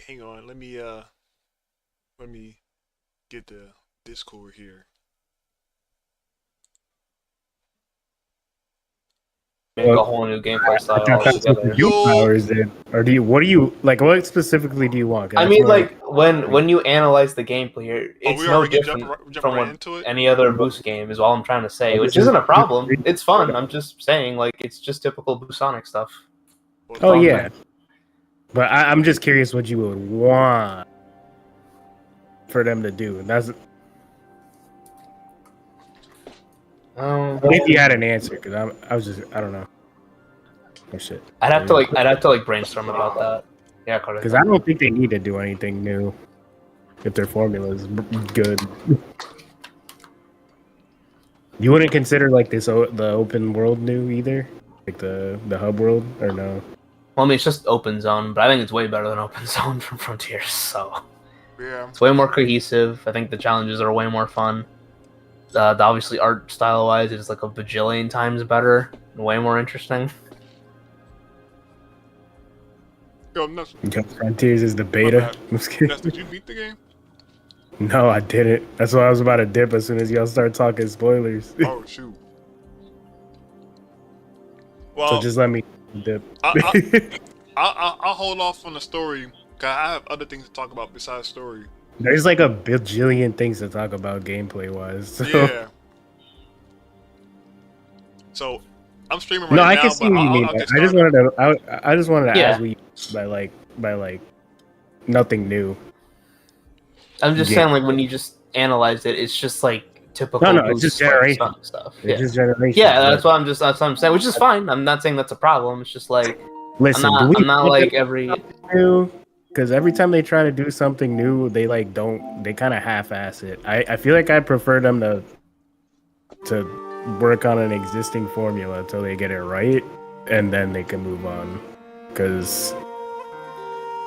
hang on. Let me get the Discord here. Make Well, a whole new gameplay I style thought that's what the altogether. Duke powers did. Or do you? What do you like? What specifically do you want? 'Cause I that's mean, what like when you analyze the gameplay here, Oh, it's we no already different jumping from right what into it. any other Boost game is. All I'm trying to say, Well, which this is- isn't a problem. It's fun. I'm just saying, like, it's just typical Boost Sonic stuff. Well, Oh all I'm yeah, saying. but I'm just curious what you would want for them to do. That's if you had an answer, because I was just I don't know. Oh shit. I'd have to like brainstorm about that. Yeah, Carter. Because I don't think they need to do anything new if their formula is good. You wouldn't consider like the open world new either, like the hub world, or no? Well, I mean, it's just Open Zone, but I think it's way better than Open Zone from Frontiers. So yeah. it's way more cohesive. I think the challenges are way more fun. The obviously art style wise, it's like a bajillion times better and way more interesting. Yo, Nuts, Frontiers is the beta. bad. I'm just kidding. Nuts, did you beat the game? No, I didn't. That's why I was about to dip as soon as y'all start talking spoilers. Oh shoot. Well, So just let me dip. I'll hold off on the story because I have other things to talk about besides story. There's like a bajillion things to talk about gameplay wise. So. Yeah. So I'm streaming right No, now. I can see what you mean. I'll get I just started. wanted to. I just wanted to Yeah. ask what you by like nothing new. I'm just Yeah. saying, like when you just analyze it, it's just like typical. No, it's Boost, just generation. Sonic stuff. It's Yeah, just generation. yeah, that's what I'm saying, which is fine. I'm not saying that's a problem. It's just like Listen, I'm do we not like every. new? Because every time they try to do something new, they like don't. They kind of half-ass it. I feel like I prefer them to work on an existing formula until they get it right, and then they can move on. Because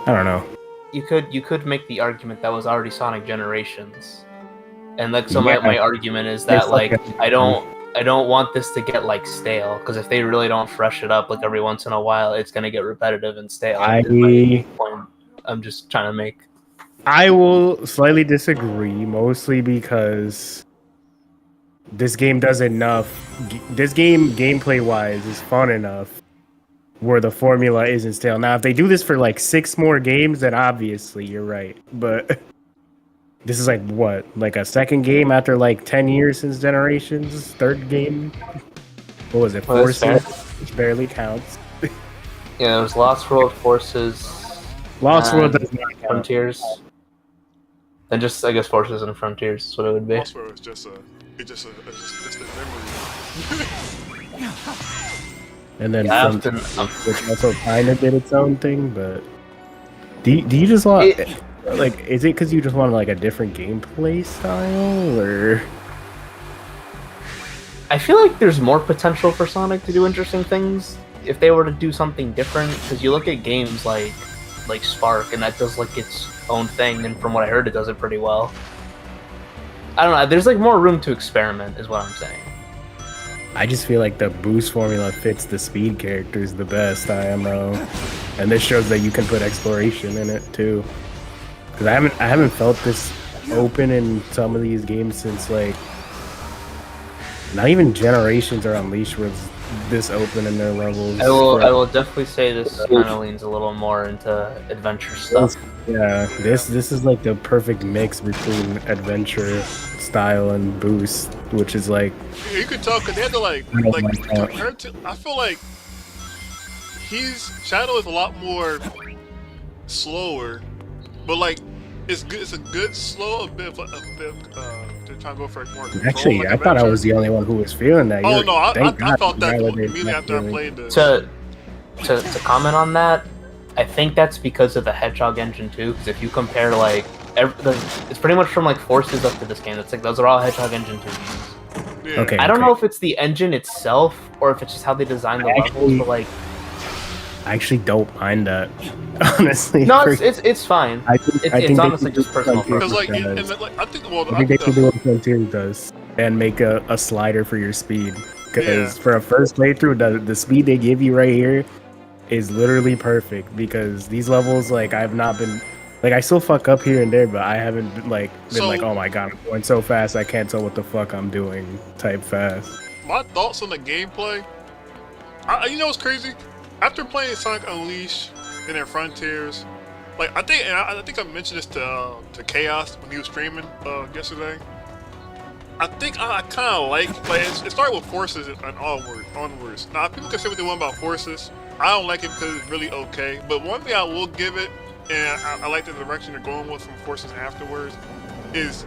I don't know. You could make the argument that was already Sonic Generations, and like so Yeah. my argument is that It's like like I don't want this to get like stale, because if they really don't fresh it up like every once in a while, it's gonna get repetitive and stale. is my point I'm just trying to make. I will slightly disagree, mostly because this game does enough. This game, gameplay wise, is fun enough where the formula isn't stale. Now, if they do this for like 6 more games, then obviously you're right. But this is like what, like a second game after like 10 years since Generations, third game. What was it? Well, that's fair. Forces, which barely counts. Yeah, there's Lost World, Forces, Lost World and does not count. Frontiers. Then just I guess Forces and Frontiers is what it would be. Also, it's just a memory. And then Yeah, which also kind of did its own thing, but do you just want like, is it because you just want like a different gameplay style, or I feel like there's more potential for Sonic to do interesting things if they were to do something different. Because you look at games like Spark, and that does like its own thing, and from what I heard, it does it pretty well. I don't know. There's like more room to experiment, is what I'm saying. I just feel like the boost formula fits the speed characters the best. I don't know, and this shows that you can put exploration in it too. Because I haven't felt this open in some of these games since like not even Generations or Unleashed was this open in their levels. I will definitely say this kind of leans a little more into adventure stuff. Yeah, this is like the perfect mix between adventure style and boost, which is like You could tell because they had to like compared to. I feel like Shadow is a lot more slower, but like it's good. It's a good slow, a bit. They're trying to go for more control. actually, like I thought I adventure. was the only one who was feeling that. Oh no, I Thank God felt that you validated immediately my after I feeling. played this. To comment on that, I think that's because of the Hedgehog engine too. Because if you compare like it's pretty much from like Forces up to this game. It's like those are all Hedgehog engine 2 games. Yeah. Okay. I don't know if it's the engine itself or if it's just how they design the levels, but like I actually don't mind that. Honestly, no, it's fine. I think It's they honestly should just do personal something Because like, different, and then, like I think well, I think they should do what Frontiers does and make a slider for your speed. Because Yeah. for a first playthrough, the speed they give you right here is literally perfect. Because these levels, like, I've not been Like I still fuck up here and there, but I haven't been like So- oh my god, I'm going so fast I can't tell what the fuck I'm doing type fast. My thoughts on the gameplay. You know what's crazy? After playing Sonic Unleashed and then Frontiers, like I think I mentioned this to Chaos when he was streaming yesterday. I think I kind of like it started with Forces and onwards. Now people can say what they want about Forces. I don't like it because it's really okay. But one thing I will give it, and I like the direction they're going with from Forces afterwards, is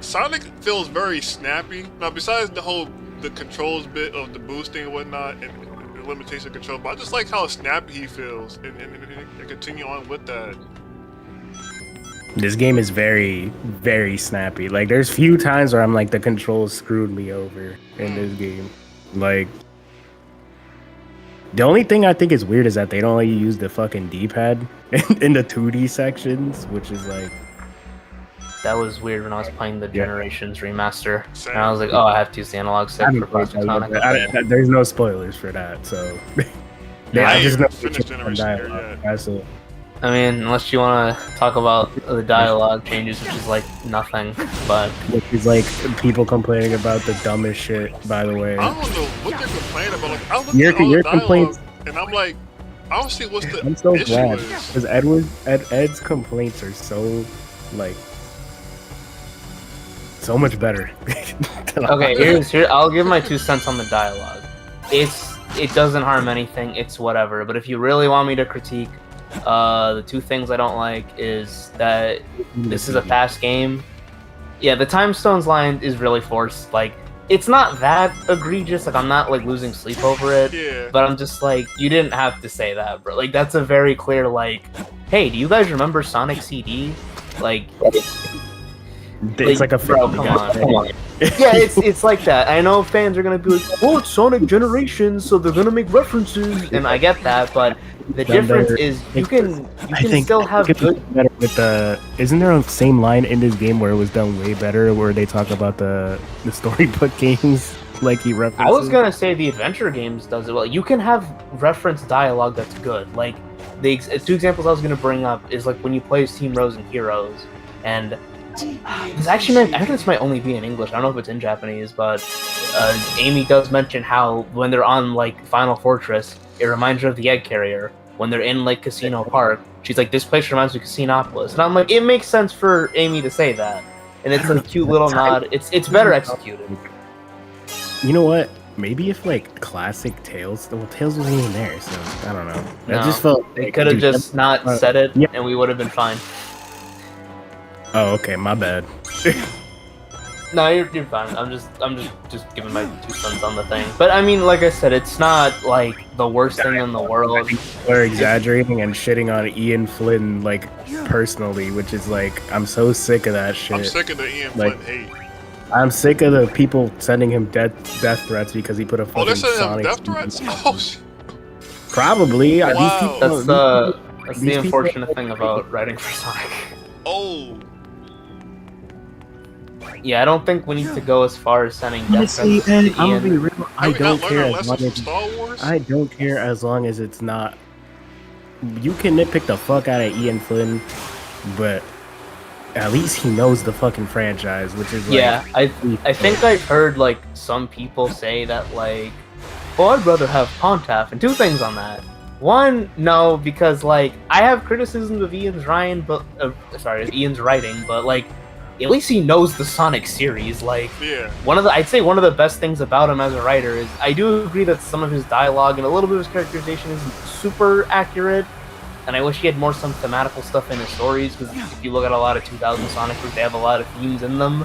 Sonic feels very snappy. Now besides the controls bit of the boosting and whatnot and the limitation of control, but I just like how snappy he feels and continue on with that. This game is very, very snappy. Like, there's few times where I'm like, the controls screwed me over in this game. Like, the only thing I think is weird is that they don't let you use the fucking D-pad in the 2D sections, which is like... That was weird when I was playing the Generations remaster. Same. And I was like, oh, I have to use the analog stick for Plastic Sonic. There's no spoilers for that, so... Yeah, I just know finished Generation there yet. That's it. I mean, unless you want to talk about the dialogue changes, which is like nothing, but Which is like people complaining about the dumbest shit, by the way. I don't know what they're complaining about. Like, I looked Your- at all your the dialogue, complaints- and I'm like, I don't see what's the I'm so issue glad is. because Ed's complaints are so like so much better. okay, here I'll give my 2 cents on the dialogue. It doesn't harm anything, it's whatever. But if you really want me to critique, the 2 things I don't like is that this is a fast game. Yeah, the Time Stones line is really forced. Like, it's not that egregious. Like, I'm not like losing sleep over it. Yeah. But I'm just like, you didn't have to say that, bro. Like, that's a very clear, like, hey, do you guys remember Sonic CD? Like, It's like a bro, Family come Guy on, thing. come on. Yeah, it's like that. I know fans are gonna be like, oh, it's Sonic Generations, so they're gonna make references, and I get that, but the Done difference better. is you can I still have think good. it's better with the. Isn't there a same line in this game where it was done way better, where they talk about the storybook games, like he references? I was gonna say the adventure games does it well. You can have reference dialogue that's good. Like the 2 examples I was gonna bring up is like when you play as Team Rose and Heroes, and this actually I think this might only be in English. I don't know if it's in Japanese, but Amy does mention how when they're on like Final Fortress, it reminds her of the Egg Carrier. When they're in like Casino Park, she's like, "This place reminds me of Casinopolis," and I'm like, it makes sense for Amy to say that, and it's a cute little nod. It's better executed. You know what? Maybe if like classic Tails, well, Tails wasn't even there, so I don't know. That No, just felt. They like, could have dude, just not said it, yeah. and we would have been fine. Oh, okay, my bad. No, you're fine. I'm just giving my 2 cents on the thing. But I mean, like I said, it's not like the worst thing in the world. We're exaggerating and shitting on Ian Flynn, like personally, which is like I'm so sick of that shit. I'm sick of the Ian Like, Flynn hate. I'm sick of the people sending him death threats because he put a fucking Oh, they're sending him Sonic. death threats? Oh, shit. Probably. Wow. These people, That's the these people- unfortunate thing about writing for Sonic. Oh. Yeah, I don't think we need to go as far as sending death Honestly, threats Ed, to I'm gonna be Ian. real. I Have we don't not care learned our as long lesson from as Star Wars? I don't care as long as it's not. You can nitpick the fuck out of Ian Flynn, but at least he knows the fucking franchise, which is like, Yeah, I think I've heard like some people say that like, oh, I'd rather have Pontaff, and 2 things on that. One, no, because like I have criticisms of Ian's writing, but Ian's writing, but like at least he knows the Sonic series. Like Yeah. I'd say one of the best things about him as a writer is I do agree that some of his dialogue and a little bit of his characterization isn't super accurate, and I wish he had more some thematical stuff in his stories, because if you look at a lot of 2000 Sonic games, they have a lot of themes in them.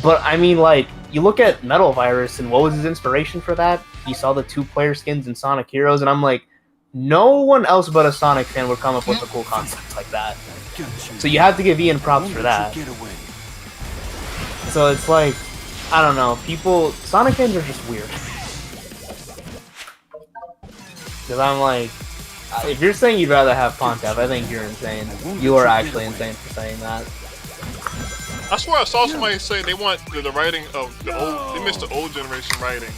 But I mean, like, you look at Metal Virus, and what was his inspiration for that? He saw the 2-player skins in Sonic Heroes, and I'm like, no one else but a Sonic fan would come up with a cool concept like that. So you have to give Ian props for that. So it's like, I don't know, Sonic fans are just weird. Because I'm like, if you're saying you'd rather have Pontaff, I think you're insane. You are actually insane for saying that. I swear I saw somebody say they want the writing of the old. They missed the old generation writing.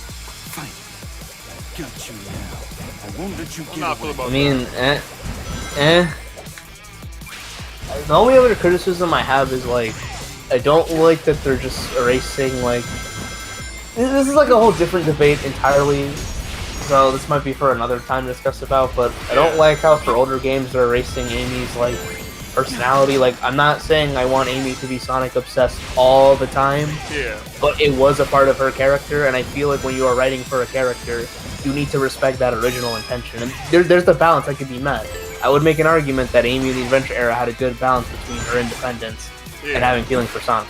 Got you now. I won't let you I'm get not feel away. about I mean, that. the only other criticism I have is like, I don't like that they're just erasing like. This is like a whole different debate entirely. So this might be for another time to discuss about, but I don't like how for older games they're erasing Amy's like personality. Like, I'm not saying I want Amy to be Sonic obsessed all the time, Yeah. but it was a part of her character, and I feel like when you are writing for a character, you need to respect that original intention. And there's the balance that can be met. I would make an argument that Amy in the Adventure era had a good balance between her independence and having feelings for Sonic.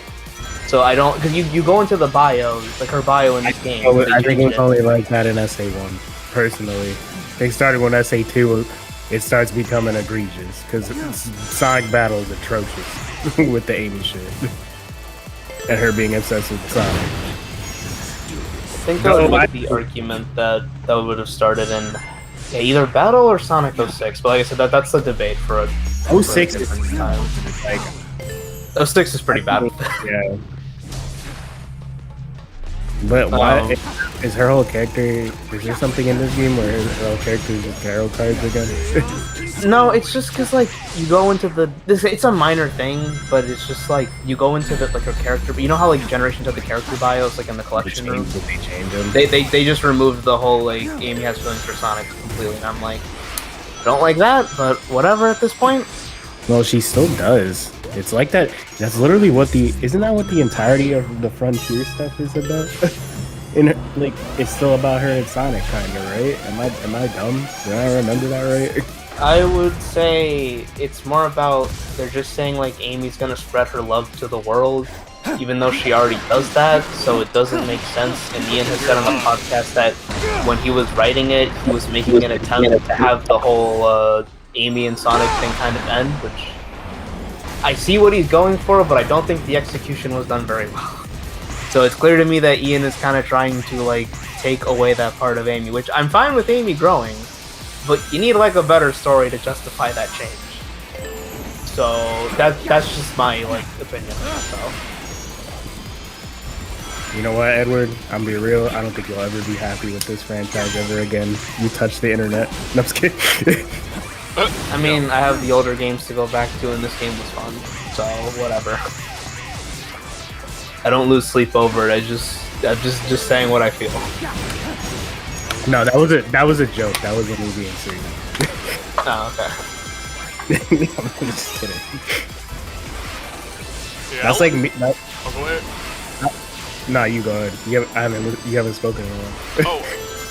So I don't, because you go into the bio, like her bio in this game. I think it's only like that in SA1, personally. They started when SA2, it starts becoming egregious, because Sonic Battle is atrocious with the Amy shit. And her being obsessed with Sonic. I think that would make the argument that would have started in either Battle or Sonic 06, but like I said, that's the debate for a 06 for a is different time. like 06 is pretty bad. yeah. But why is her whole character? Is there something in this game where her whole character is just tarot cards again? No, it's just because like you go into it's a minor thing, but it's just like you go into like her character. But you know how like generations of the character bios, like in the collection room, They change them. they just removed the whole like Amy has feelings for Sonic completely, and I'm like, don't like that, but whatever at this point. Well, she still does. It's like that. That's literally what isn't that what the entirety of the Frontier stuff is about? Like, it's still about her and Sonic, kind of, right? Am I dumb? Do I remember that right? I would say it's more about they're just saying like Amy's gonna spread her love to the world, even though she already does that, so it doesn't make sense. And Ian has said on the podcast that when he was writing it, he was making an attempt to have the whole Amy and Sonic thing kind of end, which I see what he's going for, but I don't think the execution was done very well. So it's clear to me that Ian is kind of trying to like take away that part of Amy, which I'm fine with Amy growing, but you need like a better story to justify that change. So that's just my like opinion. So. You know what, Edward? I'm gonna be real. I don't think you'll ever be happy with this franchise ever again. You touched the internet. No, I'm just kidding. I mean, I have the older games to go back to, and this game was fun, so whatever. I don't lose sleep over it. I'm just saying what I feel. No, that was a joke. That wasn't me being serious. Oh, okay. I'm just kidding. Yeah, That's like me. Oh, go ahead. Nah, you go ahead. You haven't spoken in a while. Oh,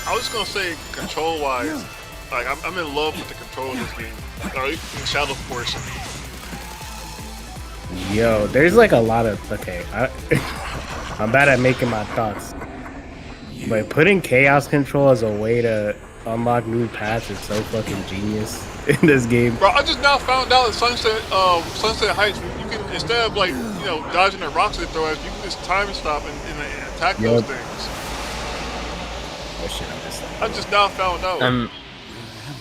I was just gonna say, control-wise, like I'm in love with the control of this game. Like, the shadow portion. Yo, there's like a lot of I'm bad at making my thoughts, but putting chaos control as a way to unlock new paths is so fucking genius in this game. Bro, I just now found out at Sunset Heights, you can, instead of like, you know, dodging the rocks they throw at you, you can just time stop and attack those things. Oh shit, I just now found out.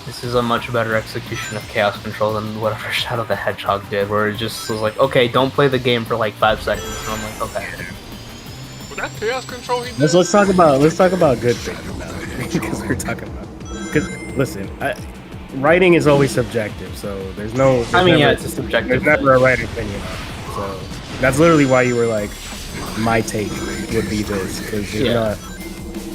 This is a much better execution of chaos control than whatever Shadow the Hedgehog did, where it just was like, okay, don't play the game for like 5 seconds. And I'm like, okay. Was that chaos control he did? Let's talk about good things now, because we're talking about. Because listen, writing is always subjective, so there's it's a subjective. There's never a right opinion on it. So that's literally why you were like, my take would be this, because you're not.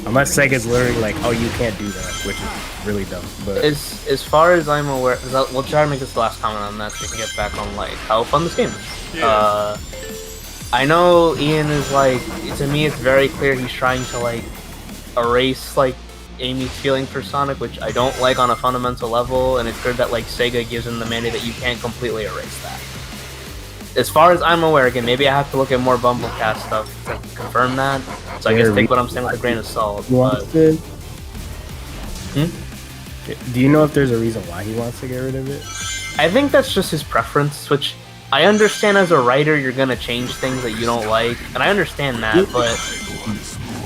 Unless Sega's literally like, oh, you can't do that, which is really dumb. But as far as I'm aware, we'll try to make this the last comment on that so we can get back on like how fun this game is. Yeah. I know Ian is like, to me it's very clear he's trying to like erase like Amy's feeling for Sonic, which I don't like on a fundamental level, and it's clear that like Sega gives him the mandate that you can't completely erase that. As far as I'm aware, again, maybe I have to look at more Bumblecast stuff to confirm that. So I guess take what I'm saying with a grain of salt. But... Do you know if there's a reason why he wants to get rid of it? I think that's just his preference, which I understand as a writer you're gonna change things that you don't like, and I understand that, but...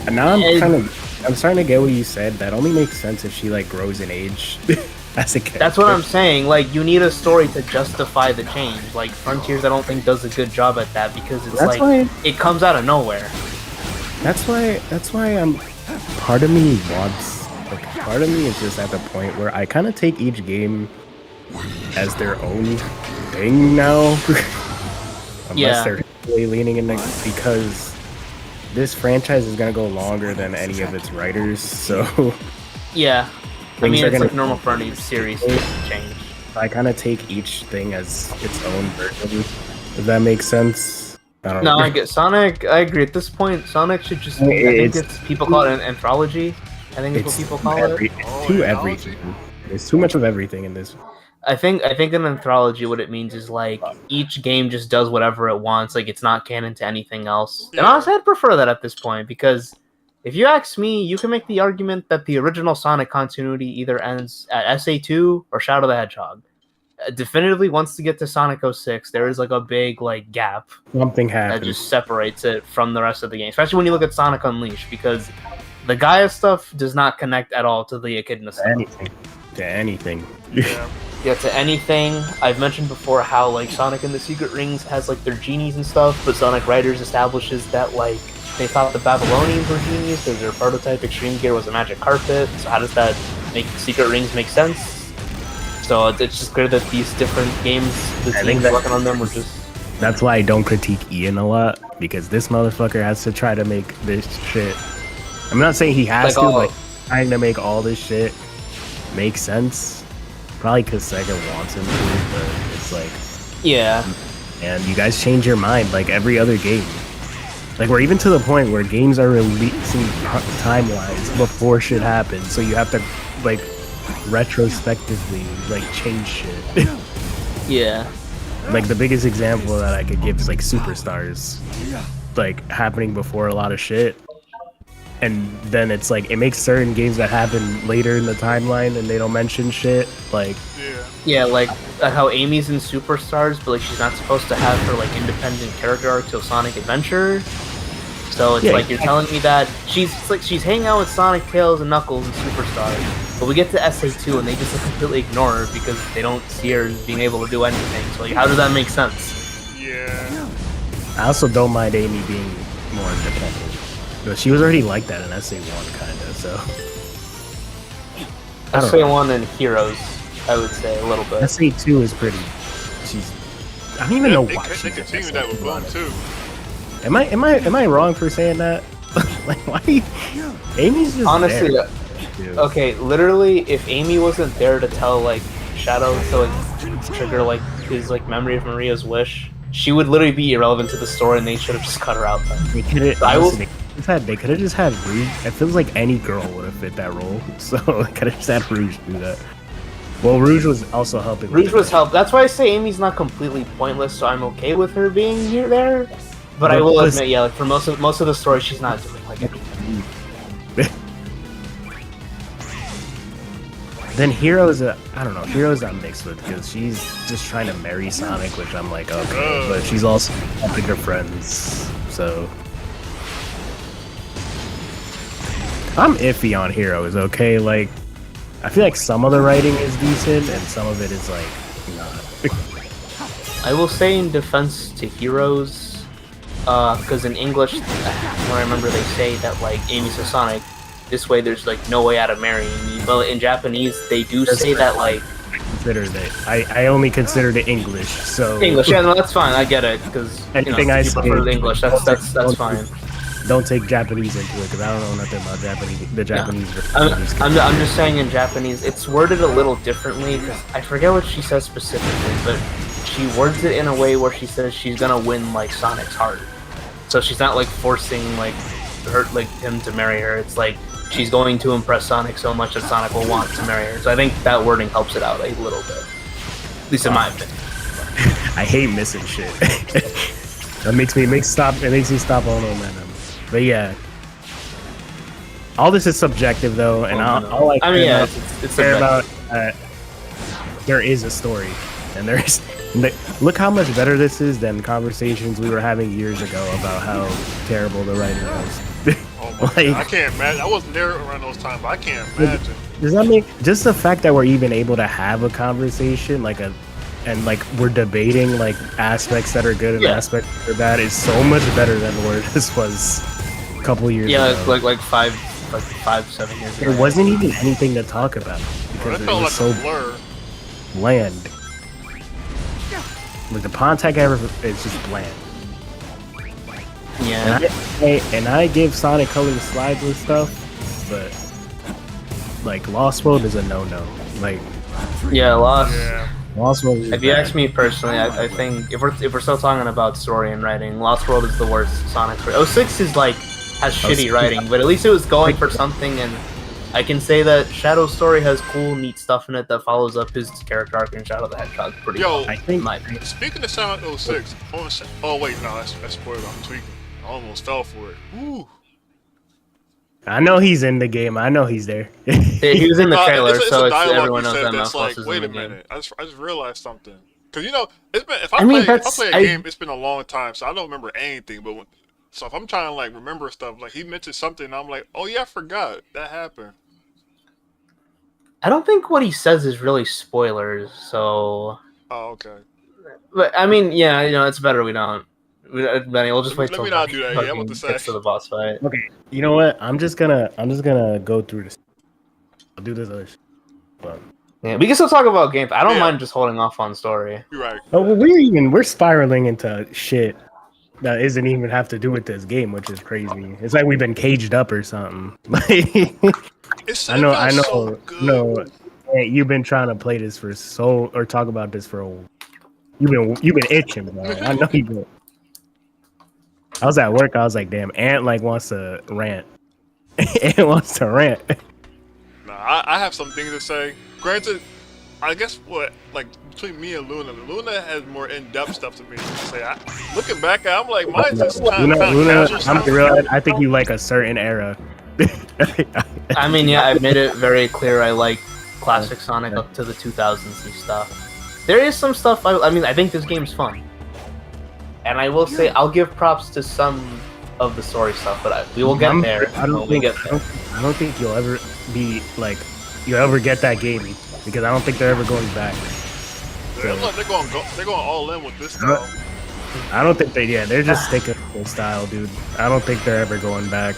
And now I'm starting to get what you said. That only makes sense if she like grows in age. As a character. That's what I'm saying. Like, you need a story to justify the change. Like, Frontiers, I don't think does a good job at that because it comes out of nowhere. That's why I'm. Part of me wants. Like, part of me is just at the point where I kind of take each game as their own thing now. Unless Yeah. they're really leaning into, because this franchise is gonna go longer than any of its writers, so Yeah. I Things mean, are it's gonna- like normal for any series to change. I kind of take each thing as its own version, if that makes sense. I don't No, know. I get Sonic. I agree. At this point, Sonic should just be. I think it's people call it an anthology. I think it's what people call it. It's too everything. There's too much of everything in this. I think an anthology, what it means is like each game just does whatever it wants. Like it's not canon to anything else. And Yeah. honestly, I'd prefer that at this point because if you ask me, you can make the argument that the original Sonic continuity either ends at SA2 or Shadow the Hedgehog. Definitively, once to get to Sonic 06, there is like a big like gap Something that happened. just separates it from the rest of the game. Especially when you look at Sonic Unleashed, because the Gaia stuff does not connect at all to the Echidna stuff. Anything. To anything. Yeah. Yeah, to anything. I've mentioned before how like Sonic and the Secret Rings has like their genies and stuff, but Sonic Riders establishes that like they thought the Babylonians were genies because their prototype Extreme Gear was a magic carpet. So how does that make Secret Rings make sense? So it's just clear that these different games, the I think teams that- working on them were just That's why I don't critique Ian a lot, because this motherfucker has to try to make this shit. I'm not saying he has Like to, all- but trying to make all this shit make sense. Probably because Sega wants him to, but it's like, yeah. and you guys change your mind like every other game. Like we're even to the point where games are releasing time-wise before shit happens, so you have to like retrospectively like change shit. Yeah. Like the biggest example that I could give is like Superstars, like happening before a lot of shit, and then it's like it makes certain games that happen later in the timeline and they don't mention shit. Like Yeah. Yeah, like how Amy's in Superstars, but like she's not supposed to have her like independent character arc till Sonic Adventure. So it's Yeah, like you're telling me that she's hanging out with Sonic, Tails, and Knuckles in Superstars, but we get to SA2 and they just completely ignore her because they don't see her as being able to do anything. So like, how does that make sense? Yeah. I also don't mind Amy being more independent, but she was already like that in SA1 kind of. So I don't know. SA1 and Heroes, I would say a little bit. SA2 is pretty. She's. I don't even know They, why. they she's in continue that with Boom SA2. too. Am I wrong for saying that? Like why? Amy's just Honestly, there, dude. okay, literally, if Amy wasn't there to tell like Shadow to like trigger like his like memory of Maria's wish, she would literally be irrelevant to the story, and they should have just cut her out. Then. They could have. I will- They could have just had Rouge. It feels like any girl would have fit that role. So they could have just had Rouge do that. Well, Rouge was also helping. with Rouge was it. help. That's why I say Amy's not completely pointless, so I'm okay with her being here there. But I But will plus- admit, yeah, like for most of the story, she's not doing like anything. Then Heroes, I don't know. Heroes I'm mixed with because she's just trying to marry Sonic, which I'm like, okay, but she's also helping her friends. So I'm iffy on Heroes. Okay, like I feel like some of the writing is decent and some of it is like not. I will say in defense to Heroes, because in English, when I remember they say that like Amy says Sonic, this way there's like no way out of marrying me. But in Japanese, they do say that like Considered it. I only considered it English. So English. Yeah, no, that's fine. I get it because Anything I if you say- prefer the English. That's fine. don't take Japanese into it because I don't know nothing about Japanese. The Japanese. I'm just saying in Japanese, it's worded a little differently. 'Cause I forget what she says specifically, but she words it in a way where she says she's gonna win like Sonic's heart. So she's not like forcing like him to marry her. It's like she's going to impress Sonic so much that Sonic will want to marry her. So I think that wording helps it out a little bit, at least in my opinion. I hate missing shit. It makes me stop all momentum. But yeah, all this is subjective though, and all I I mean, yeah, care it's about subjective. there is a story, and there is. Look how much better this is than conversations we were having years ago about how terrible the writing was. Oh my Like- God. I can't imagine. I wasn't there around those times, but I can't imagine. Does that make just the fact that we're even able to have a conversation and like we're debating like aspects that are good and Yeah. aspects that are bad is so much better than where this was a couple years Yeah, ago. like 5-7 years ago. There wasn't even anything to talk about Bro, because that it felt was like so a blur. bland. Like the Pontiac ever is just bland. Yeah. And I give Sonic Colors slides and stuff, but like Lost World is a no-no. Like Yeah, Lost. Yeah. Lost World. Is If you bad. ask me personally, I think if we're still talking about story and writing, Lost World is the worst Sonic story. 06 is like has shitty writing, but at least it was going for something, and I can say that Shadow's story has cool, neat stuff in it that follows up his character arc in Shadow the Hedgehog pretty Yo, well. I think in my opinion. Speaking of Sonic 06, oh wait, no, that's spoiled. I'm tweaking. I almost fell for it. Ooh. I know he's in the game. I know he's there. He was in the trailer, it's so a it's, dialogue everyone you knows said that that's Mouth like, is wait in a the game. minute. I just realized something. Cause you know, it's been if I I mean, play that's- a game, it's been a long time, so I don't remember anything. But so if I'm trying to like remember stuff, like he mentioned something, and I'm like, oh yeah, I forgot that happened. I don't think what he says is really spoilers, so. Oh okay. But I mean, yeah, it's better we don't. Benny, we'll just Let wait me till not do that. Yeah, I'm fucking about to say. gets to the boss fight. Okay, you know what? I'm just gonna go through this. I'll do this other shit. But, Yeah, we can still talk about gameplay. I don't Yeah. mind just holding off on story. You're right. oh, well, we're spiraling into shit that isn't even have to do with this game, which is crazy. It's like we've been caged up or something. It's, I know, it feels so good. no. Hey, you've been trying to play this or talk about this for a. You've been itching, bro. I know you been. I was at work. I was like, damn, Ant like wants to rant. Ant wants to rant. Nah, I have some things to say. Granted, I guess like between me and Luna has more in-depth stuff to me to say. Looking back, I'm like, mine's just kind of Luna, casual I'm stuff. real. I think you like a certain era. I mean, yeah, I've made it very clear I like classic Sonic up to the 2000s and stuff. There is some stuff, I mean, I think this game's fun. And I will say, I'll give props to some of the story stuff, but we will get there when we get there. I don't think you'll ever be like you'll ever get that game because I don't think they're ever going back. They're going all in with this style. I don't think they're just sticking to their style, dude. I don't think they're ever going back.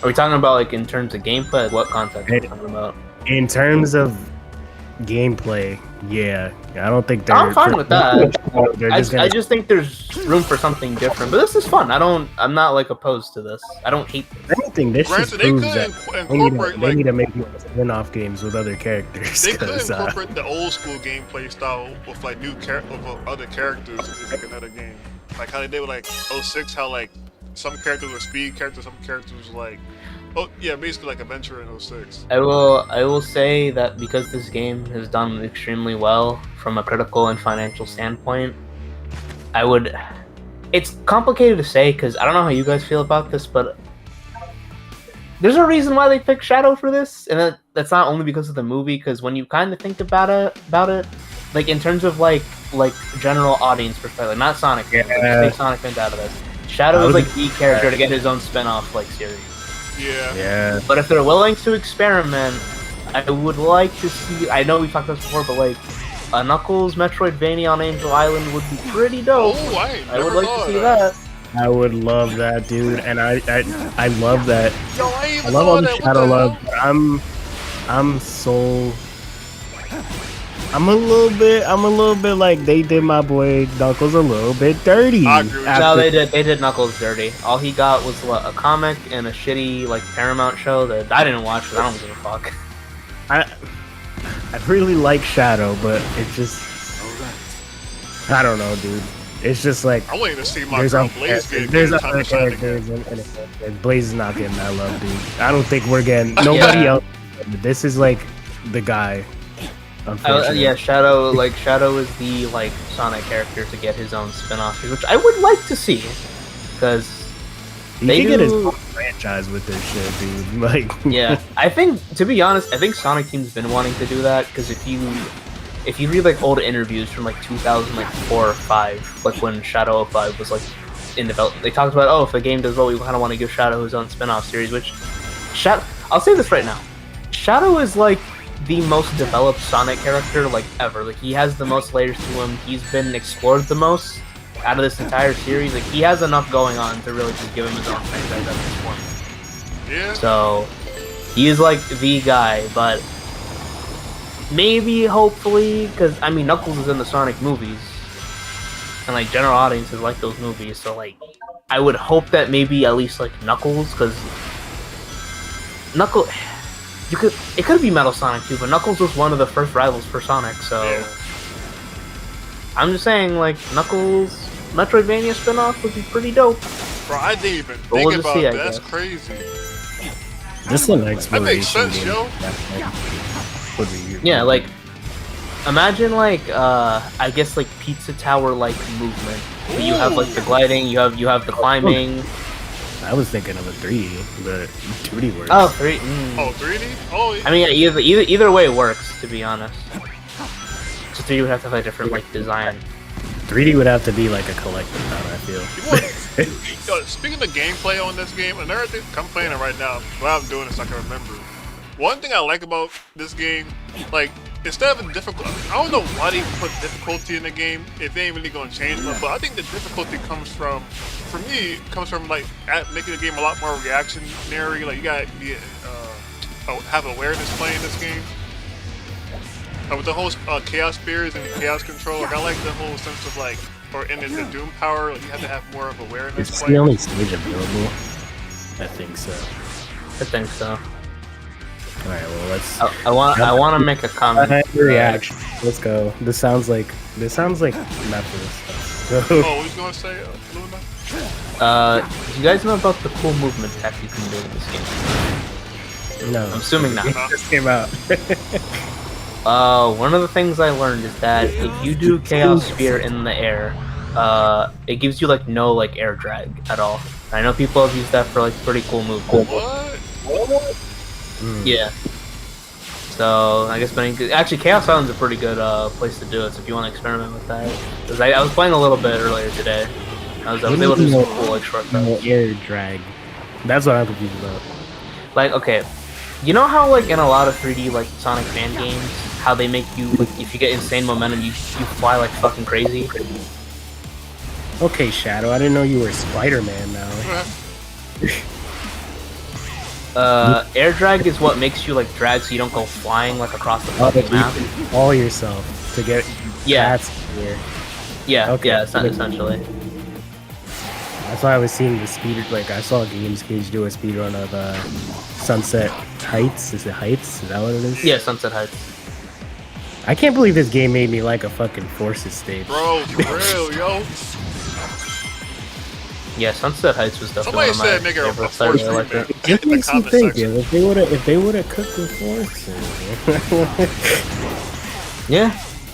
Are we talking about, like, in terms of gameplay? Like, what context are we talking about? In terms of gameplay, yeah, I don't think they're. I'm fine with that. They're I just gonna, just think there's room for something different, but this is fun. I'm not like opposed to this. I don't hate this. if anything, this just Granted, they proves could that incorporate they need to make spin-off games with other characters. they could 'cause, incorporate the old school gameplay style with like with other characters and make another game. Like how they did with like 06, how like some characters were speed characters, some characters were like, oh yeah, basically like Adventure in 06. I will say that because this game has done extremely well from a critical and financial standpoint, it's complicated to say because I don't know how you guys feel about this, but there's a reason why they picked Shadow for this, and that's not only because of the movie. Because when you kind of think about it, like in terms of like general audience perspective, not Sonic fans, like, take Sonic fans out of this. Shadow is like the character to get his own spin-off like series. Yeah. But if they're willing to experiment, I would like to see. I know we talked about this before, but like a Knuckles Metroidvania on Angel Island would be pretty dope. Oh, I would like to see that. I would love that, dude, and I love that. Yo, I ain't I even love all thought the that. Shadow What the love. hell? I'm a little bit like they did my boy Knuckles a little bit dirty. I agree with you. No, they did Knuckles dirty. All he got was what, a comic and a shitty like Paramount show that I didn't watch because I don't give a fuck. I really like Shadow, but it's just I don't know, dude. It's just like I'm waiting to see my there's girl Blaze get there's time other to shine again. characters and Blaze is not getting that love, dude. I don't think we're getting nobody else. This is like the guy. Unfortunately. Yeah, Shadow is the like Sonic character to get his own spin-off, which I would like to see, because he they can get his do- own franchise with this shit, dude. Like, yeah, I think, to be honest, I think Sonic Team's been wanting to do that, because if you read like old interviews from like 2004 or 5, like when Shadow 05 was like in development, they talked about, if the game does well, we kind of want to give Shadow his own spin-off series, which I'll say this right now, Shadow is like the most developed Sonic character like ever. Like he has the most layers to him. He's been explored the most out of this entire series. Like he has enough going on to really just give him his own franchise at this point. Yeah. So he is like the guy, but maybe, hopefully, because I mean Knuckles is in the Sonic movies, and like general audiences like those movies. So like, I would hope that maybe at least like Knuckles, because it could be Metal Sonic too, but Knuckles was one of the first rivals for Sonic. So Yeah. I'm just saying, like, Knuckles Metroidvania spinoff would be pretty dope. Bro, I didn't even But think we'll just about see, I that. That's guess. crazy. This is an exploration makes sense, game. yo. Would be Yeah, like, imagine like I guess like Pizza Tower like movement. But you have like the gliding, you have the climbing. I was thinking of a 3D, but 2D works. Oh, three. Mm. Oh, 3D? Oh, yeah. I mean, yeah, either way works, to be honest. Just 3D would have to have a different like design. 3D would have to be like a collective now, I feel. Yo, speaking of gameplay on this game, another thing, I'm playing it right now. While I'm doing this, I can remember. One thing I like about this game, like, instead of a difficult, I don't know why they put difficulty in the game if they ain't really gonna change much, but I think the difficulty comes from, for me, like making the game a lot more reactionary. Like, you gotta be, have awareness playing this game. With the whole chaos spears and chaos control, like I like the whole sense of like, or in the Doom power, like you have to have more of awareness. It's playing. the only stage available. I think so. I think so. Alright, well let's I want to make a comment. reaction. Let's go. This sounds like Memphis stuff. Oh, what was you gonna say, Luna? Do you guys know about the cool movement tech you can do in this game? No. I'm assuming not. It just came out. One of the things I learned is that if you do Chaos Spear in the air, it gives you like no like air drag at all. I know people have used that for like pretty cool movement. What? Yeah. So I guess actually Chaos Island's a pretty good place to do it. So if you want to experiment with that, because I was playing a little bit earlier today. I was able to do some cool like short No cuts. air drag. That's what I'm confused about. Like okay, you know how like in a lot of 3D like Sonic fan games, how they make you like if you get insane momentum, you fly like fucking crazy. Okay, Shadow, I didn't know you were Spider-Man now. Air drag is what makes you like drag so you don't go flying like across the Oh, fucking map. all yourself to get Yeah. that's here. Yeah, Okay. yeah, essentially. That's why I was seeing the speed. Like I saw Games Cage do a speedrun of Sunset Heights. Is it Heights? Is that what it is? Yeah, Sunset Heights. I can't believe this game made me like a fucking Forces stage. Bro, for real, yo. Yeah, Sunset Heights was definitely Somebody one of my said make it a favorites. I Force really liked remake. it. It In the makes you comment think. section. If they would have cooked with Forces. Yeah.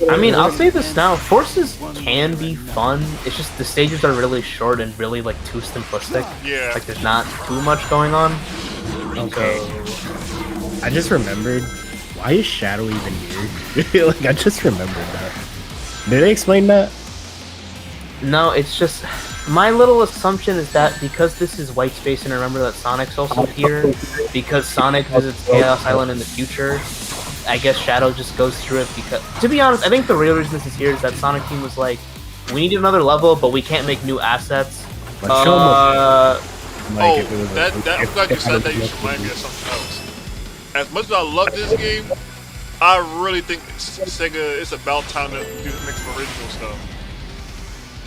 I mean, I'll say this now. Forces can be fun. It's just the stages are really short and really like too simplistic. Yeah. Like there's not too much going on. Okay. So, I just remembered. Why is Shadow even here? Like I just remembered that. Did they explain that? no, it's just my little assumption is that because this is white space and remember that Sonic's also here, because Sonic visits Chaos Island in the future, I guess Shadow just goes through it because, to be honest, I think the real reason this is here is that Sonic Team was like, we need another level, but we can't make new assets. Like, show 'em Oh, if it was I'm glad you said that. You should remind me of something else. As much as I love this game, I really think Sega, it's about time to make some original stuff.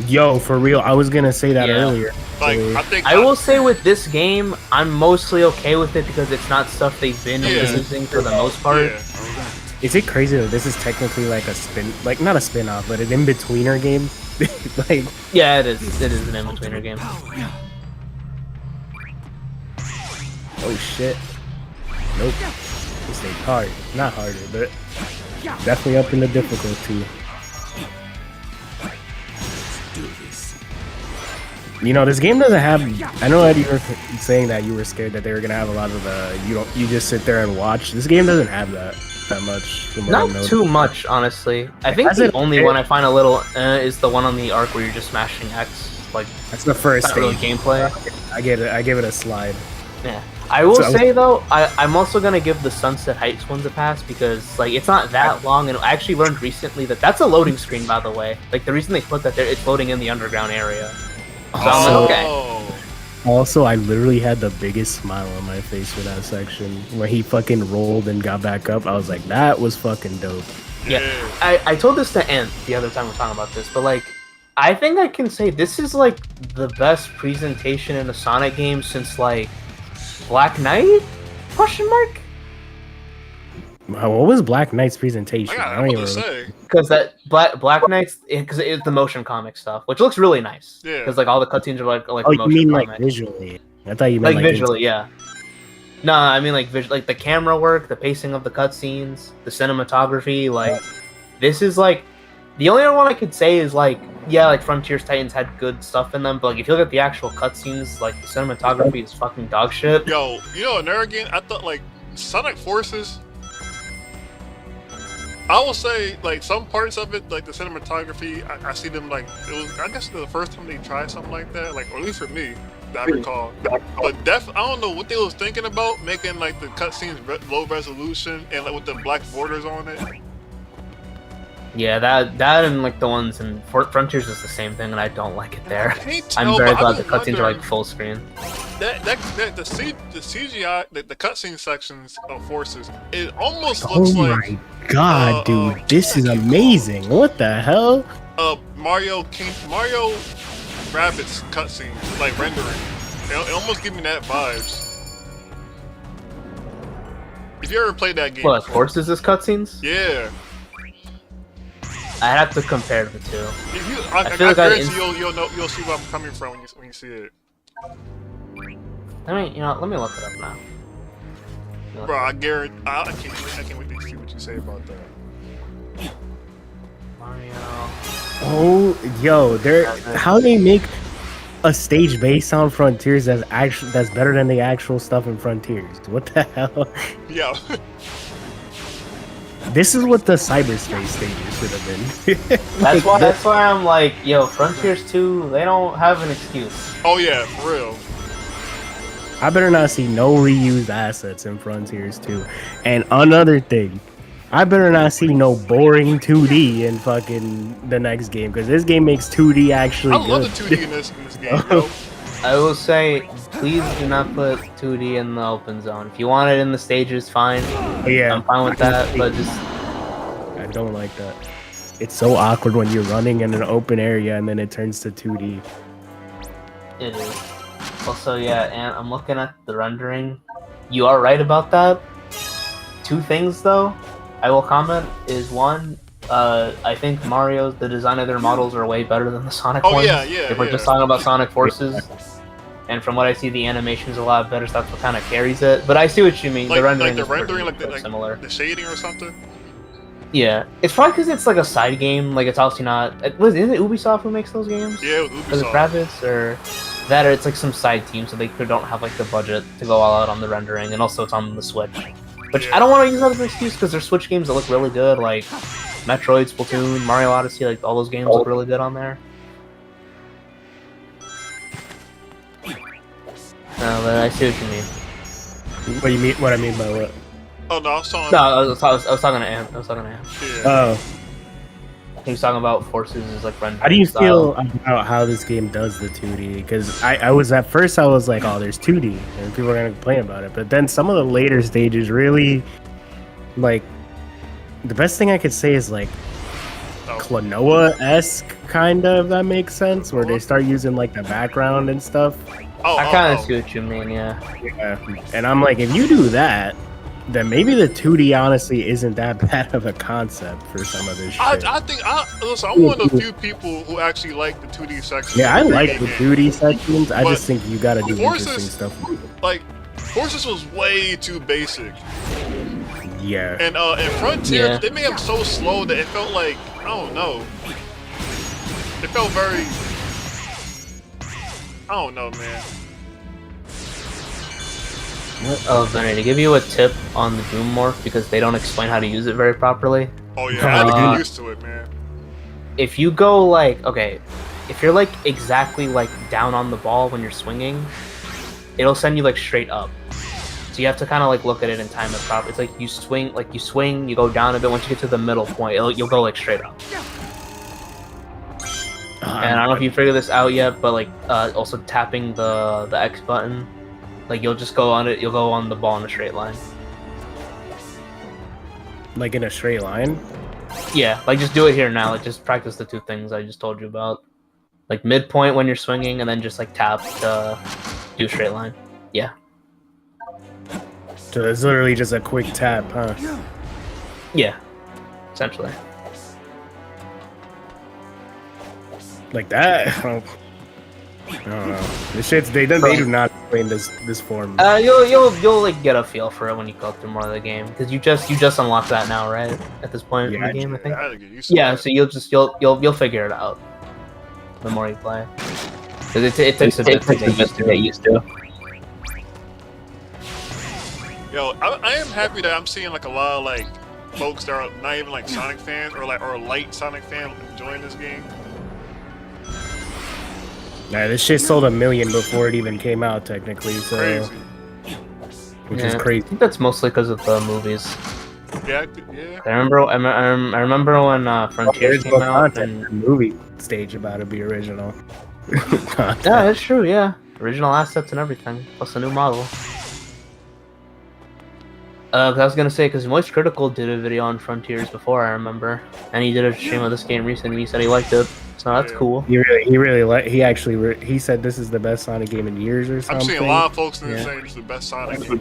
Yo, for real, I was gonna say that Yeah. earlier. Like, actually. I think I will say with this game, I'm mostly okay with it because it's not stuff they've been Yeah. using for the most part. Yeah. Is it crazy that this is technically like a like not a spin-off, but an in-betweener game? Like, Yeah, it is. It is an in-betweener game. oh shit. Nope. This ain't hard. Not harder, but definitely up in the difficulty. You know, this game doesn't have. I know that you were saying that you were scared that they were gonna have a lot of the. You just sit there and watch. This game doesn't have that much. From what I Not know. too much, honestly. I think Has the it- only one I find a little is the one on the arc where you're just smashing X. Like, That's the first it's not really stage. gameplay. I get it. I give it a slide. Yeah. I will So- say though, I'm also gonna give the Sunset Heights ones a pass because like it's not that long, and I actually learned recently that that's a loading screen, by the way. Like the reason they put that there, it's loading in the underground area. So I'm like, okay. Oh. Also, I literally had the biggest smile on my face for that section where he fucking rolled and got back up. I was like, that was fucking dope. Yeah. I told this to Ant the other time we were talking about this, but like I think I can say this is like the best presentation in a Sonic game since like Black Knight? Question mark? What was Black Knight's presentation? I'm about to say. Because that Black Knight's because it's the motion comic stuff, which looks really nice. Yeah. Because like all the cutscenes are like Oh, you motion mean comic. like visually? I thought you meant Like visually, yeah. No, I mean like like the camera work, the pacing of the cutscenes, the cinematography. Like this is like the only other one I could say is like like Frontiers Titans had good stuff in them, but like if you look at the actual cutscenes, like the cinematography is fucking dog shit. Yo, another game, I thought like Sonic Forces. I will say like some parts of it, like the cinematography, I see them like it was. I guess the first time they tried something like that, like or at least for me, that I recall. But I don't know what they was thinking about making like the cutscenes low resolution and like with the black borders on it. Yeah, that and like the ones in Frontiers is the same thing, and I don't like it there. I'm tell, very but glad I the was cutscenes are like wondering- full screen. The CGI, the cutscene sections of Forces, it almost Oh looks my like god, dude, this is amazing. What the hell? Mario Rabbids cutscene, like rendering. It almost give me that vibes. If you ever played that game, What, before- Forces is cutscenes? Yeah. I have to compare the two. If you, I I feel like I guarantee you'll see where I'm coming from when you see it. I mean, let me look it up now. Bro, I can't wait to see what you say about that. Mario. Oh, yo, how they make a stage based on Frontiers that's better than the actual stuff in Frontiers? What the hell? Yeah. This is what the cyberspace stages should have been. That's why I'm like, yo, Frontiers 2, they don't have an excuse. Oh yeah, for real. I better not see no reused assets in Frontiers 2. And another thing, I better not see no boring 2D in fucking the next game, because this game makes 2D actually I love good. the 2D in this game, yo. I will say, please do not put 2D in the open zone. If you want it in the stages, fine. Yeah, I'm fine with that, but just I don't like that. It's so awkward when you're running in an open area and then it turns to 2D. it is. Also, yeah, and I'm looking at the rendering. You are right about that. Two things, though, I will comment is one, I think the design of their models are way better than the Sonic Oh, ones. yeah, If we're just talking about Sonic Forces. And from what I see, the animation's a lot better, so that's what kind of carries it. But I see what you mean. Like the rendering the is rendering, pretty like similar. the shading or something. Yeah, it's probably because it's like a side game. Like it's obviously not. Isn't it Ubisoft who makes those games? Yeah, with Is it Ubisoft. Rabbids or that, or it's like some side team, so they don't have like the budget to go all out on the rendering, and also it's on the Switch. Which Yeah. I don't want to use that as an excuse because there's Switch games that look really good, like Metroid, Splatoon, Mario Odyssey. Like all those games look really good on there. No, but I see what you mean. What you mean? What I mean by what? Oh no, I was talking. No, I was talking to Amp. Yeah. Oh, He was talking about Forces is like rendering. how do you style. feel about how this game does the 2D? Because I was at first I was like, oh, there's 2D, and people are gonna complain about it. But then some of the later stages really, like, the best thing I could say is like Oh. Klonoa-esque kind of. If that makes sense, where they start using like the background and stuff. I kind of see what you mean, yeah. Yeah, and I'm like, if you do that, then maybe the 2D honestly isn't that bad of a concept for some of this shit. I think listen, I'm one of the few people who actually like the 2D section. Yeah, I of the like game. the 2D sections. I But just think you gotta do Forces- interesting stuff. Like, Forces was way too basic, Yeah. and Frontiers Yeah. they made him so slow that it felt like I don't know. It felt very. I don't know, man. Oh, Benny, to give you a tip on the Doom Morph, because they don't explain how to use it very properly. Oh yeah, I had to Uh, get used to it, man. If you go like, okay, if you're like exactly like down on the ball when you're swinging, it'll send you like straight up. So you have to kind of like look at it and time it properly. It's like you swing, you go down a bit. Once you get to the middle point, you'll go like straight up. And I don't know if you figured this out yet, but like also tapping the X button, like you'll just go on it. You'll go on the ball in a straight line. Like in a straight line. Yeah, like just do it here now. Like just practice the two things I just told you about. Like midpoint when you're swinging, and then just like tap to do a straight line. Yeah. So it's literally just a quick tap, huh? Yeah. Essentially. Like that? I don't know. The shits they do not explain this form. You'll like get a feel for it when you go through more of the game because you just unlock that now, right? At this point in the game, I think. I gotta get used to Yeah, that. so you'll figure it out the more you play. Because it takes a bit to get used to. Yo, I am happy that I'm seeing like a lot of like folks that are not even like Sonic fans or light Sonic fans enjoying this game. Nah, this shit sold 1 million before it even came out, technically. So, Crazy. which Yeah, is crazy. I think that's mostly because of the movies. Yeah. I remember when Frontiers came out. And... the movie stage about it be original. Yeah, that's true. Yeah, original assets and everything, plus a new model. 'Cause I was gonna say, because Moist Critical did a video on Frontiers before, I remember, and he did a stream of this game recently. He said he liked it, so that's cool. He said this is the best Sonic game in years or something. I'm seeing a lot of folks saying it's the best Sonic game.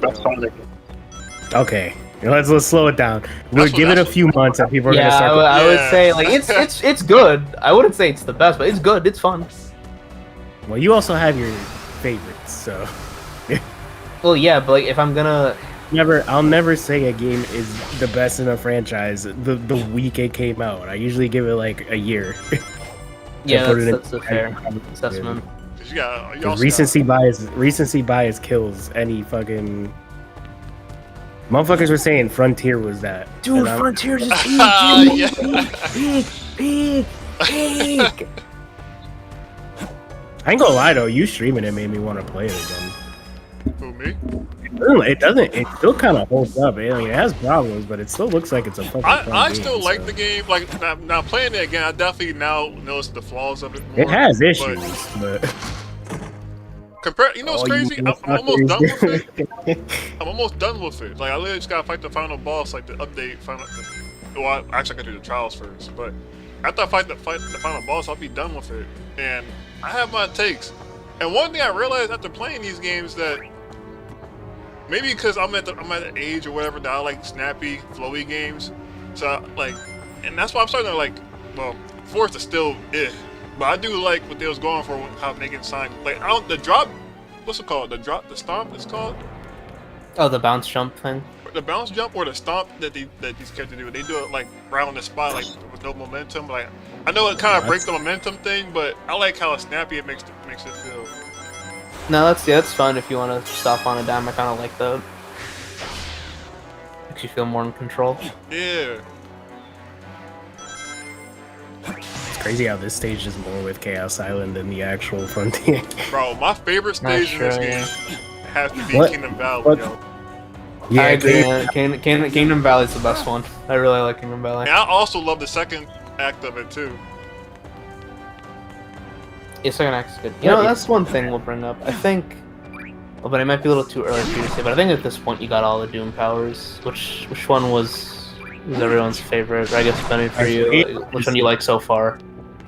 Okay, let's slow it down. We'll give it a few months and people are Yeah, gonna start. I would say like it's good. I wouldn't say it's the best, but it's good. It's fun. Well, you also have your favorites, so Well, yeah, but like if I'm gonna I'll never say a game is the best in a franchise the week it came out. I usually give it like a year. Yeah, that's a fair assessment. Recency bias kills any fucking. Motherfuckers were saying Frontier was that. Dude, Frontier just peak. I ain't gonna lie though, you streaming it made me want to play it again. Who, me? It doesn't. It still kind of holds up. I mean, it has problems, but it still looks like it's a fucking. I still like the game. Like now playing it again, I definitely now notice the flaws of it more. It has issues, but compare. You know what's crazy? I'm almost done with it. I'm almost done with it. Like I literally just gotta fight the final boss, like the update final. Well, actually, I gotta do the trials first, but after I fight the final boss, I'll be done with it. And I have my takes. And one thing I realized after playing these games that maybe because I'm at an age or whatever that I like snappy, flowy games. So like, and that's why I'm starting to like. Well, Forest is still but I do like what they was going for, how making Sonic like the drop. What's it called? The stomp. It's called. Oh, the bounce jump thing. The bounce jump or the stomp that these characters do. They do it like right on the spot, like with no momentum. Like I know it kind of breaks the momentum thing, but I like how snappy it makes it feel. No, that's fun if you want to stop on a dime. I kind of like that. Makes you feel more in control. Yeah. it's crazy how this stage is more with Chaos Island than the actual Frontier. Bro, my favorite stage in this game has to be Kingdom Valley, yo. Yeah, I agree. Kingdom Valley's the best one. I really like Kingdom Valley. And I also love the second act of it too. Yeah, second act's good. You know, that's one thing we'll bring up. I think, well, but it might be a little too early for you to say, but I think at this point you got all the Doom powers. Which one was everyone's favorite? I guess Benny for you. Which one you like so far?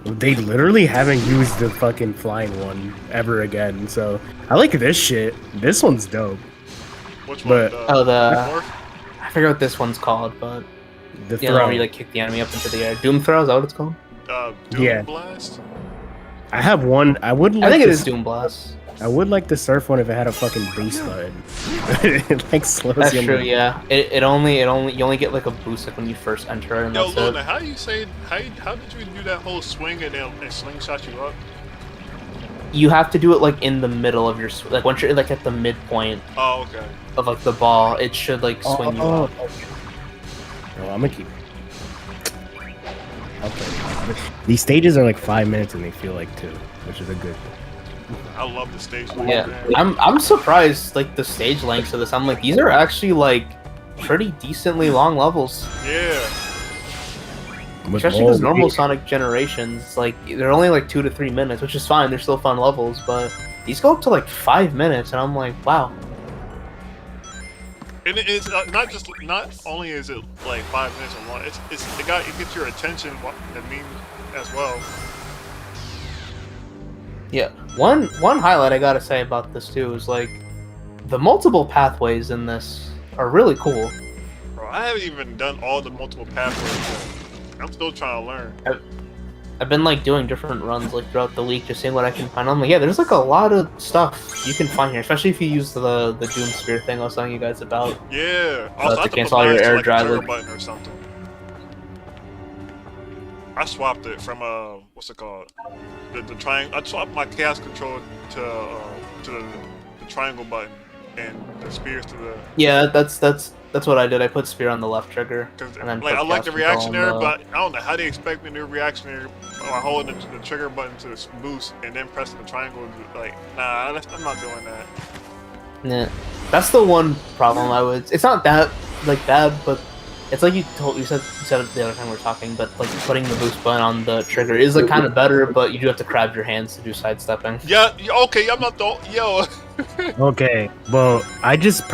They literally haven't used the fucking flying one ever again, so I like this shit. This one's dope. Which one? I forget what this one's called, but the throw where you like kick the enemy up into the air. Doom throw, is that what it's called? Doom Blast. I have one. I think it is Doom Blast. I would like the surf one if it had a fucking boost button. It like slows That's you. true. Yeah. You only get like a boost like when you first enter, and that's Luna, it. how did you do that whole swing and slingshot you up? You have to do it like in the middle of your like once you're like at the midpoint. Oh, okay. Of like the ball, it should like swing you up. Okay. No, I'm gonna keep. Okay. These stages are like 5 minutes and they feel like 2, which is a good. I love the stage. Yeah, I'm surprised like the stage lengths of this. I'm like, these are actually like pretty decently long levels. Yeah. Especially because normal Sonic generations, like they're only like 2 to 3 minutes, which is fine. They're still fun levels, but these go up to like 5 minutes, and I'm like, wow. And it's not only is it like 5 minutes or long. It gets your attention. I mean, as well. Yeah, one highlight I gotta say about this too is like the multiple pathways in this are really cool. Bro, I haven't even done all the multiple pathways yet. I'm still trying to learn. I've been like doing different runs like throughout the week, just seeing what I can find. I'm like, yeah, there's like a lot of stuff you can find here, especially if you use the Doom Sphere thing I was telling you guys about. Yeah. Also, I have to to cancel put all your mine to, air like, a drive. trigger button or something. I swapped it from what's it called? The triangle. I swapped my chaos control to the triangle button and the spears to the. Yeah, that's what I did. I put Spear on the left trigger, Cause and then like put I like the Chaos Control reactionary, on but I don't know how they expect me to do reactionary by holding the trigger button to boost and then pressing the triangle. Like, nah, I'm not doing that. Yeah, that's the one problem I would. It's not that like bad, but it's like you said it the other time we were talking. But like putting the boost button on the trigger is like kind of better, but you do have to grab your hands to do sidestepping. Yeah, okay, I'm not the yo. Okay, well, I just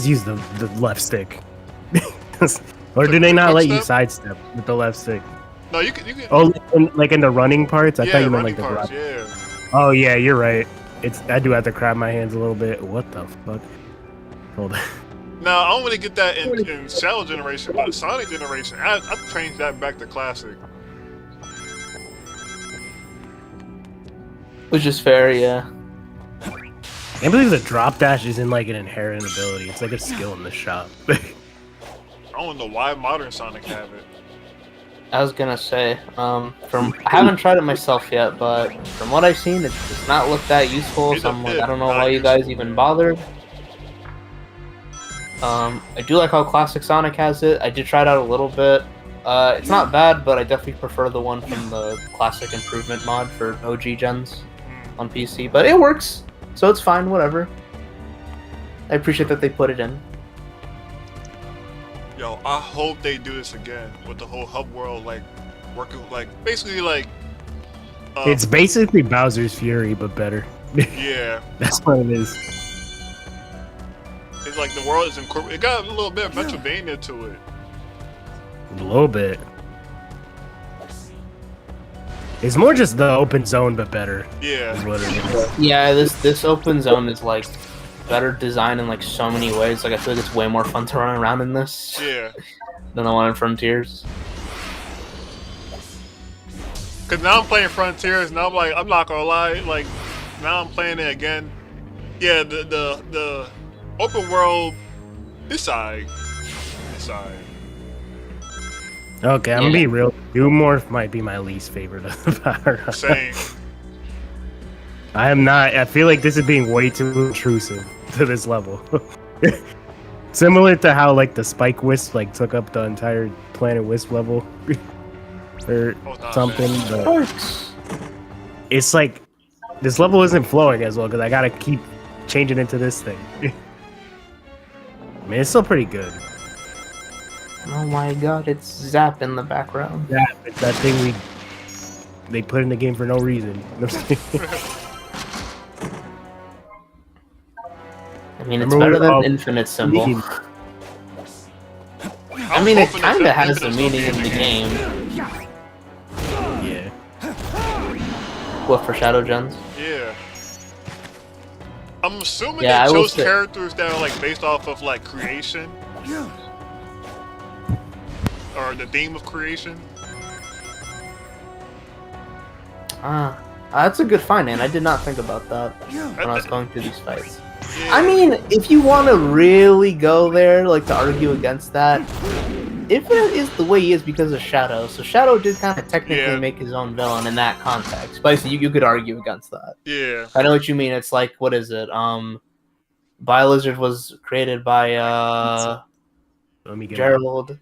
use the left stick. Or do they not let you sidestep with the left stick? No, you can. Oh, like in the running parts? I thought you meant like the parts, grab. yeah. Oh yeah, you're right. I do have to grab my hands a little bit. What the fuck? Hold on. Now I don't really get that in Shadow Generation, but Sonic Generation, I changed that back to Classic. Which is fair, yeah. I can't believe the drop dash isn't like an inherent ability. It's like a skill in the shop. I don't know why modern Sonic have it. I was gonna say, I haven't tried it myself yet, but from what I've seen, it does not look that useful. So I'm like, I don't know why you guys even bothered. I do like how Classic Sonic has it. I did try it out a little bit. It's not bad, but I definitely prefer the one from the Classic Improvement mod for OG gens on PC. But it works, so it's fine, whatever. I appreciate that they put it in. Yo, I hope they do this again with the whole hub world, like working, like basically like. It's basically Bowser's Fury, but better. Yeah. That's what it is. It's like the world is incorporated. It got a little bit of Metroidvania to it. A little bit. It's more just the open zone, but better. Yeah. Is what it is. Yeah, this open zone is like better designed in like so many ways. Like I feel like it's way more fun to run around in this. Yeah. Than the one in Frontiers. Cause now I'm playing Frontiers, and I'm like, I'm not gonna lie, like now I'm playing it again. Yeah, the open world, it's alright. It's alright. Okay, I'm gonna be real. Morph might be my least favorite of the power. Same. I am not. I feel like this is being way too intrusive to this level. Similar to how like the Spike Wisp like took up the entire Planet Wisp level, or something. But it's like this level isn't flowing as well because I gotta keep changing into this thing. I mean, it's still pretty good. Oh my god, it's Zap in the background. Yeah, it's that thing they put in the game for no reason. I mean, it's better than Infinite Symbol. I mean, it kind of has the meaning in the game. Yeah. What, for Shadow Gens? Yeah. I'm assuming Yeah, they I will chose say- characters that are like based off of like creation. Or the theme of creation. That's a good find, man. I did not think about that when I was going through these fights. Yeah. I mean, if you want to really go there, like to argue against that, Infinite is the way he is because of Shadow. So Shadow did kind of technically make his own villain in that context. But you could argue against that. Yeah. I know what you mean. It's like, what is it? Biolizard was created by Let me get Gerald.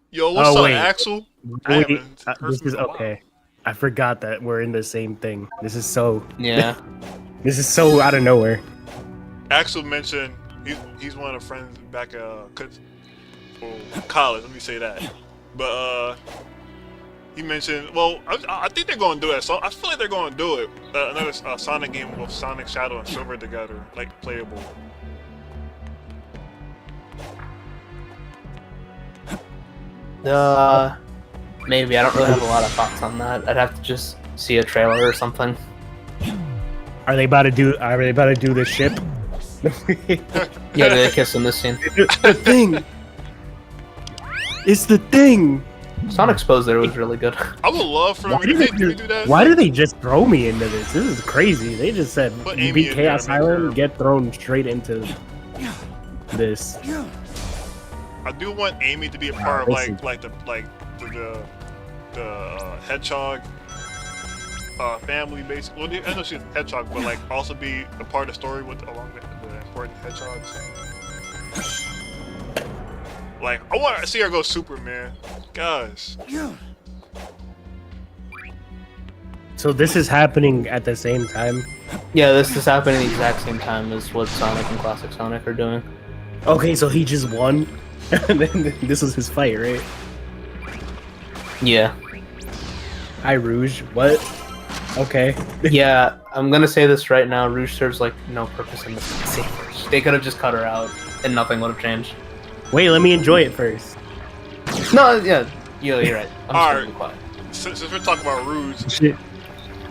Yo, what's up, wait. Axel? Wait, haven't heard this from is you in a while. okay. I forgot that we're in the same thing. This is so. Yeah. This is so out of nowhere. Axel mentioned he's one of the friends back at college. Let me say that. But he mentioned, well, I think they're going to do it. So I feel like they're going to do it. Another Sonic game with Sonic, Shadow, and Silver together, like playable. Maybe. I don't really have a lot of thoughts on that. I'd have to just see a trailer or something. Are they about to do? Are they about to do the ship? Yeah, they kiss in this scene. The thing. It's the thing. Sonic's pose there was really good. I would love for them. Why did If they do that, Why do they just throw me into this? This is crazy. They just said Put you Amy beat in Chaos there, make Island, her- get thrown straight into this. I do want Amy to be a part of this the hedgehog family, basically. Well, I know she's a hedgehog, but like also be a part of the story with along the important hedgehogs. Like, I want to see her go Superman, guys. So this is happening at the same time. Yeah, this is happening the exact same time as what Sonic and Classic Sonic are doing. Okay, so he just won, and then this was his fight, right? Yeah. Hi, Rouge. What? Okay. Yeah, I'm gonna say this right now. Rouge serves like no purpose in this scene. They could have just cut her out, and nothing would have changed. Wait, let me enjoy it first. No, yeah, you're right. I'm just gonna be quiet. Since we're talking about Rouge, Shit.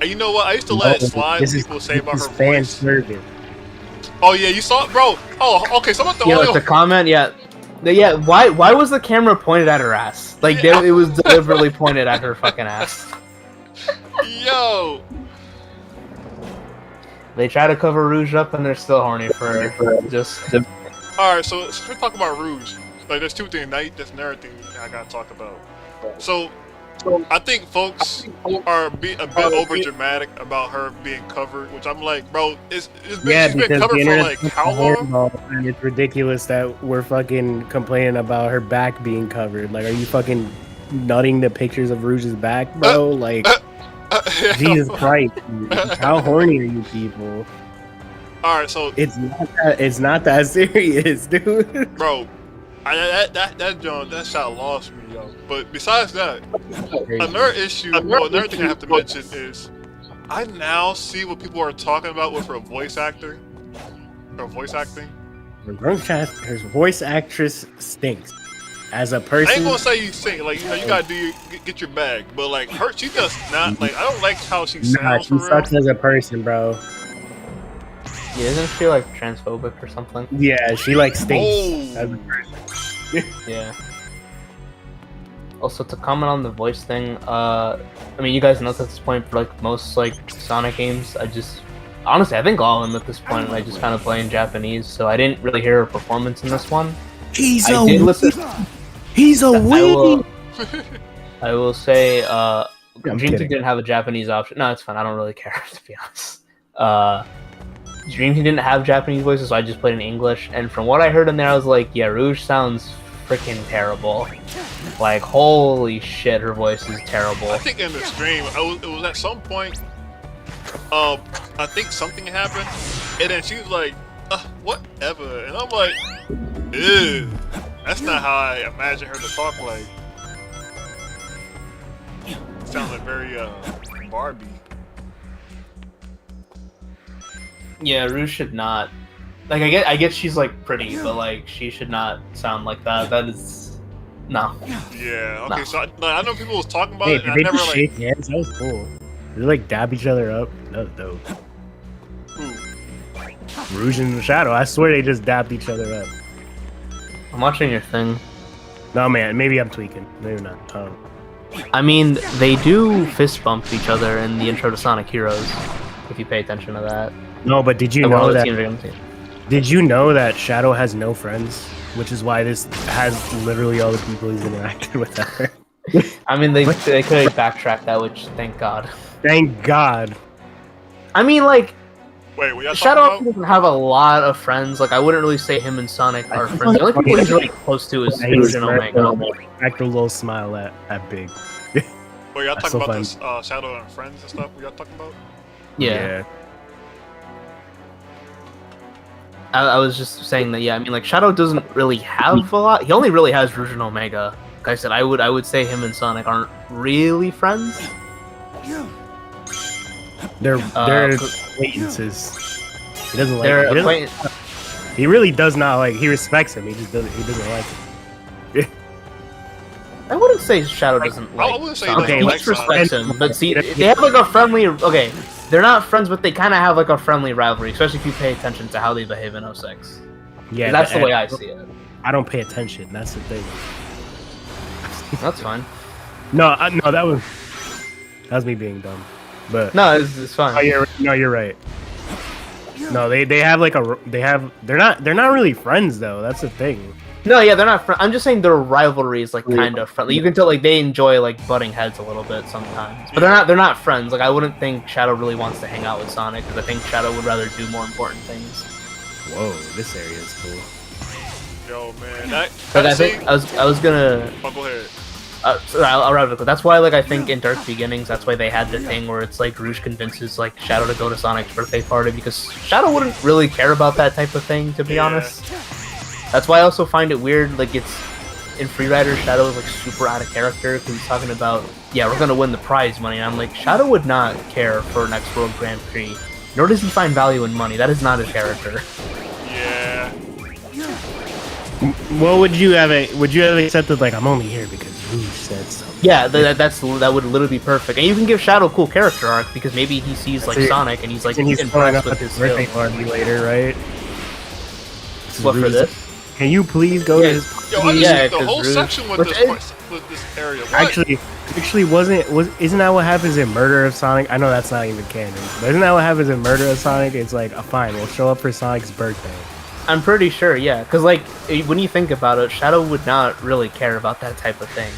and you know what? I used to let it slide when people say about her fan voice. service. Oh yeah, you saw it, bro. Oh, okay. So about the Yeah, audio. like the comment, yeah. Yeah, why was the camera pointed at her ass? Like, Yeah. it was deliberately pointed at her fucking ass. Yo, They try to cover Rouge up, and they're still horny for her. Just all right. So since we're talking about Rouge, like there's two things. That's another thing I gotta talk about. So I think folks are a bit over dramatic about her being covered, which I'm like, bro, she's been because covered the for internet's like how long? And it's ridiculous that we're fucking complaining about her back being covered. Like, are you fucking nutting the pictures of Rouge's back, bro? Like, Jesus Christ, dude. How horny are you people? All right, so It's not that serious, dude. bro, that shot lost me, yo. But besides that, another issue, another thing I have to mention is I now see what people are talking about with her voice actor, her voice acting. Her voice actress stinks. As a I person, ain't gonna say you sing, like you know, you gotta do get your bag, but like her, she does not like. I don't like how she nah, sounds she for real. sucks as a person, bro. yeah, isn't she like transphobic or something? Yeah, she like stinks Oh. as a person. Yeah. Also, to comment on the voice thing, I mean, you guys know at this point, for like most like Sonic games, honestly, I think all of them at this point, I just kind of play in Japanese, so I didn't really hear her performance in this one. He's I did listen. He's a I will say, Dream Team kidding. didn't have a Japanese option. No, it's fine. I don't really care, to be honest. Dream Team didn't have Japanese voices, so I just played in English. And from what I heard in there, I was like, yeah, Rouge sounds freaking terrible. Like, holy shit, her voice is terrible. I think in the stream, it was at some point. I think something happened, and then she was like, "Whatever," and I'm like, "Ew, that's not how I imagine her to talk like." Sounded very Barbie. Yeah, Rouge should not. Like, I get she's like pretty, but like she should not sound like that. That is no. Yeah. Okay. No. So I know people was talking about Hey, it, did and they I never just like. shake hands? That was cool. Did they like dab each other up? That was dope. Ooh. Rouge and Shadow. I swear they just dabbed each other up. I'm watching your thing. No, man. Maybe I'm tweaking. Maybe not. I mean, they do fist bump each other in the intro to Sonic Heroes. If you pay attention to that. No, but did you Like, one know of the that? teams are gonna see it. Did you know that Shadow has no friends? Which is why this has literally all the people he's interacted with ever. I mean, they could have backtracked that, which thank God. Thank God. I mean, like, Wait, what y'all Shadow talking about? doesn't have a lot of friends. Like, I wouldn't really say him and Sonic are friends. The only people he's really close to is Rouge and Omega. Act a little smile at Big. Wait, y'all That's talking so about this Shadow and Friends and stuff? What y'all talking about? Yeah. I was just saying that, yeah, I mean, like, Shadow doesn't really have a lot. He only really has Rouge and Omega. Like I said, I would say him and Sonic aren't really friends. They're Uh, acquaintances. He doesn't like. They're He, doesn't- acquaint- he really does not like. He respects him. He just doesn't. He doesn't like him. I wouldn't say Shadow doesn't I like wouldn't say Sonic. he He doesn't just like respects him. But see, they have like a friendly... Okay, they're not friends, but they kind of have like a friendly rivalry, especially if you pay attention to how they behave in 06. Yeah, That's the way I see it. I don't pay attention. That's the thing. That's fine. No, that was me being dumb. But No, it's fine. you're right. No, they have like they're not really friends though. That's the thing. No, yeah, they're not. I'm just saying their rivalry is like kind of friendly. You can tell like they enjoy like butting heads a little bit sometimes, but they're not friends. Like I wouldn't think Shadow really wants to hang out with Sonic because I think Shadow would rather do more important things. Whoa, this area is cool. Yo, man. But I think I was gonna. Oh, go ahead. So I'll wrap it up. That's why, like, I think in Dark Beginnings, that's why they had the thing where it's like Rouge convinces like Shadow to go to Sonic's birthday party because Shadow wouldn't really care about that type of thing, to be honest. That's why I also find it weird. Like, it's in Freerider, Shadow is like super out of character because he's talking about, yeah, we're gonna win the prize money, and I'm like, Shadow would not care for next World Grand Prix, nor does he find value in money. That is not his character. Yeah. Well, would you have accepted like I'm only here because Rouge said so? Yeah, that would literally be perfect. And you can give Shadow a cool character arc because maybe he sees like Sonic and he's like impressed with his birthday skill. party later, right? What for this? Can you please go to his? Yo, I Yeah, just the whole 'cause section with this area. What? Actually, isn't that what happens in Murder of Sonic? I know that's not even canon, but isn't that what happens in Murder of Sonic? It's like, fine, we'll show up for Sonic's birthday. I'm pretty sure, yeah. Because, like, when you think about it, Shadow would not really care about that type of thing.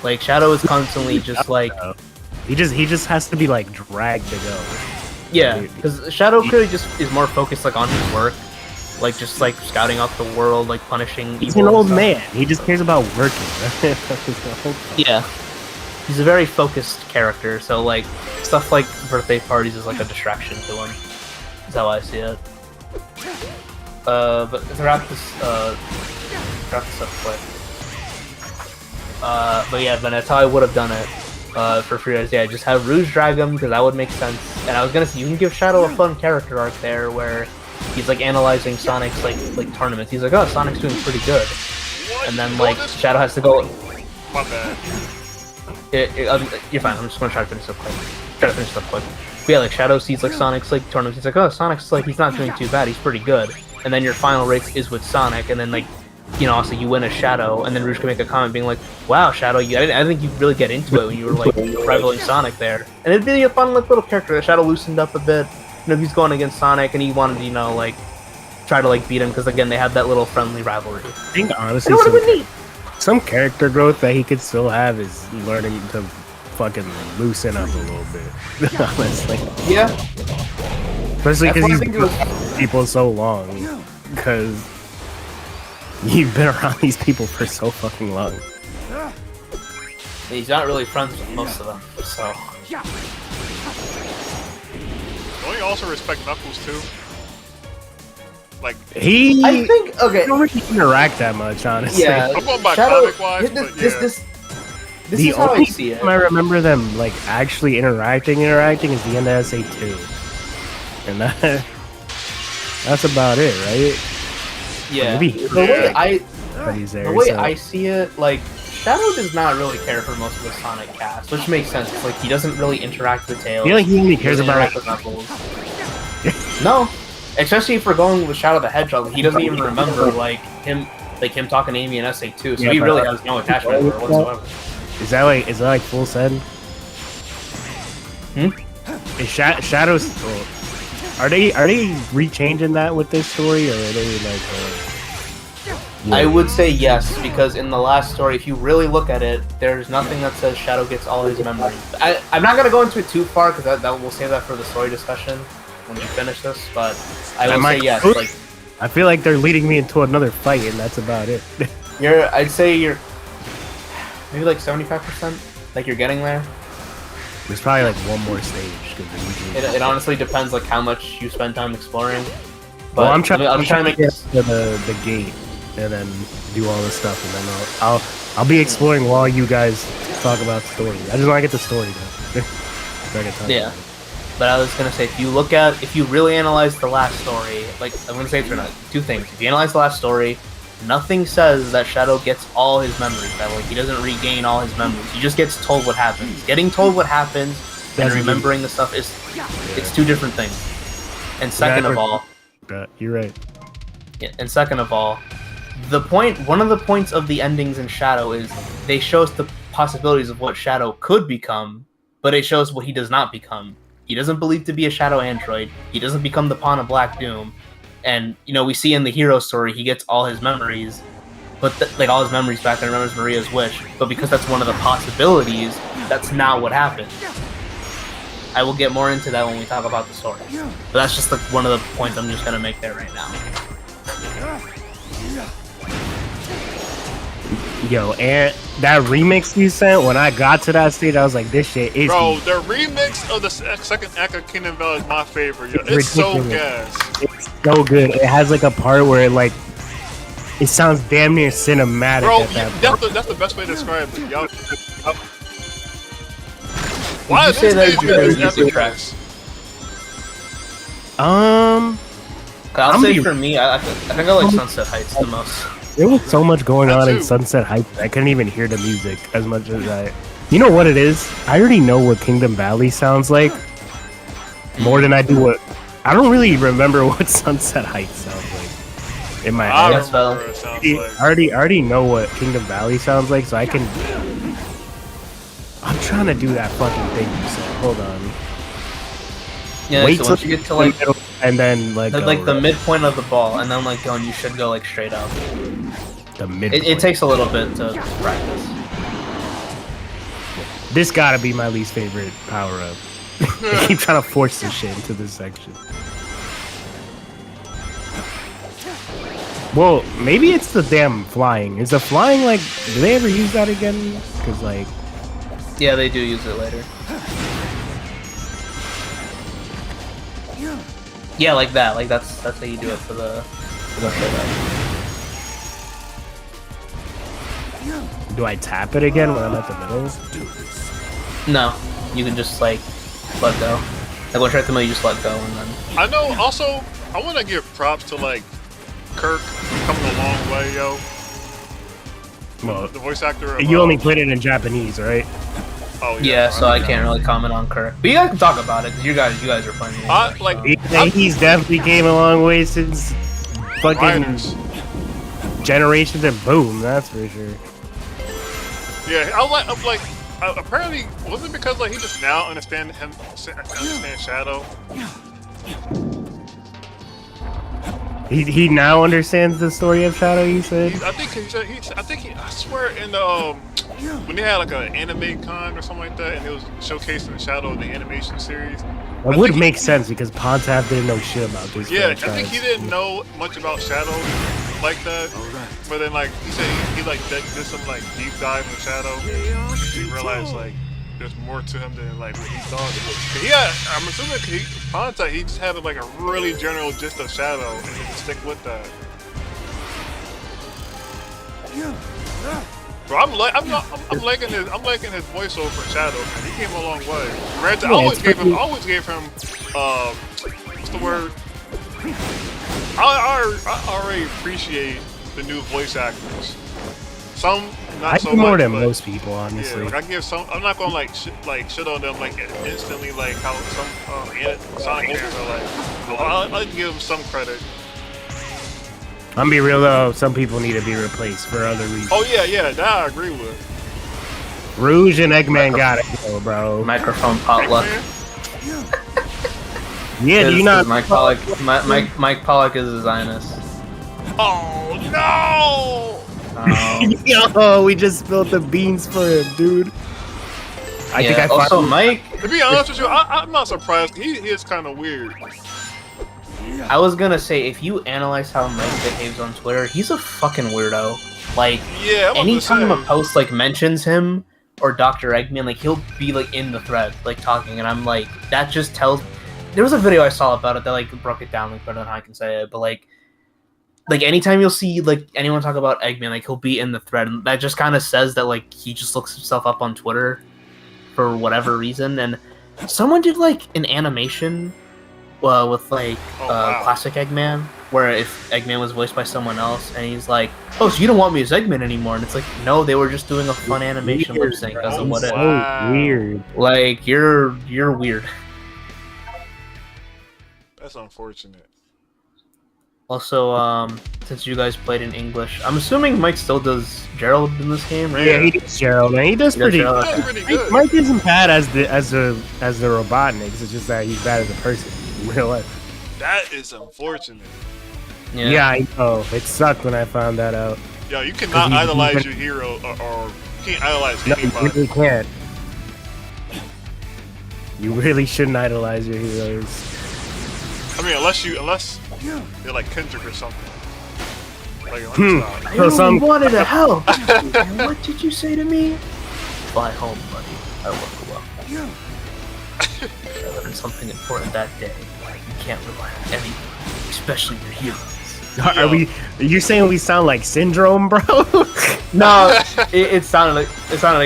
Like, Shadow is constantly just, like... He just has to be, like, dragged to go. Yeah, because Shadow clearly just is more focused, like, on his work. Like, just, like, scouting out the world, like, punishing evil. He's an old man. He just cares about working. Yeah. He's a very focused character, so, like, stuff like birthday parties is, like, a distraction to him. That's how I see it. But to wrap this up quick. But yeah, but that's how I would have done it for Freerider. Yeah, just have Rouge drag him because that would make sense. And I was gonna say you can give Shadow a fun character arc there where he's like analyzing Sonic's like tournaments. He's like, oh, Sonic's doing pretty good, What? and then like Shadow has to go. My bad. You're fine. I'm just gonna try to finish up quick. But yeah, like Shadow sees like Sonic's like tournaments. He's like, oh, Sonic's like he's not doing too bad. He's pretty good. And then your final race is with Sonic, and then like, you know, also you win a Shadow, and then Rouge can make a comment being like, wow, Shadow, I didn't think you'd really get into it when you were like rivaling Sonic there. And it'd be a fun like little character. The Shadow loosened up a bit. You know, he's going against Sonic, and he wanted to, you know, like try to like beat him because again they have that little friendly rivalry. I think honestly, some character growth that he could still have is learning to fucking loosen up a little bit. Honestly, Yeah. especially because he's That's been around people so long. Because you've been around these people for so fucking long. He's not really friends with most of them, so. Don't you also respect Knuckles too? Like, I think okay. They don't really interact that much, honestly. Yeah, I'm going by Shadow. comic-wise, but This The is how I only see it. time I remember them like actually interacting is the end of SA2, and that's about it, right? Yeah. Maybe The way there, the way so- I see it, like Shadow does not really care for most of the Sonic cast, which makes sense. It's like he doesn't really interact with Tails. I feel like he only cares doesn't about interact with Knuckles. No, especially if we're going with Shadow the Hedgehog, he doesn't even remember like him talking to Amy in SA2, so Yeah, he but- really has no attachment to her whatsoever. Is that like full send? Is Shadows? Are they rechanging that with this story, or are they like? I would say yes, because in the last story, if you really look at it, there's nothing that says Shadow gets all his memories. I'm not gonna go into it too far because that we'll save that for the story discussion when we finish this. But I would say yes. Like I feel like they're leading me into another fight, and that's about it. I'd say you're maybe like 75%. Like you're getting there. There's probably like one more stage. 'Cause they usually- It honestly depends like how much you spend time exploring. But Well, I'm trying to make to get to the gate and then do all this stuff, and then I'll be exploring while you guys talk about the story. I just want to get the story done. So I can talk Yeah. about it. But I was gonna say, if you really analyze the last story, like I'm gonna say for two things. If you analyze the last story, nothing says that Shadow gets all his memories. That like he doesn't regain all his memories. He just gets told what happens. Getting told what happens and remembering the stuff is it's two different things. And second of all, you're right. yeah, and second of all, one of the points of the endings in Shadow is they show us the possibilities of what Shadow could become, but it shows what he does not become. He doesn't believe to be a Shadow android. He doesn't become the pawn of Black Doom. And, you know, we see in the hero story, he gets all his memories, but like all his memories back and remembers Maria's wish. But because that's one of the possibilities, that's not what happened. I will get more into that when we talk about the story. But that's just like one of the points I'm just gonna make there right now. Yo, and that remix you sent, when I got to that stage, I was like, this shit is... Bro, the remix of the second act of Kingdom Valley is my favorite. Yo. It's so gas. It's so good. It has like a part where it like... It sounds damn near cinematic. Bro, that's the best way to describe it. Yo. Why is this game epic tracks? I'll say for me, I think I like Sunset Heights the most. There was so much going on in Sunset Heights, I couldn't even hear the music as much as I... You know what it is? I already know what Kingdom Valley sounds like more than I do what... I don't really remember what Sunset Heights sounds like in my head. I already know what Kingdom Valley sounds like, so I can... I'm trying to do that fucking thing you said. Hold on. Yeah, wait so till once you get to like... And then like the midpoint of the ball, and then like going, you should go like straight up. The mid. It takes a little bit to practice. This gotta be my least favorite power up. I keep trying to force this shit into this section. Well, maybe it's the damn flying. Is the flying like? Do they ever use that again? Because like. Yeah, they do use it later. Yeah, like that. Like that's how you do it for the Do I tap it again when I'm at the middle? No, you can just like let go. Like once you're at the middle, you just let go, and then. I know. Also, I want to give props to like Kirk coming a long way, yo. Well, the voice actor. You only played it in Japanese, right? Oh yeah. So I can't really comment on Kirk, but you guys can talk about it because you guys are playing. He's definitely came a long way since fucking Riders. Generations and Boom. That's for sure. Yeah, I'm like. Apparently, was it because like he just now understand Shadow? He now understands the story of Shadow. You said. I swear in the when they had like an anime con or something like that, and it was showcasing Shadow in the animation series. It would make sense because Pontav didn't know shit about this. Yeah, franchise. I think he didn't know much about Shadow like that. But then like he said he like did some like deep dive in Shadow. He realized like there's more to him than like what he thought. Yeah, I'm assuming Pontav he just had like a really general gist of Shadow and he just stick with that. Bro, I'm liking his voiceover for Shadow. Man. He came a long way. Granted, I always gave him what's the word? I already appreciate the new voice actors. Some not so much. More than most people, honestly. Yeah, like I give some. I'm not gonna like shit on them like instantly like how some Sonic games are like. I'll give them some credit. I'm be real though, some people need to be replaced for other reasons. Oh yeah, that I agree with. Rouge and Eggman gotta go, bro. Microphone potluck. Yeah, do you not? Mike Pollock is a Zionist. Oh no! Yo, we just spilled the beans for him, dude. I think I also Mike. To be honest with you, I'm not surprised. He is kind of weird. I was gonna say, if you analyze how Mike behaves on Twitter, he's a fucking weirdo. Like, yeah, anytime a post like mentions him or Dr. Eggman, like he'll be like in the thread, like talking, and I'm like, that just tells. There was a video I saw about it that like broke it down like better than I can say it, but like anytime you'll see like anyone talk about Eggman, like he'll be in the thread, and that just kind of says that like he just looks himself up on Twitter for whatever reason. And someone did like an animation with like classic Eggman, where if Eggman was voiced by someone else, and he's like, "Oh, so you don't want me as Eggman anymore?" And it's like, no, they were just doing a fun animation lip sync because of what so if. Wow. weird. Like you're weird. That's unfortunate. Also, since you guys played in English, I'm assuming Mike still does Gerald in this game, right? Yeah, he does Gerald, man. He does He does pretty. Gerald. That's pretty good. Mike isn't bad as the Robotniks. It's just that he's bad as a person in real life. That is unfortunate. Yeah, I know. It sucked when I found that out. Yo, you cannot he's idolize even- your hero, or you can't idolize No, you anybody. really can't. You really shouldn't idolize your heroes. I mean, unless they're like Kendrick or something. Like, let Hmm. me stop. I So only some- wanted to help. And what did you say to me? Fly home, buddy. I work well. I learned something important that day. You can't rely on anyone, especially your heroes. Are we? Are you saying we sound like Syndrome, bro? No, it sounded like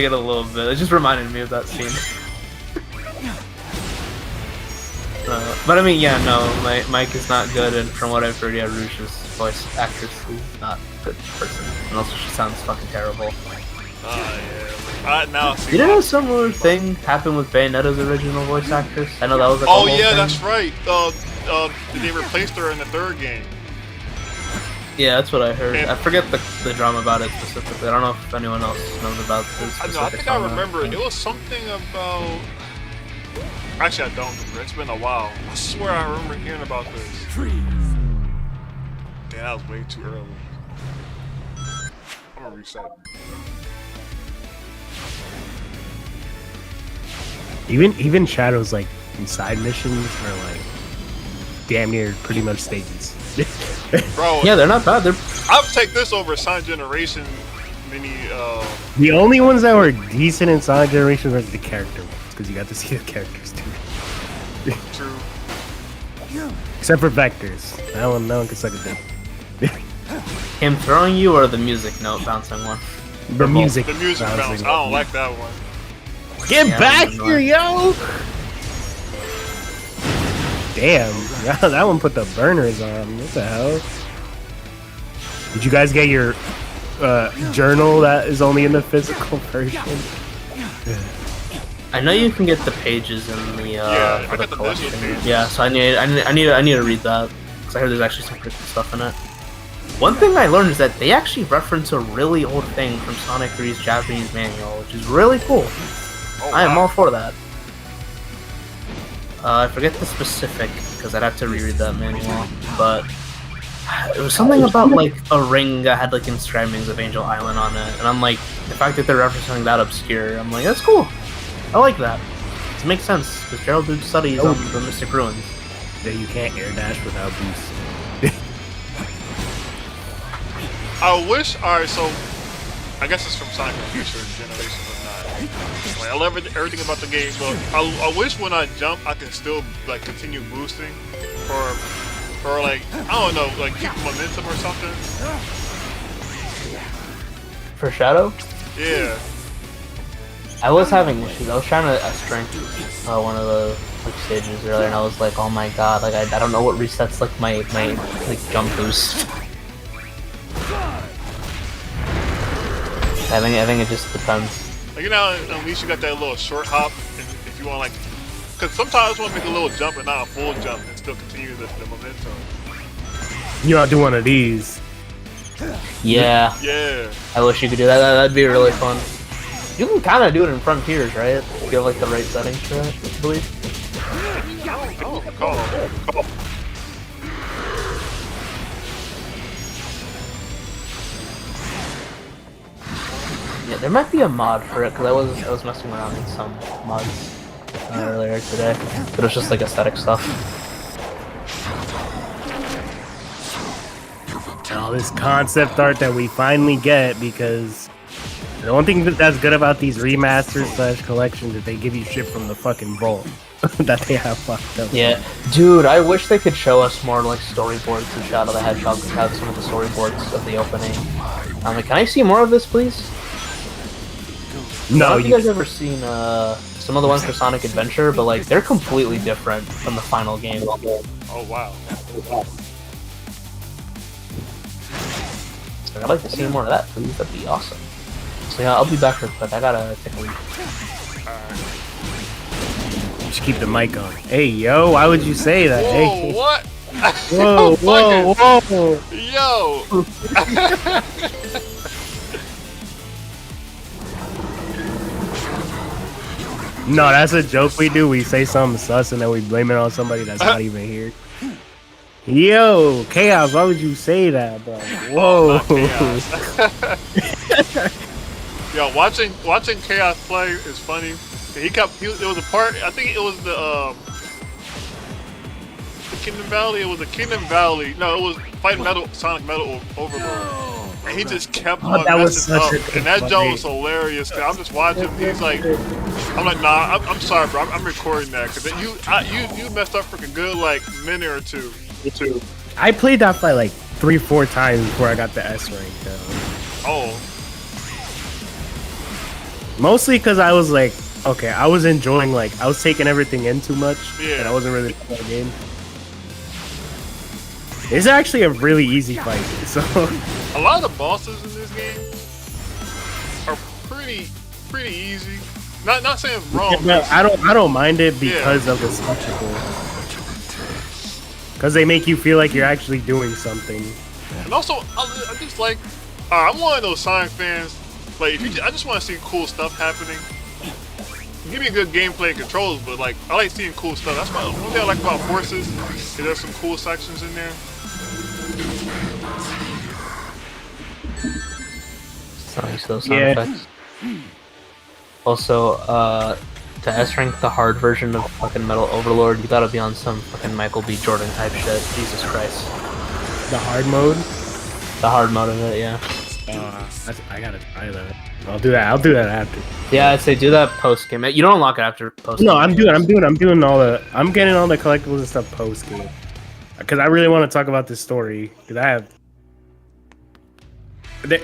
it a little bit. It just reminded me of that scene. But I mean, yeah, no, Mike is not good, and from what I've heard, yeah, Rouge's voice actress is not a good person, and also she sounds fucking terrible. Yeah. Now, see, Didn't a similar thing happen with Bayonetta's original voice actress? I know that was like a oh whole yeah, thing. that's right. They replaced her in the third game. Yeah, that's what I heard. And- I forget the drama about it specifically. I don't know if anyone else knows about this. I know. I think I remember it. It was something about. Actually, I don't remember. It's been a while. I swear I remember hearing about this. Damn, that was way too early. I'm gonna reset. Even Shadow's like side missions are like damn near pretty much stages. Bro, Yeah, they're not bad. They're I'll take this over Sonic Generation mini. The only ones that were decent in Sonic Generation were the character ones because you got to see the characters too. True. Except for Vectors. That one can suck a dick. him throwing you or the music note bouncing one. The music. The music bouncing bounce. I up. don't like that one. Get Yeah, back I'm here, yo! Damn, that one put the burners on. What the hell? Did you guys get your journal that is only in the physical version? I know you can get the pages in the Yeah, for I the got the collection. digital pages. Yeah, so I need to read that because I heard there's actually some pretty cool stuff in it. One thing I learned is that they actually reference a really old thing from Sonic 3's Japanese manual, which is really cool. Oh, I am wow. all for that. I forget the specific because I'd have to reread that manual, but it was something about like a ring that had like inscribings of Angel Island on it, and I'm like, the fact that they're referencing something that obscure, I'm like, that's cool. I like that. It makes sense because Gerald did studies on the Mystic Ruins. That you can't air dash without boost. I wish. Alright, so I guess it's from Sonic Future Generations or not. Like, I love everything about the game, but I wish when I jump, I can still like continue boosting, or like I don't know, like keep momentum or something. For Shadow, Yeah. I was having issues. I was trying to strength one of the like stages earlier, and I was like, oh my god, like I don't know what resets like my like jump boost. I think it just depends. Like, you know, at least you got that little short hop, and if you want like, because sometimes I want to make a little jump and not a full jump and still continue the momentum. You ought to do one of these. Yeah, Yeah. I wish you could do that. That'd be really fun. You can kind of do it in Frontiers, right? If you have like the right settings for it, I believe. I don't recall. Yeah, there might be a mod for it because I was messing around in some mods earlier today, but it's just like aesthetic stuff. All this concept art that we finally get, because the one thing that's good about these remasters / collections is they give you shit from the fucking vault that they have fucked up. Yeah, dude, I wish they could show us more like storyboards of Shadow the Hedgehog to have some of the storyboards of the opening. I'm like, can I see more of this, please? No, Have you guys ever seen some of the ones for Sonic Adventure? But like, they're completely different from the final game. Oh wow. So I'd like to see more of that, please. That'd be awesome. So yeah, I'll be back real quick. I gotta take a leak. Just keep the mic on. Hey, yo, why would you say that? Whoa, Hey. what? Whoa, whoa, whoa. Yo! No, that's a joke we do. We say something sus and then we blame it on somebody that's not even here. Yo, Chaos, why would you say that, bro? Whoa. Yo, watching Chaos play is funny. There was a part, I think it was the Kingdom Valley. It was the Kingdom Valley. No, it was fighting Sonic Metal Overlord. And he just kept on messing up. And that joke was hilarious. Cause I'm just watching. He's like, I'm like, nah, I'm sorry, bro. I'm recording that. Cause you messed up freaking good like minute or two. I played that fight like 3-4 times before I got the S rank, though. Oh. Mostly because I was like, okay, I was enjoying, like, I was taking everything in too much. Yeah. And I wasn't really playing the game. It's actually a really easy fight. So A lot of the bosses in this game are pretty easy. Not saying it's wrong. but I don't mind it because of the spectacle. Because they make you feel like you're actually doing something. And also, I just like, I'm one of those Sonic fans. Like, I just want to see cool stuff happening. Give me a good gameplay and controls, but like, I like seeing cool stuff. That's one thing I like about Forces. Is there's some cool sections in there. Nice, those sound effects. Also, to S rank the hard version of fucking Metal Overlord, you gotta be on some fucking Michael B. Jordan type shit. Jesus Christ. The hard mode? The hard mode of it, yeah. I gotta try that. I'll do that after. Yeah, I'd say do that post game. You don't unlock it after post game. No, I'm getting all the collectibles and stuff post game. Because I really want to talk about this story. Because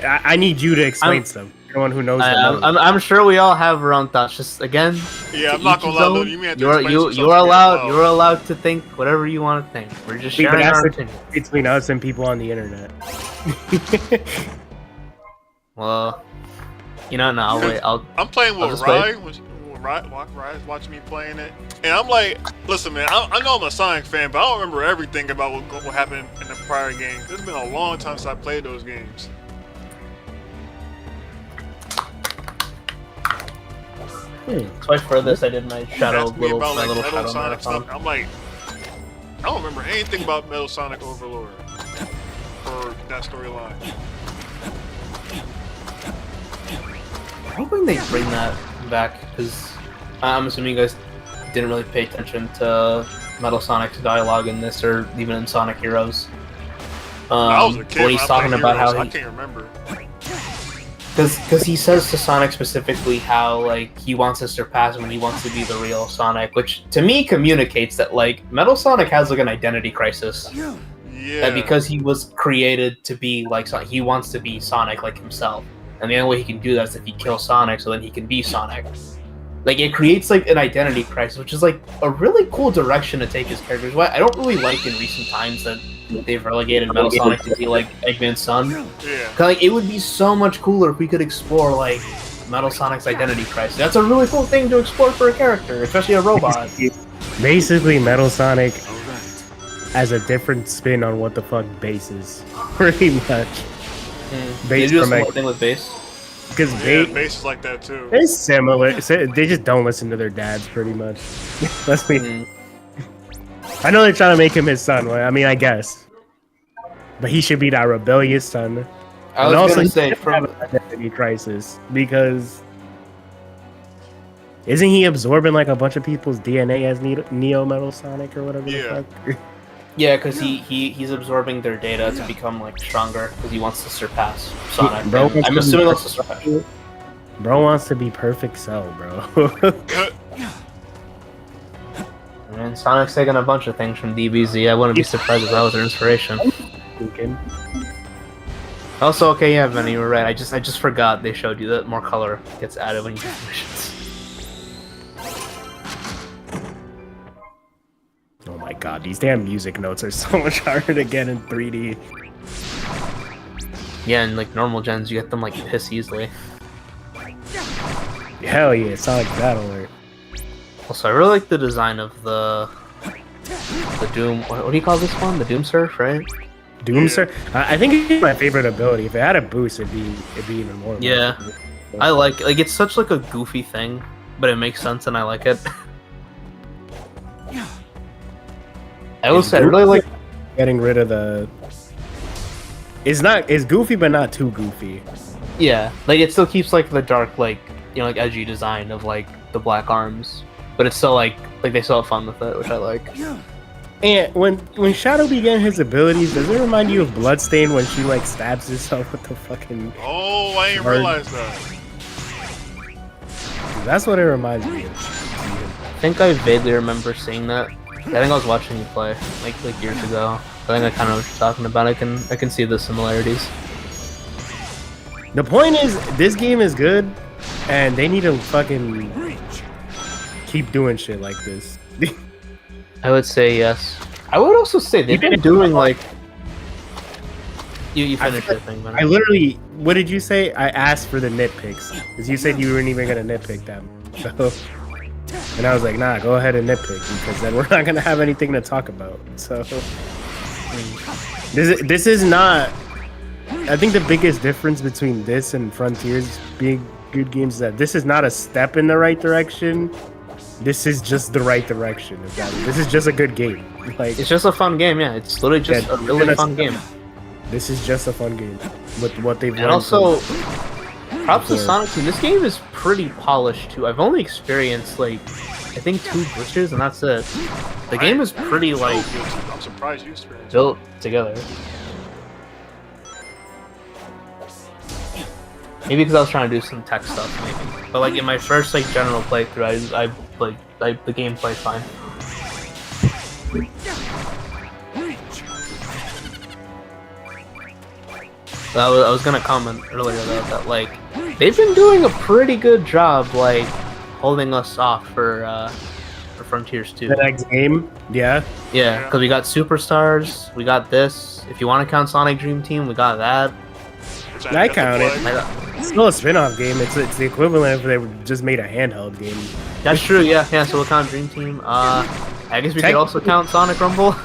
I need you to explain stuff. Everyone who knows I'm sure we all have our own thoughts. Just again, yeah, I'm not gonna lie, though. You may have to explain some stuff you're allowed to think whatever you want to think. We're just sharing our opinion. Between us and people on the internet. Well, you know, no, I'll wait. I'm playing with Rai. Rai's watching me playing it, and I'm like, listen, man, I know I'm a Sonic fan, but I don't remember everything about what happened in the prior game. It's been a long time since I played those games. That's why for this I did my shadow little Metal shadow Sonic marathon. stuff. I'm like, I don't remember anything about Metal Sonic Overlord or that storyline. I'm hoping they bring that back because I'm assuming you guys didn't really pay attention to Metal Sonic's dialogue in this or even in Sonic Heroes. I was a kid when he's talking about how I can't remember. Because he says to Sonic specifically how, like, he wants to surpass him and he wants to be the real Sonic, which, to me, communicates that, like, Metal Sonic has, like, an identity crisis. Yeah. That because he was created to be, like, Sonic, he wants to be Sonic, like, himself. And the only way he can do that is if he kills Sonic, so then he can be Sonic. Like, it creates, like, an identity crisis, which is, like, a really cool direction to take his characters. What I don't really like in recent times that they've relegated Metal Sonic to be, like, Eggman's son. Yeah. Cause, like, it would be so much cooler if we could explore, like, Metal Sonic's identity crisis. That's a really cool thing to explore for a character, especially a robot. Basically, Metal Sonic has a different spin on what the fuck Bass is. Pretty much. They do a similar thing with Bass. Because Bass is like that too. It's similar. They just don't listen to their dads, pretty much. Let's be. I know they're trying to make him his son. I mean, I guess, but he should be that rebellious son. I was gonna say from an identity crisis because isn't he absorbing like a bunch of people's DNA as Neo Metal Sonic or whatever the fuck? Yeah, because he's absorbing their data to become like stronger because he wants to surpass Sonic. I'm assuming that's to surpass. Bro wants to be perfect Cell, bro. Man, Sonic's taking a bunch of things from DBZ. I wouldn't be surprised if that was their inspiration. Also, okay, yeah, Benny, you were right. I just forgot they showed you that more color gets added when you do missions. Oh my god, these damn music notes are so much harder to get in 3D. Yeah, and like normal gens, you get them like piss easily. Hell yeah, Sonic Battle Alert. Also, I really like the design of the Doom. What do you call this one? The Doom Surf, right? Doomster. I think it's my favorite ability. If it had a boost, it'd be even more. Yeah. I like it's such like a goofy thing, but it makes sense and I like it. I will say I really like getting rid of the. It's goofy, but not too goofy. Yeah, like it still keeps like the dark, like like edgy design of like the black arms, but it's still like they still have fun with it, which I like. And when Shadow began his abilities, does it remind you of Bloodstain when she like stabs herself with the fucking? Oh, I didn't realize that. That's what it reminds me of. I think I vaguely remember seeing that. I think I was watching you play like years ago. I think I kind of know what you're talking about. I can see the similarities. The point is, this game is good, and they need to fucking keep doing shit like this. I would say yes. I would also say they've been doing like. You finished your thing, man. I literally, what did you say? I asked for the nitpicks, because you said you weren't even gonna nitpick them. So, and I was like, nah, go ahead and nitpick, because then we're not gonna have anything to talk about. So, this is not. I think the biggest difference between this and Frontiers being good games is that this is not a step in the right direction. This is just the right direction. This is just a good game. Like, it's just a fun game, yeah. It's literally just a really fun game. This is just a fun game with what they've done. And also, props to Sonic Team. This game is pretty polished too. I've only experienced like I think 2 glitches and that's it. The game is pretty like I'm surprised you experienced built together. Maybe because I was trying to do some tech stuff, maybe. But like in my first like general playthrough, the game played fine. I was gonna comment earlier though that like they've been doing a pretty good job like holding us off for Frontiers 2. The next game, yeah. Yeah, because we got Superstars, we got this. If you want to count Sonic Dream Team, we got that. I count it. It's still a spin-off game. It's the equivalent if they just made a handheld game. That's true. Yeah. So we'll count Dream Team. I guess we could also count Sonic Rumble.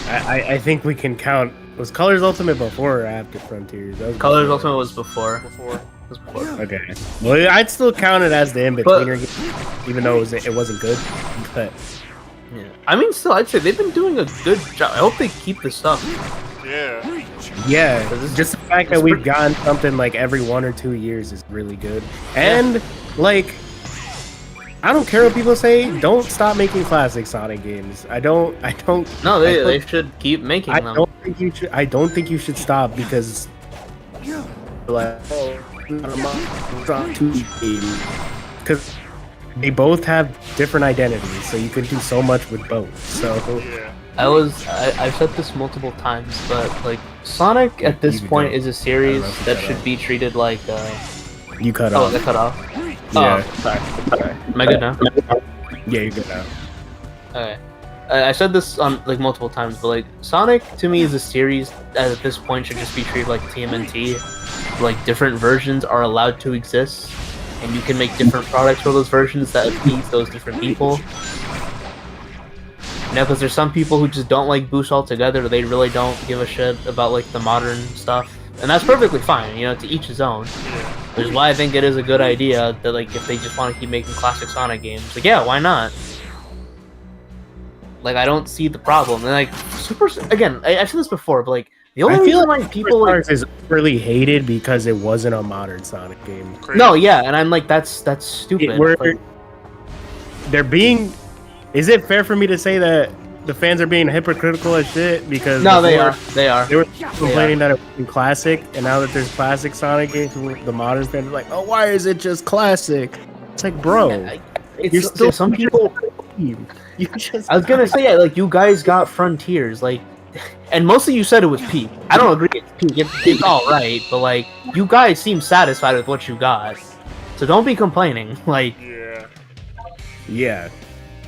I think we can count. Was Colors Ultimate before or after Frontiers? Colors Ultimate was before. Okay. Well, I'd still count it as the in-betweener game, even though it wasn't good. But yeah, I mean, still, I'd say they've been doing a good job. I hope they keep this up. Yeah. Just the fact that we've gotten something like every 1 or 2 years is really good. And like, I don't care what people say. Don't stop making classic Sonic games. I don't. No, they should keep making them. I don't think you should stop because like because they both have different identities, so you can do so much with both. So I've said this multiple times, but like Sonic at this point is a series that should be treated like you cut off. Oh, they cut off. Yeah. Oh, sorry. Am I good now? Yeah, you're good now. Okay. I said this on like multiple times, but like Sonic to me is a series that at this point should just be treated like TMNT. Like different versions are allowed to exist, and you can make different products for those versions that appease those different people. Now, because there's some people who just don't like Boost altogether, they really don't give a shit about like the modern stuff, and that's perfectly fine. To each his own. Which is why I think it is a good idea that like if they just want to keep making classic Sonic games, like yeah, why not? Like I don't see the problem. And like I've said this before, but like the only reason why people like is really hated because it wasn't a modern Sonic game. No, yeah, and I'm like that's stupid. They're being. Is it fair for me to say that the fans are being hypocritical as shit? Because no, they are. They were complaining that it was classic, and now that there's classic Sonic games, the modern fans are like, "Oh, why is it just classic?" It's like, bro, you're still some people. I was gonna say, like you guys got Frontiers, like, and mostly you said it was peak. I don't agree. It's peak. It's all right, but like you guys seem satisfied with what you got, so don't be complaining. Like, yeah.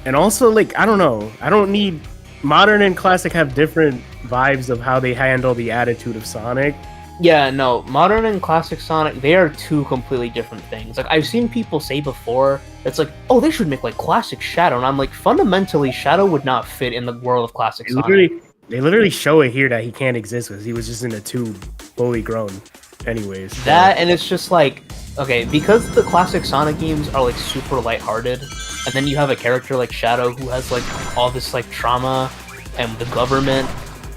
And also, like, I don't know. I don't need... Modern and classic have different vibes of how they handle the attitude of Sonic. Yeah, no, modern and classic Sonic, they are two completely different things. Like I've seen people say before, it's like, oh, they should make like classic Shadow, and I'm like, fundamentally, Shadow would not fit in the world of classic Sonic. They literally show it here that he can't exist because he was just in a tube, fully grown. Anyways, so. That and it's just like, okay, because the classic Sonic games are like super lighthearted, and then you have a character like Shadow who has like all this like trauma and the government,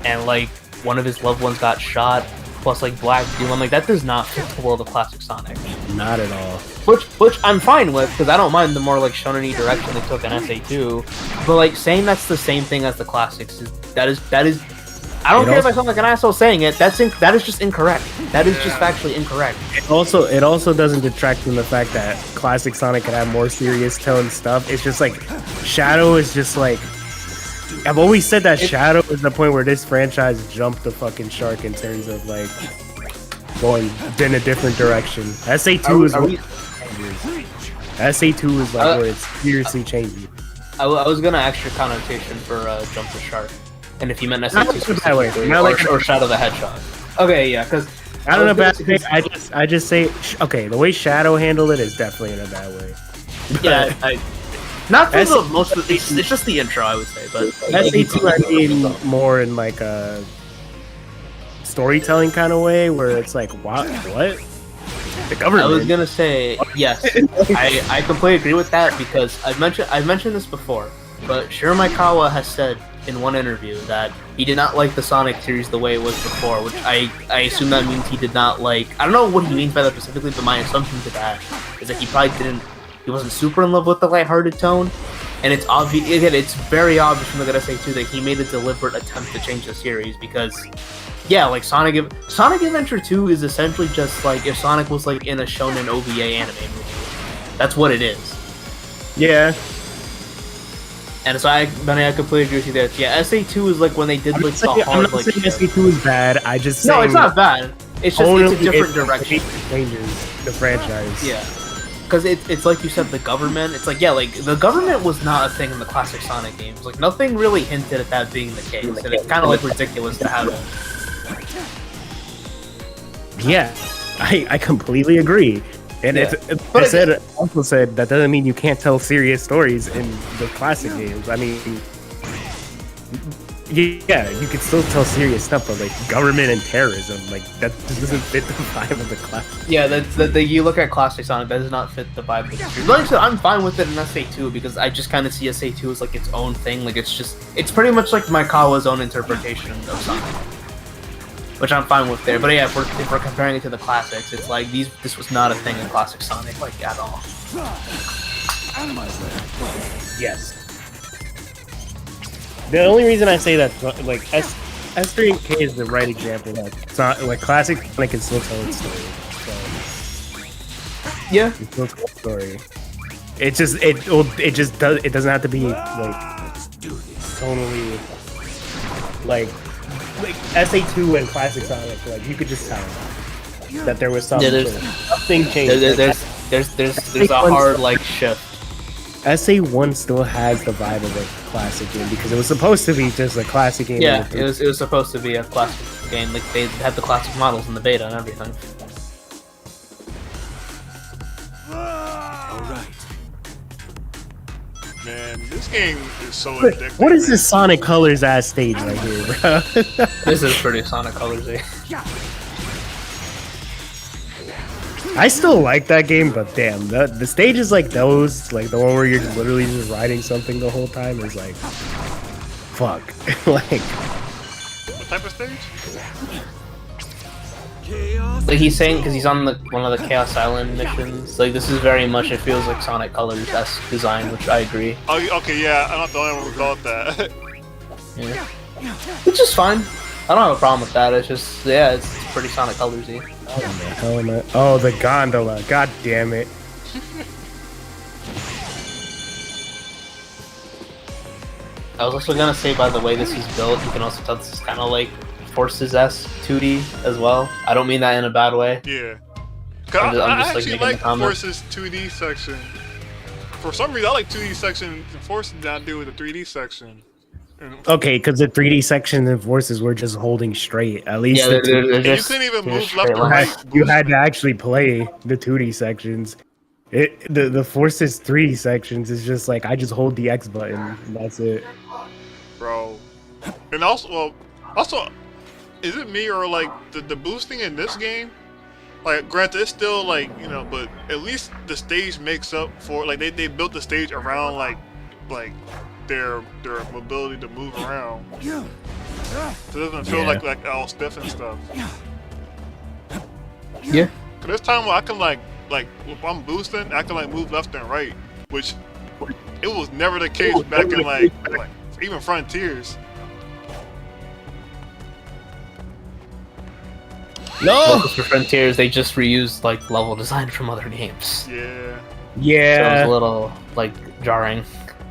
and like one of his loved ones got shot, plus like Black Doom. I'm like, that does not fit the world of classic Sonic. Not at all. Which I'm fine with, because I don't mind the more like shonen-y direction they took in SA2. But like saying that's the same thing as the classics that is. I don't care if I sound like an asshole saying it. That is just incorrect. That is just factually incorrect. It also doesn't detract from the fact that classic Sonic could have more serious tone stuff. It's just like Shadow is just like. I've always said that Shadow is the point where this franchise jumped the fucking shark in terms of like going in a different direction. SA2 is SA2 is like where it's seriously changing. I was gonna ask your connotation for Jump the Shark, and if you meant SA2 specifically, or Shadow the Hedgehog. Okay, yeah, because I don't know bad thing. I just say okay. The way Shadow handled it is definitely in a bad way. Yeah, not for the most of it's just the intro, I would say, but SA2 I mean more in like a storytelling kind of way where it's like what the government. I was gonna say yes. I completely agree with that because I've mentioned this before, but Shiro Maekawa has said in one interview that he did not like the Sonic series the way it was before, which I assume that means he did not like. I don't know what he means by that specifically, but my assumption to that is that he probably didn't. He wasn't super in love with the lighthearted tone, and it's obvious. Again, it's very obvious from the SA2 that he made a deliberate attempt to change the series because, yeah, like Sonic Adventure 2 is essentially just like if Sonic was like in a shonen OVA anime movie. That's what it is. Yeah. And so I completely agree with you there. Yeah, SA2 is like when they did like the hard I'm not like. saying SA2 is bad. I just no, it's not bad. It's just it's a different direction. It changes the franchise. Yeah. Because it's like you said, the government. It's like, yeah, like the government was not a thing in the classic Sonic games. Like nothing really hinted at that being the case, and it's kind of like ridiculous to have it. Yeah, I completely agree. And Yeah. I also said that doesn't mean you can't tell serious stories in the classic games. I mean, yeah, you can still tell serious stuff, but like government and terrorism, like that just doesn't fit the vibe of the classic. Yeah, you look at classic Sonic, that does not fit the vibe of the series. Like I said, I'm fine with it in SA2 because I just kind of see SA2 as like its own thing. Like it's pretty much like Maekawa's own interpretation of Sonic, which I'm fine with there. But yeah, if we're comparing it to the classics, it's like this was not a thing in classic Sonic like at all. Yes. The only reason I say that, like, S3 and K is the right example that it's not like classic Sonic can still tell its story. So, Yeah. it still tell its story. It doesn't have to be like tonally like SA2 and classic Sonic. Like you could just tell that there was something. Yeah, something changed. There's a hard like shift. SA1 still has the vibe of a classic game because it was supposed to be just a classic game. Yeah, it was supposed to be a classic game. Like they had the classic models in the beta and everything. Alright. Man, this game is so addictive. What is this Sonic Colors ass stage right here, bro? This is pretty Sonic Colors-y. I still like that game, but damn, the stages like those, like the one where you're literally just riding something the whole time, is like, fuck. Like, What type of stage? Like he's saying, because he's on one of the Chaos Island missions. Like this is very much, it feels like Sonic Colors-esque design, which I agree. Oh, okay, yeah, I'm not the only one who thought that. Yeah. Which is fine. I don't have a problem with that. It's just, yeah, it's pretty Sonic Colors-y. oh, the hell am I? Oh, the gondola. God damn it. I was also gonna say, by the way this is built, you can also tell this is kind of like Forces-esque 2D as well. I don't mean that in a bad way. Yeah. I'm just, I like, actually making the like comment. Force's 2D section. For some reason, I like 2D section. Force did not do with the 3D section. Okay, because the 3D sections and forces were just holding straight. At least Yeah, the they're And you just couldn't even they're move just left straight or lines. right. you had to actually play the 2D sections. The forces 3D sections is just like I just hold the X button. And that's it. Bro. And also, is it me or like the boosting in this game? Like, granted, it's still like, you know, but at least the stage makes up for, like, they built the stage around like their mobility to move around. So it doesn't feel Yeah. like all stiff and stuff. Yeah. Cause there's time where I can like if I'm boosting, I can like move left and right, which it was never the case back in like even Frontiers. Well, for Frontiers, they just reused like level design from other games. Yeah. So it Yeah, was a little like jarring.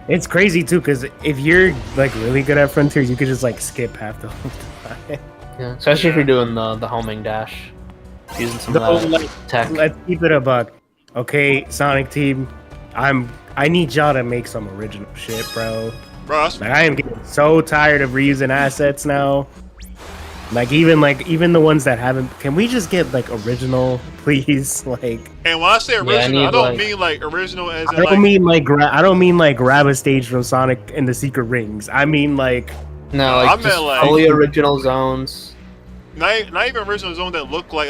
it's crazy too. Because if you're like really good at Frontiers, you could just like skip half the whole time. Yeah, especially if you're doing the homing dash, using some No, of that like, tech. Let's keep it a buck. Okay, Sonic Team, I need y'all to make some original shit, bro. Bro, that's, Like I am getting so tired of reusing assets now. Like even the ones that haven't. Can we just get like original, please? Like and when I say original, I need, don't like- mean like original as I in don't like mean like I don't mean like grab a stage from Sonic and the Secret Rings. I mean like No, I like meant, just like- fully original zones. not even original zone that look like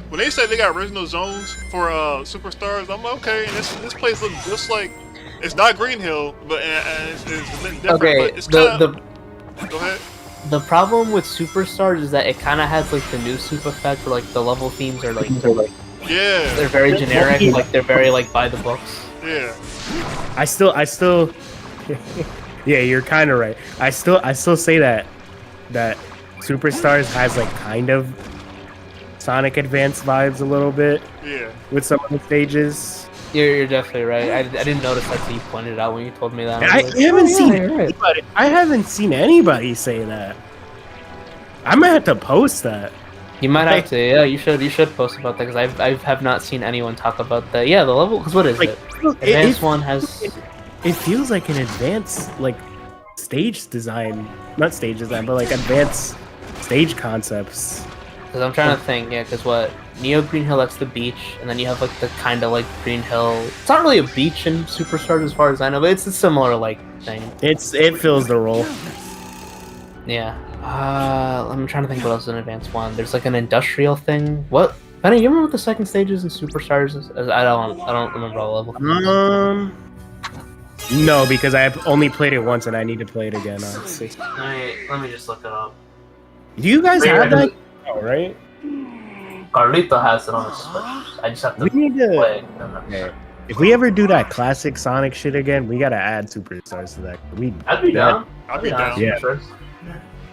when they say they got original zones for superstars, I'm like, okay, and this place looks just like it's not Green Hill, but it's a bit different. Okay, but it's kinda, the go ahead. the problem with Superstars is that it kind of has like the new soup effect, where like the level themes are like they're Yeah, very generic, like they're very like by the books. yeah. I still yeah, you're kind of right. I still say that Superstars has like kind of Sonic Advance vibes a little bit Yeah. with some of the stages. You're definitely right. I didn't notice that until you pointed it out when you told me that. I was like, haven't oh, yeah, seen you're right. anybody. I haven't seen anybody say that. I might have to post that. You might have to. Yeah, you should post about that because I have not seen anyone talk about that. Yeah, the level. Because what is Like it? it, Advanced one has. it feels like an advanced like stage design, not stage design, but like advanced stage concepts. Because I'm trying to think. Yeah, because what Neo Green Hill, that's the beach, and then you have like the kind of like Green Hill. It's not really a beach in Superstars as far as I know, but it's a similar like thing. It fills the role. Yeah. I'm trying to think what else is an advanced one. There's like an industrial thing. What? Benny, you remember what the second stages in Superstars is? I don't remember all level. No, because I have only played it once and I need to play it again. Honestly, Let me just look it up. do you guys Wait, have I that? Oh, right. Carlito has it on his Switch. I just have to We need to. play. Okay. If we ever do that classic Sonic shit again, we gotta add Superstars to that. I'd be down. I'll be down. Yeah.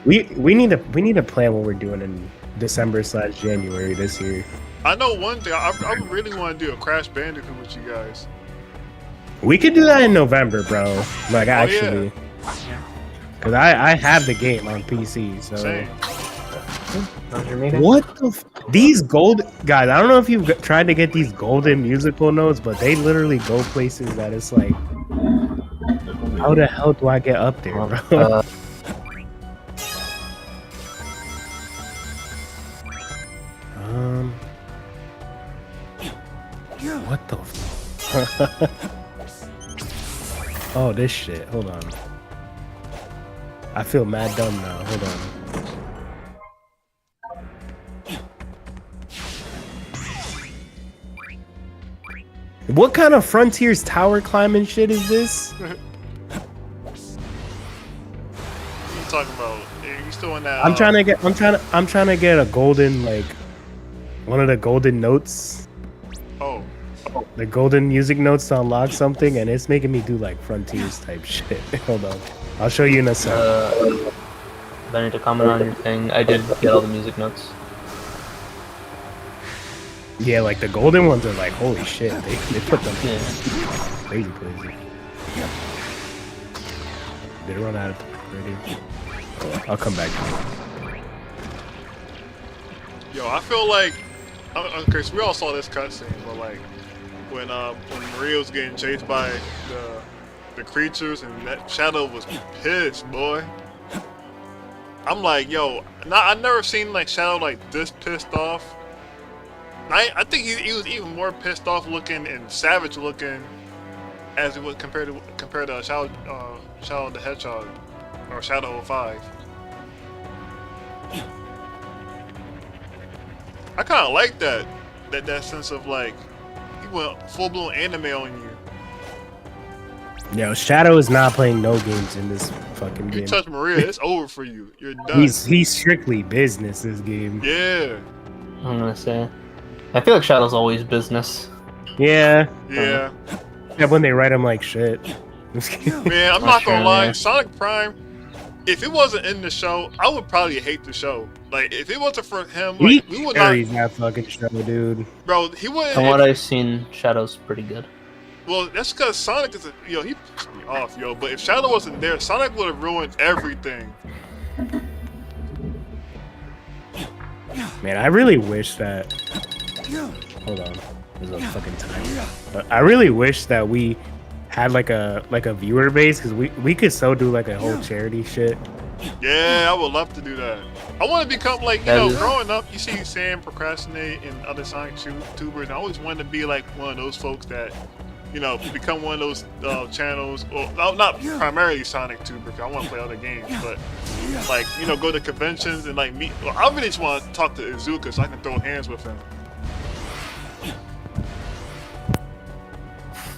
We need to plan what we're doing in December/January this year. I know one thing. I really want to do a Crash Bandicoot with you guys. We could do that in November, bro. Like Oh, actually, because I have the game on PC. So Same. what the these gold guys? I don't know if you've tried to get these golden musical notes, but they literally go places that it's like, how the hell do I get up there, bro? What the? Oh, this shit. Hold on. I feel mad dumb now. Hold on. What kind of Frontiers tower climbing shit is this? What you talking about? You still in that? I'm trying to get a golden, like, one of the golden notes, Oh, the golden music notes to unlock something, and it's making me do like Frontiers type shit. Hold on, I'll show you in a sec. I need to comment on your thing. I did get all the music notes. Yeah, like the golden ones are like, holy shit, they put them Yeah. crazy. Did it run out of time already? I'll come back to it. yo, I feel like okay. So we all saw this cutscene, but like when Mario's getting chased by the creatures, and that Shadow was pissed, boy. I'm like, yo, I never seen like Shadow like this pissed off. I think he was even more pissed off looking and savage looking as it was compared to Shadow the Hedgehog or Shadow 05. I kind of like that sense of like he went full blown anime on you. Yo, Shadow is not playing no games in this fucking game. You touch Maria, it's over for you. You're done. He's strictly business this game. Yeah. I'm gonna say. I feel like Shadow's always business. Yeah. Yeah. Yeah, when they write him like shit. Man, I'm For not sure, gonna lie. yeah. Sonic Prime, if it wasn't in the show, I would probably hate the show. Like, if it wasn't for him, like, we would not. Carries that fucking show, dude. Bro, he wouldn't. From what I've seen, Shadow's pretty good. Well, that's because Sonic is he pissed me off, yo. But if Shadow wasn't there, Sonic would have ruined everything. Man, I really wish that. Hold on, there's a fucking timer. But I really wish that we had like a viewer base, because we could so do like a whole charity shit. Yeah, I would love to do that. I want to become like, That is- growing up, you see Sam procrastinate and other Sonic YouTubers. I always wanted to be like one of those folks that, become one of those channels. Well, not primarily Sonic tubers. I want to play other games, but like, go to conventions and like meet. Well, I really just want to talk to Izuka so I can throw hands with him.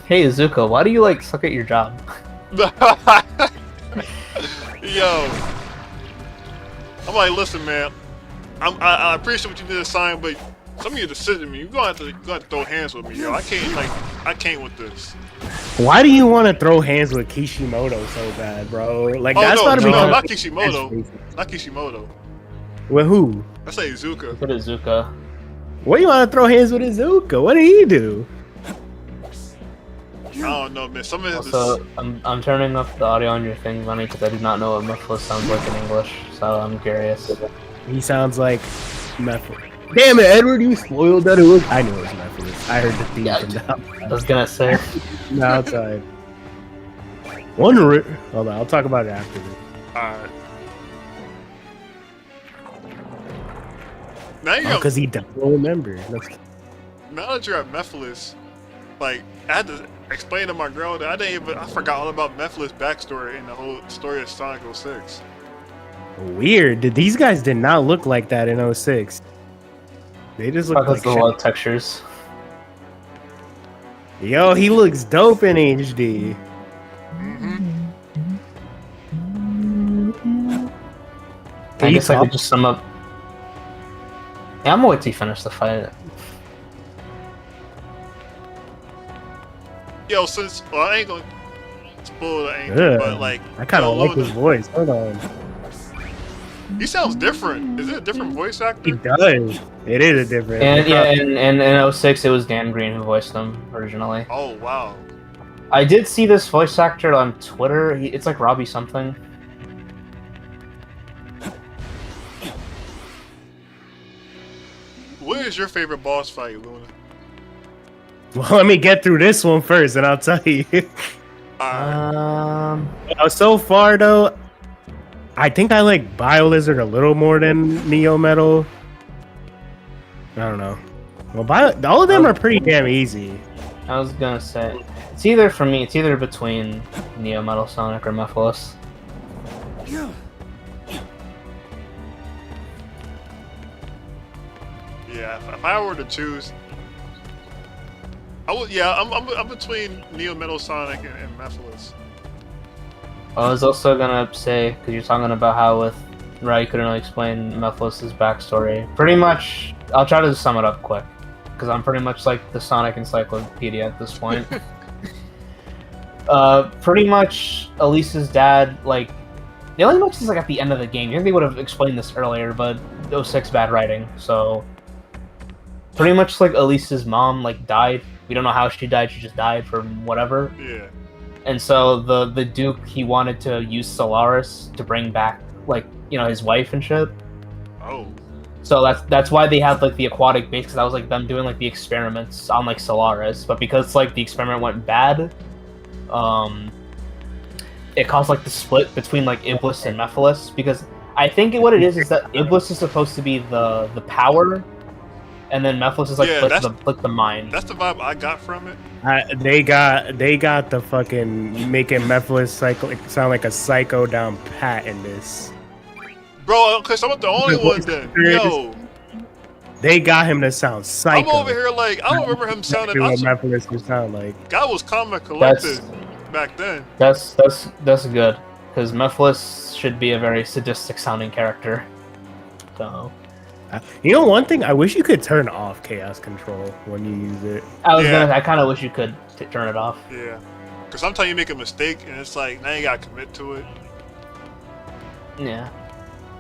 Hey Izuka, why do you like suck at your job? Yo, I'm like, listen, man. I appreciate what you did, sign, but some of your decisions, man, you're gonna have to throw hands with me, yo. I can't with this. Why do you want to throw hands with Kishimoto so bad, bro? Like, that's no, gotta be no, kind not of- Kishimoto. Not Kishimoto. With who? I say Izuka. Look at Izuka. What do you want to throw hands with Izuka? What did he do? I don't know, man. Some of his. Also, I'm turning up the audio on your thing, Bunny, because I do not know what Muffless sounds like in English, so I'm curious. He sounds like Mephiles. Damn it, Edward, you spoiled that. It was. I knew it was Mephiles. I heard the theme Yeah, from that. I was gonna say. No, outside. Hold on, I'll talk about it after this. Alright. Now you Because he doesn't remember. now that you're at Mephiles, like I had to explain to my girl that I forgot all about Mephiles' backstory in the whole story of Sonic 06. Weird. These guys did not look like that in 06. They just look Because like a lot of textures. Yo, he looks dope in HD. I guess I talk- could just sum up. Yeah, I'm gonna wait till you finish the fight. Yo, I ain't gonna spoil the anything, Yeah. but like I kind of yo, like his voice. Hold on. he sounds different. Is it a different voice He actor? does. It is a different. And yeah, and in 06 it was Dan Green who voiced him originally. Oh wow. I did see this voice actor on Twitter. It's like Robbie something. What is your favorite boss fight, Luna? Well, let me get through this one first, and I'll tell you. Alright. So far, though, I think I like BioLizard a little more than Neo Metal. I don't know. Well, all of them are pretty damn easy. I was gonna say it's either for me. It's either between Neo Metal Sonic or Mephiles. Yeah, if I were to choose, I would. Yeah, I'm between Neo Metal Sonic and Mephiles. I was also gonna say, because you're talking about how with Rai couldn't really explain Mephiles' backstory. Pretty much, I'll try to sum it up quick, because I'm pretty much like the Sonic Encyclopedia at this point. Pretty much, Elise's dad, like, the only much is like at the end of the game. I think they would have explained this earlier, but 06 bad writing, so pretty much like Elise's mom like died. We don't know how she died. She just died from whatever. Yeah. And so the Duke, he wanted to use Solaris to bring back like his wife and shit. Oh. So that's why they had like the aquatic base, because that was like them doing like the experiments on like Solaris. But because like the experiment went bad, it caused like the split between like Iblis and Mephiles, because I think what it is that Iblis is supposed to be the power, and then Mephiles is like the mind. That's the vibe I got from it. They got the fucking making Mephiles sound like a psycho down pat in this. Bro, okay, so I'm not the only one then. Yo. They got him to sound psycho. I'm over here like, I don't remember him sounding... What Mephiles would sound like. God was calm and collected back then. That's good, because Mephiles should be a very sadistic sounding character. So... You know, one thing, I wish you could turn off Chaos Control when you use it. I kind of wish you could turn it off. Yeah. Because sometimes you make a mistake, and it's like, now you gotta commit to it. Yeah.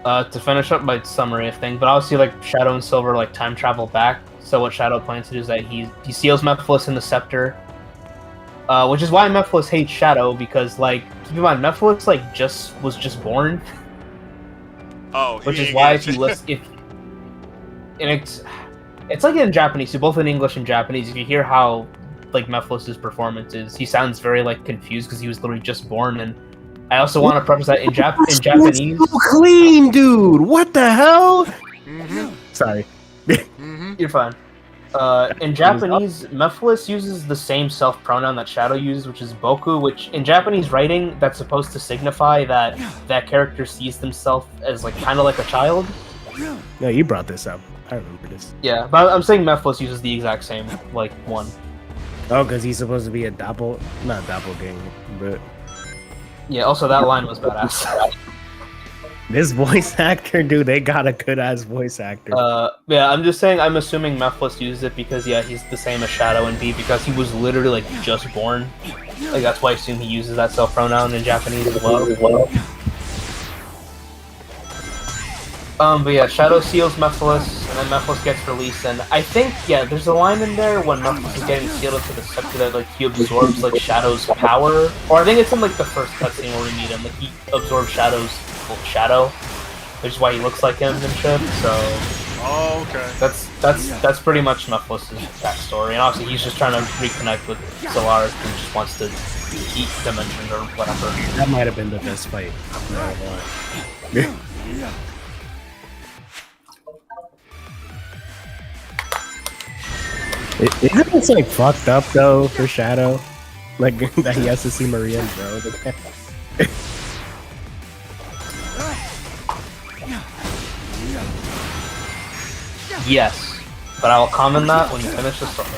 To finish up my summary of things, but obviously, like, Shadow and Silver, like, time travel back. So what Shadow plans to do is that he seals Mephiles in the Scepter. Which is why Mephiles hates Shadow, because, like, keep in mind, Mephiles, like, was just born. Oh, which is why if you listen... And it's like in Japanese, so both in English and Japanese, if you hear how like Mephiles' performance is, he sounds very like confused because he was literally just born. And I also want to preface that in Japanese, so clean, dude. What the hell? Sorry, you're fine. In Japanese, Mephiles uses the same self pronoun that Shadow uses, which is boku, which in Japanese writing that's supposed to signify that that character sees themselves as like kind of like a child. No, you brought this up. I remember this. Yeah, but I'm saying Mephiles uses the exact same, like, one. Oh, because he's supposed to be a not doppelganger, but... Yeah, also that line was badass. This voice actor, dude, they got a good-ass voice actor. Yeah, I'm just saying, I'm assuming Mephiles uses it because, yeah, he's the same as Shadow, and B, because he was literally, like, just born. Like, that's why I assume he uses that self-pronoun in Japanese as well. But yeah, Shadow seals Mephiles, and then Mephiles gets released, and I think, yeah, there's a line in there when Mephiles is getting sealed into the Scepter that, like, he absorbs, like, Shadow's power, or I think it's in, like, the first cutscene where we meet him, like, he absorbs Shadow's shadow, which is why he looks like him and shit, so... Oh, okay. That's pretty much Mephiles' backstory, and obviously he's just trying to reconnect with Solaris, and just wants to eat dimensions or whatever. That might have been the best fight. Isn't this like fucked up though for Shadow? Like that he has to see Maria and bro. Yes, but I will comment that when you finish the story.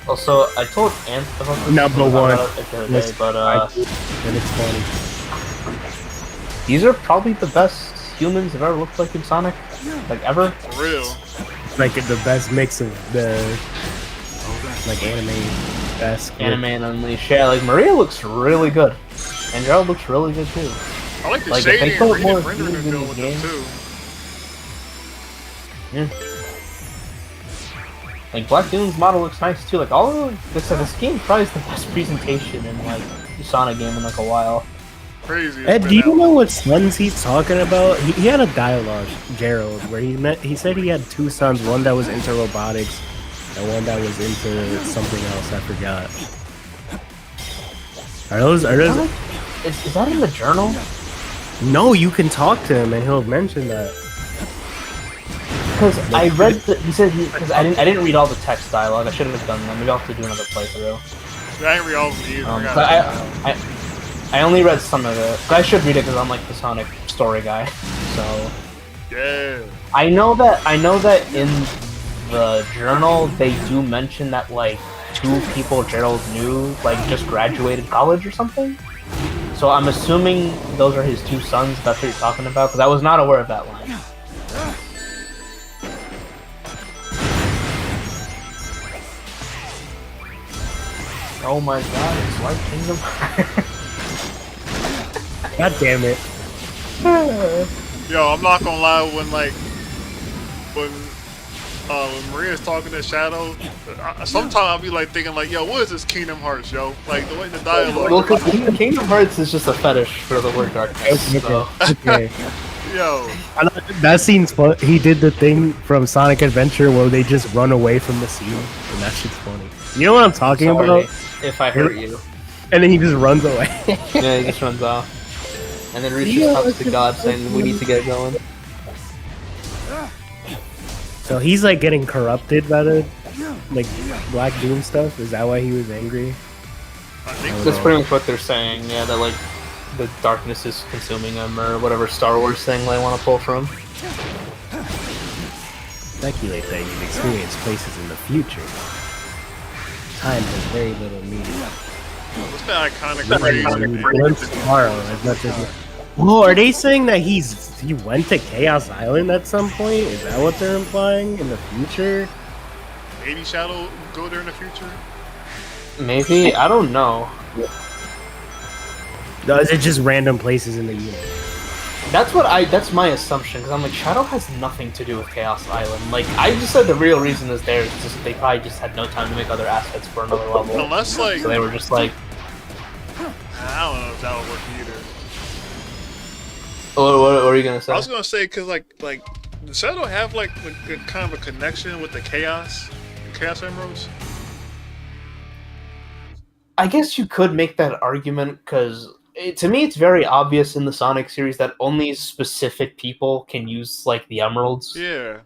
Also, I told Ant about this. Number one. And it's funny. These are probably the best humans have ever looked like in Sonic, like ever. For real. It's like the best mix of the like anime-esque. Anime and Unleashed. Yeah, like Maria looks really good, and Gerald looks really good too. I like the Like, shading if they put and more rendering views they're in doing this with them game. too. Yeah. Like Black Doom's model looks nice too. Like all of this game probably is the best presentation in like a Sonic game in like a while. Crazy. Ed, do you know what sons he's talking about? He had a dialogue, Gerald, where he said he had two sons, one that was into robotics and one that was into something else. I forgot. Are those? Is that in the journal? No, you can talk to him and he'll mention that. Because I read he said because I didn't read all the text dialogue. I should have done that. Maybe I'll have to do another playthrough. I ain't read all of them either. But I only read some of it. But I should read it because I'm like the Sonic story guy. So yeah. I know that in the journal they do mention that like two people Gerald knew like just graduated college or something. So I'm assuming those are his two sons. That's what you're talking about. Because I was not aware of that line. Oh my god, it's like Kingdom Hearts. God damn it. Yo, I'm not gonna lie, when Maria's talking to Shadow, sometimes I'll be like thinking like, yo, what is this Kingdom Hearts, yo? Like the way the dialogue. Well, because Kingdom Hearts is just a fetish for the word darkness. So. Okay. Yo. That scene's fun. He did the thing from Sonic Adventure where they just run away from the scene, and that shit's funny. You know what I'm talking Sorry about? if I hurt you. And then he just runs away. Yeah, he just runs off. And then Reese just talks to God saying, we need to get going. So he's like getting corrupted by the like Black Doom stuff. Is that why he was angry? I think That's so. pretty much what they're saying, yeah, that like the darkness is consuming him or whatever Star Wars thing they want to pull from. Speculate that you've experienced places in the future. Time has very little meaning. What's the iconic phrase? Once tomorrow, as much as. Oh, are they saying that he went to Chaos Island at some point? Is that what they're implying in the future? Maybe Shadow go there in the future? Maybe, I don't know. No, is it just random places in the universe? That's my assumption, because I'm like, Shadow has nothing to do with Chaos Island. Like, I just said the real reason is there, it's just they probably just had no time to make other assets for another level. Unless, like, So they were just like, I don't know if that would work either. what are you gonna say? I was gonna say, cause like, does Shadow have like a kind of a connection with the Chaos Emeralds? I guess you could make that argument, because to me it's very obvious in the Sonic series that only specific people can use, like, the emeralds. Yeah.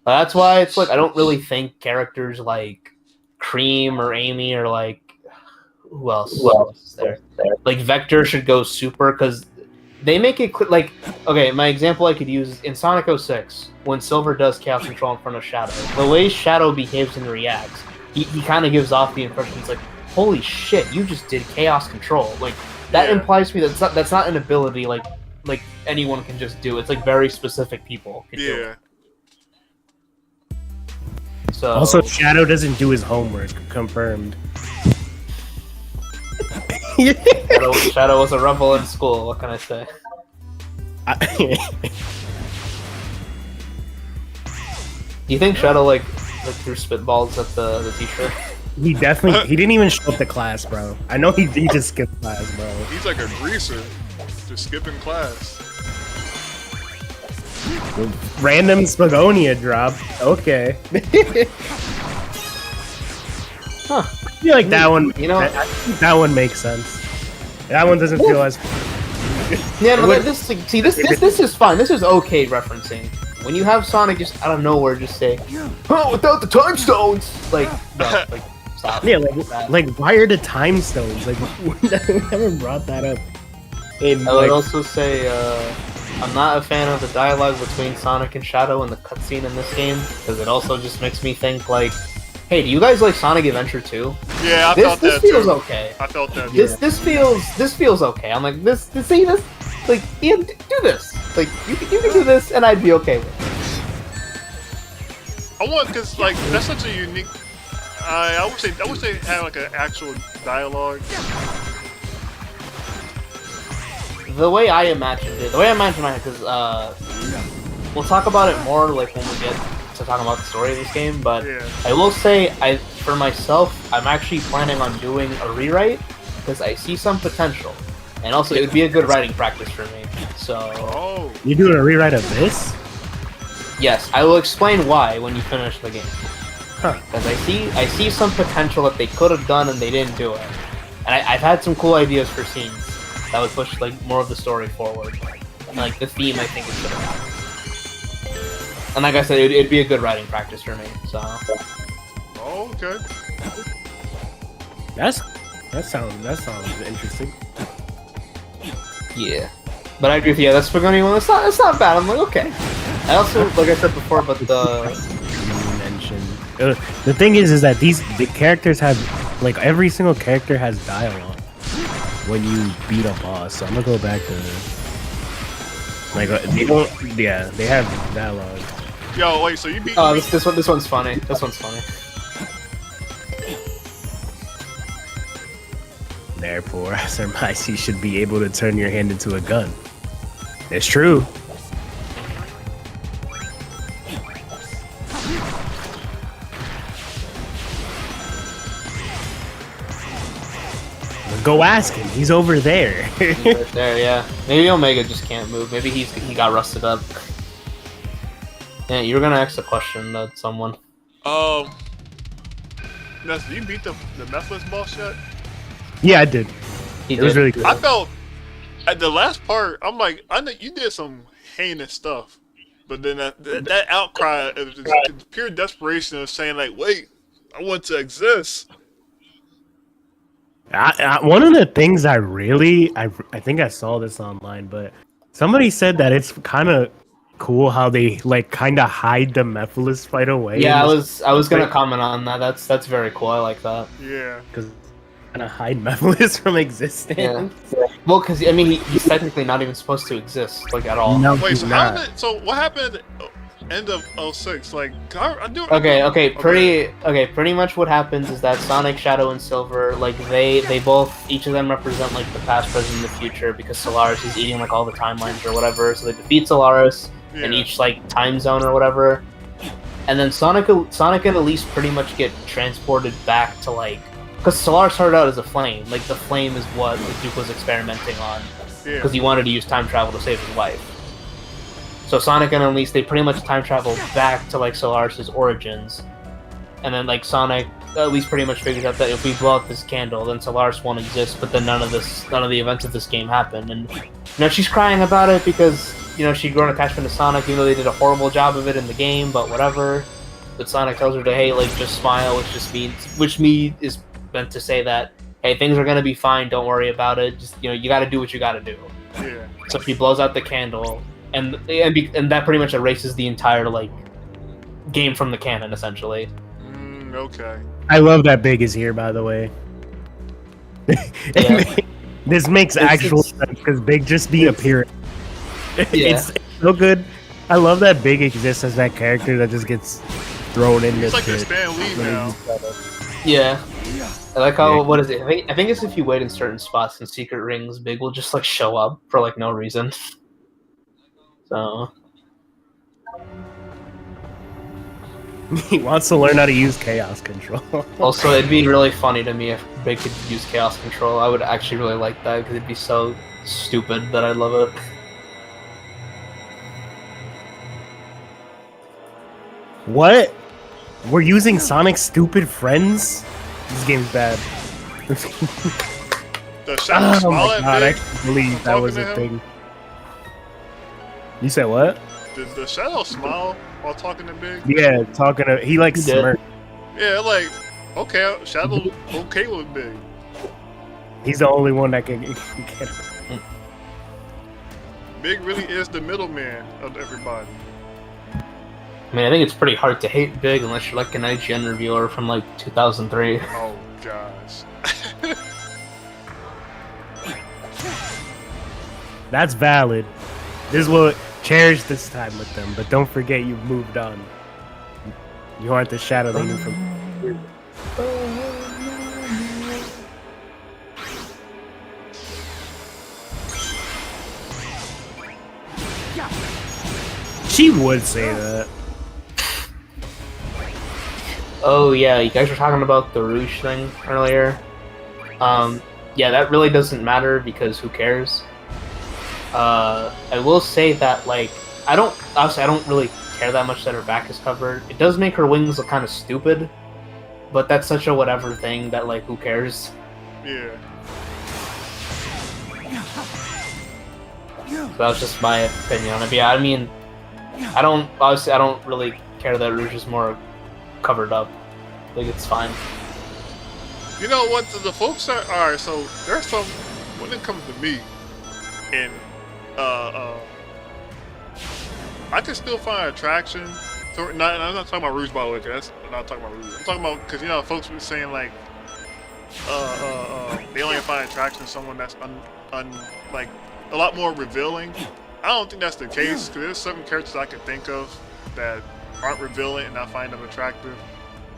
That's why it's like, I don't really think characters like Cream or Amy or like, who else is there? Like Vector should go super, because they make it like, okay, my example I could use is in Sonic 06, when Silver does Chaos Control in front of Shadow. The way Shadow behaves and reacts, he kind of gives off the impression it's like, holy shit, you just did Chaos Control. Like, that Yeah. implies to me that's not an ability like anyone can just do. It's like very specific people can do it. Yeah. So Also, Shadow doesn't do his homework. Confirmed. Shadow was a rebel in school. What can I say? Do you think Shadow like threw spitballs at the teacher? He didn't even show up to class, bro. I know he just skipped class, bro. He's like a greaser, just skipping class. Random Spagonia drop. Okay. Huh. I feel like that one. You know- I think that one makes sense. That one doesn't feel as. Yeah, no, this is fine. This is okay referencing. When you have Sonic just out of nowhere just say, "Oh, without the time stones," like, no, like stop. Yeah, That- like why are the time stones? Like, we never brought that up. In, I would like, also say I'm not a fan of the dialogue between Sonic and Shadow in the cutscene in this game, because it also just makes me think like, hey, do you guys like Sonic Adventure 2? Yeah, I This felt that feels too. okay. I felt that too. This feels okay. I'm like this like, yeah, do this. Like you can do this and I'd be okay with it. I want, cause like that's such a unique. I wish they had like an actual dialogue. The way I imagined it, because we'll talk about it more like when we get to talking about the story of this game. But Yeah. I will say, for myself, I'm actually planning on doing a rewrite because I see some potential, and also it would be a good writing practice for me. So Oh. you doing a rewrite of this? yes, I will explain why when you finish the game. Huh. Because I see some potential that they could have done and they didn't do it. And I've had some cool ideas for scenes that would push like more of the story forward. And like the theme, I think it should have happened. And like I said, it'd be a good writing practice for me. So Oh, okay. That sounds interesting. yeah. But I agree with you. Yeah, that's Spaghetti one. It's not bad. I'm like, okay. I also, like I said before, but the The thing is that the characters have, like, every single character has dialogue when you beat a boss. So I'm gonna go back to, like, they don't, yeah, they have dialogue. Yo, wait. So you beat? oh, this one's funny. This one's funny. Therefore, I surmise you should be able to turn your hand into a gun. It's true. Go ask him. He's over there. Right there, yeah. Maybe Omega just can't move. Maybe he got rusted up. Yeah, you were gonna ask a question to someone. Ness, you beat the Mephiles boss yet? Yeah, I did. He It was did. really good. I felt at the last part, I'm like, I know you did some heinous stuff, but then that outcry of just pure desperation of saying like, wait, I want to exist. One of the things I think I saw this online, but somebody said that it's kind of cool how they like kind of hide the Mephiles fight away. Yeah, I was gonna comment on that. That's very cool. I like that. Yeah. because kind of hide Mephiles from existing. Yeah. Well, because I mean, he's technically not even supposed to exist like at all. No, Wait, he's so not. so what happened at the end of 06? Like, I do. Pretty much what happens is that Sonic, Shadow, and Silver, like they both, each of them represent like the past, present, and the future because Solaris is eating like all the timelines or whatever. So they defeat Solaris in each like time zone or whatever, and then Sonic and Elise pretty much get transported back to like, because Solaris started out as a flame. Like the flame is what the Duke was experimenting on Yeah. because he wanted to use time travel to save his wife. So Sonic and Elise, they pretty much time travel back to like Solaris' origins, and then like Sonic at least pretty much figures out that if we blow out this candle, then Solaris won't exist. But then none of the events of this game happen, and she's crying about it because she'd grown attachment to Sonic, even though they did a horrible job of it in the game. But whatever. But Sonic tells her to just smile, which is meant to say that hey, things are gonna be fine. Don't worry about it. Just you got to do what you got to do. Yeah. So she blows out the candle. And that pretty much erases the entire like game from the canon, essentially. Okay. I love that Big is here, by the way. Yeah. This makes actual sense because Big just be appearing. It's so good. I love that Big exists as that character that just gets thrown in He's this like a shit. Stan Lee now. Yeah. I like how what is it? I think it's if you wait in certain spots in secret rings, Big will just like show up for like no reason. So He wants to learn how to use chaos control. also, it'd be really funny to me if Big could use chaos control. I would actually really like that because it'd be so stupid that I'd love it. What? We're using Sonic's stupid friends? This game's bad. The Shadow Oh smile my at god, I Big. can't believe that Talking was to a him? thing. You said what? Does the Shadow smile while talking to Big? Yeah, talking to he like He did. smirk. Yeah, like, okay, Shadow okay with Big. He's the only one that can get Big really is the middleman of everybody. I mean, I think it's pretty hard to hate Big unless you're like an IGN reviewer from like 2003. Oh gosh. That's valid. This is what cherish this time with them, but don't forget you've moved on. You aren't the shadow they knew from. She would say that. Oh yeah, you guys were talking about the Rouge thing earlier. Yeah, that really doesn't matter because who cares? I will say that like I don't really care that much that her back is covered. It does make her wings look kind of stupid, but that's such a whatever thing that like who cares? Yeah. So that's just my opinion on it. But yeah, I mean, I don't really care that Rouge is more covered up. Like it's fine. You know what? The folks are alright. So there's some when it comes to me, and I can still find attraction. So I'm not talking about Rouge by the way. 'Cause that's I'm not talking about Rouge. I'm talking about because folks were saying like they only find attraction in someone that's like a lot more revealing. I don't think that's the case because there's certain characters I can think of that aren't revealing and I find them attractive.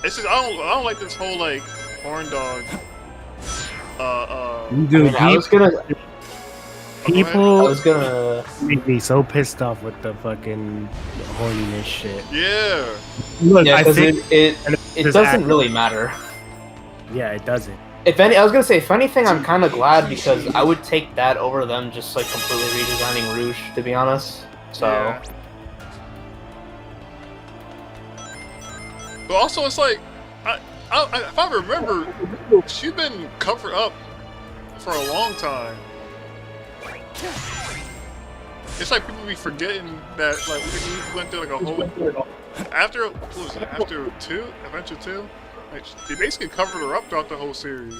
It's just I don't like this whole like horn dog. Dude, I was gonna people uh, make me so pissed off with the fucking horniness shit. Yeah. Look, yeah, I because think it just doesn't act- really matter. yeah, it doesn't. I was gonna say, if anything, I'm kind of glad because I would take that over them just like completely redesigning Rouge, to be honest. So Yeah. But also, it's like if I remember, she's been covered up for a long time. It's like people be forgetting that like we went through like a whole after what was it, after Adventure 2, like they basically covered her up throughout the whole series.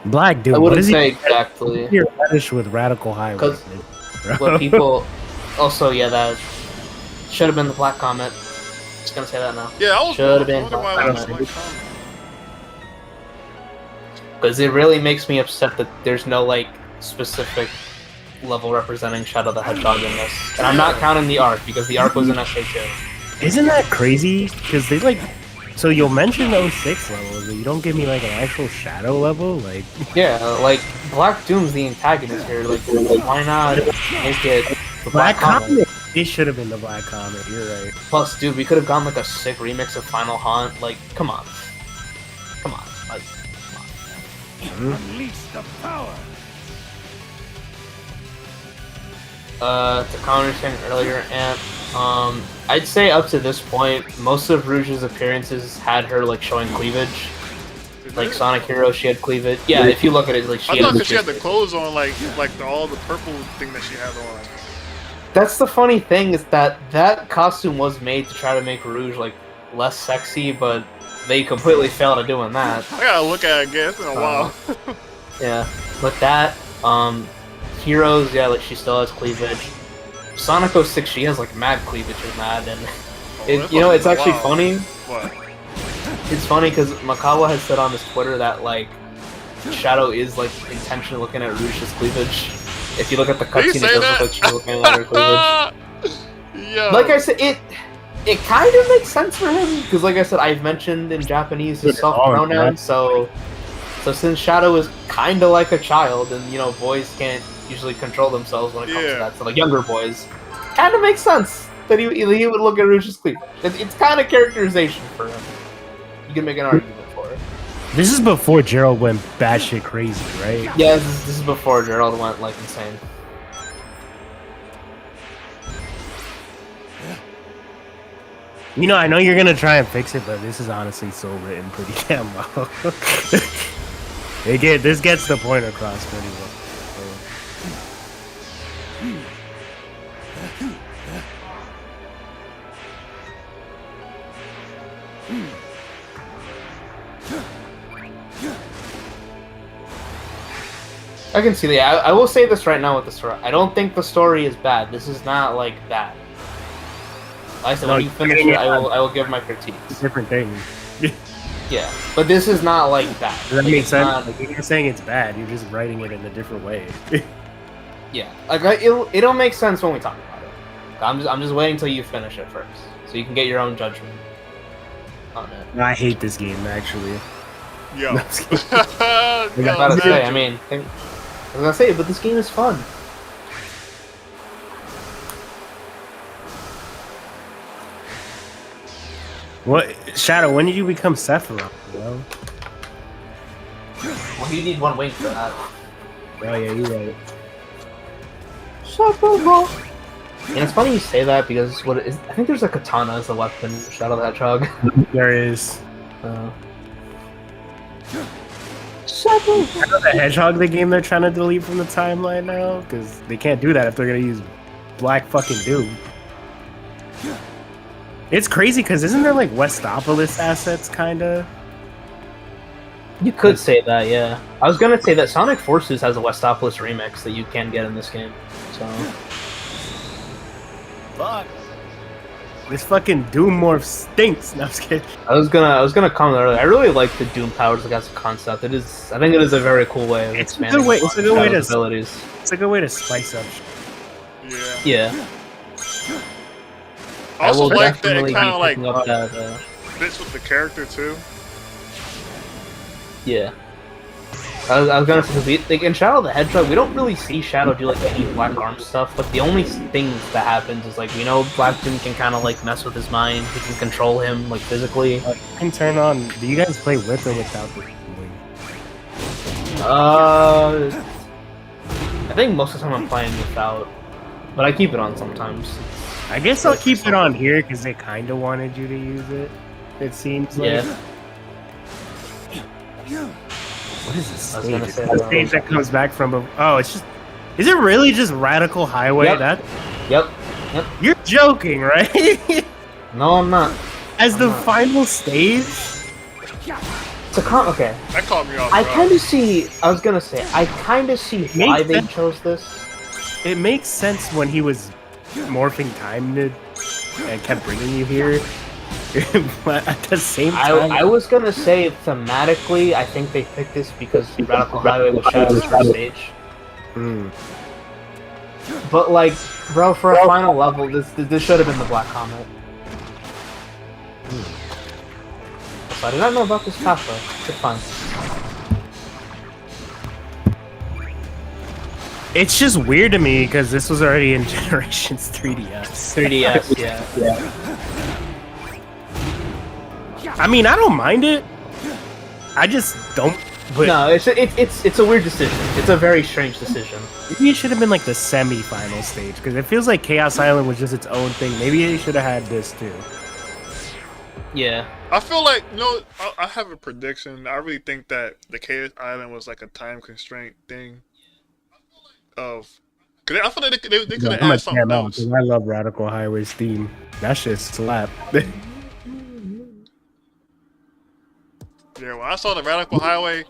Black dude, I what wouldn't is say he? exactly. You're fetish with radical highway. Because what people also, yeah, that should have been the Black Comet. Just gonna say that now. Yeah, I was Should have been wondering why Black I was Comet. like, Because it really makes me upset that there's no like specific level representing Shadow the Hedgehog in this. And I'm not counting the arc because the arc was in SH2. Isn't that crazy? Because they like, so you'll mention 06 levels, but you don't give me like an actual Shadow level. Like, Yeah, like Black Doom's the antagonist here. Like, why not make it the Black Comet? It should have been the Black Comet. You're right. Plus, dude, we could have gone like a sick remix of Final Haunt. Like, come on, like, Unleash the power. to counter something earlier, and I'd say up to this point, most of Rouge's appearances had her like showing cleavage. Like Sonic Hero, she had cleavage. Yeah, if you look at it, like I thought because she had the clothes on, like all the purple thing that she had on. That's the funny thing is that that costume was made to try to make Rouge like less sexy, but they completely failed at doing that. I gotta look at it again. It's been a while. Yeah, but that Heroes, yeah, like she still has cleavage. Sonic 06, she has like mad cleavage in that, and that's you know it's fucking actually wild. funny. What? It's funny because Makawa has said on his Twitter that like Shadow is like intentionally looking at Rouge's cleavage. If you look at the Did he cutscene, it say does that? look like she's looking at her cleavage. Yeah. Like I said, it kind of makes sense for him because, like I said, I've mentioned in Japanese his self pronouns. So since Shadow is kind of like a child, and you know boys can't usually control themselves when it comes to Yeah. that, so like younger boys, kind of makes sense that he would look at Rouge's cleavage. It's kind of characterization for him. You can make an argument for it. This is before Gerald went batshit crazy, right? Yeah, this is before Gerald went like insane. You know, I know you're gonna try and fix it, but this is honestly so written pretty damn well. This gets the point across pretty well. I can see that. I will say this right now with the story. I don't think the story is bad. This is not like that. Like I said, when you finish it, I will give my critiques. It's a different thing. Yeah, but this is not like that. Does that make It's sense? not- Like, you're saying it's bad, you're just writing it in a different way. yeah, like it'll make sense when we talk about it. I'm just waiting until you finish it first, so you can get your own judgment on it. I hate this game, actually. Yo. No, I'm just kidding. I was Yo, about to say. I man. mean, I was gonna say, but this game is fun. What, Shadow, when did you become Sephiroth, bro? Well, you need one wing for that. Oh yeah, you're right. And it's funny you say that because what it is, I think there's a katana as a weapon in Shadow the Hedgehog. There is. Shadow. The Hedgehog, the game they're trying to delete from the timeline now, because they can't do that if they're gonna use Black fucking Doom. It's crazy because isn't there like Westopolis assets, kinda? You could say that, yeah. I was gonna say that Sonic Forces has a Westopolis remix that you can get in this game. So Fuck. This fucking Doom morph stinks. No, I'm just kidding. I was gonna comment earlier. I really like the Doom powers like as a concept. I think it is a very cool way of It's a expanding good way- it's a good way Shadow's to- abilities. It's a good way to spice up. Yeah. Yeah. I also will like that definitely it kind of be like picking up that, fits with the character too. yeah. I was gonna say, 'cause like in Shadow the Hedgehog, we don't really see Shadow do like any Black Arm stuff, but the only things that happens is like we know Black Doom can kind of like mess with his mind, he can control him like physically. You can turn on. Do you guys play with or without the wing? I think most of the time I'm playing without, but I keep it on sometimes. I guess I'll keep it on here because they kind of wanted you to use it. It seems like. Yeah. What is this I was stage? gonna say The that. stage that comes back from a... Oh, it's just... Is it really just Radical Highway? Yep. That Yep. You're joking, right? No, I'm not. As I'm the not. final stage? It's a okay. That caught me off I guard. kind of see. I was gonna say. I kind of see why Makes they sense. chose this. It makes sense when he was morphing time to... and kept bringing you here. But at the same time... I was gonna say thematically. I think they picked this because Radical Highway was Shadow's first stage. Hmm. But like, bro, for a final level, this should have been the Black Comet. So I did not know about this pathway. It's fine. It's just weird to me because this was already in Generations 3DS. 3DS, yeah. I mean, I don't mind it. I just don't. But No, it's a weird decision. It's a very strange decision. maybe it should have been like the semi-final stage because it feels like Chaos Island was just its own thing. Maybe they should have had this too. Yeah. I feel like, I have a prediction. I really think that the Chaos Island was like a time constraint thing. Cause I feel like they could have I'm a added something fan of else. because I love Radical Highway's theme. That shit slap. Yeah, when I saw the Radical Highway,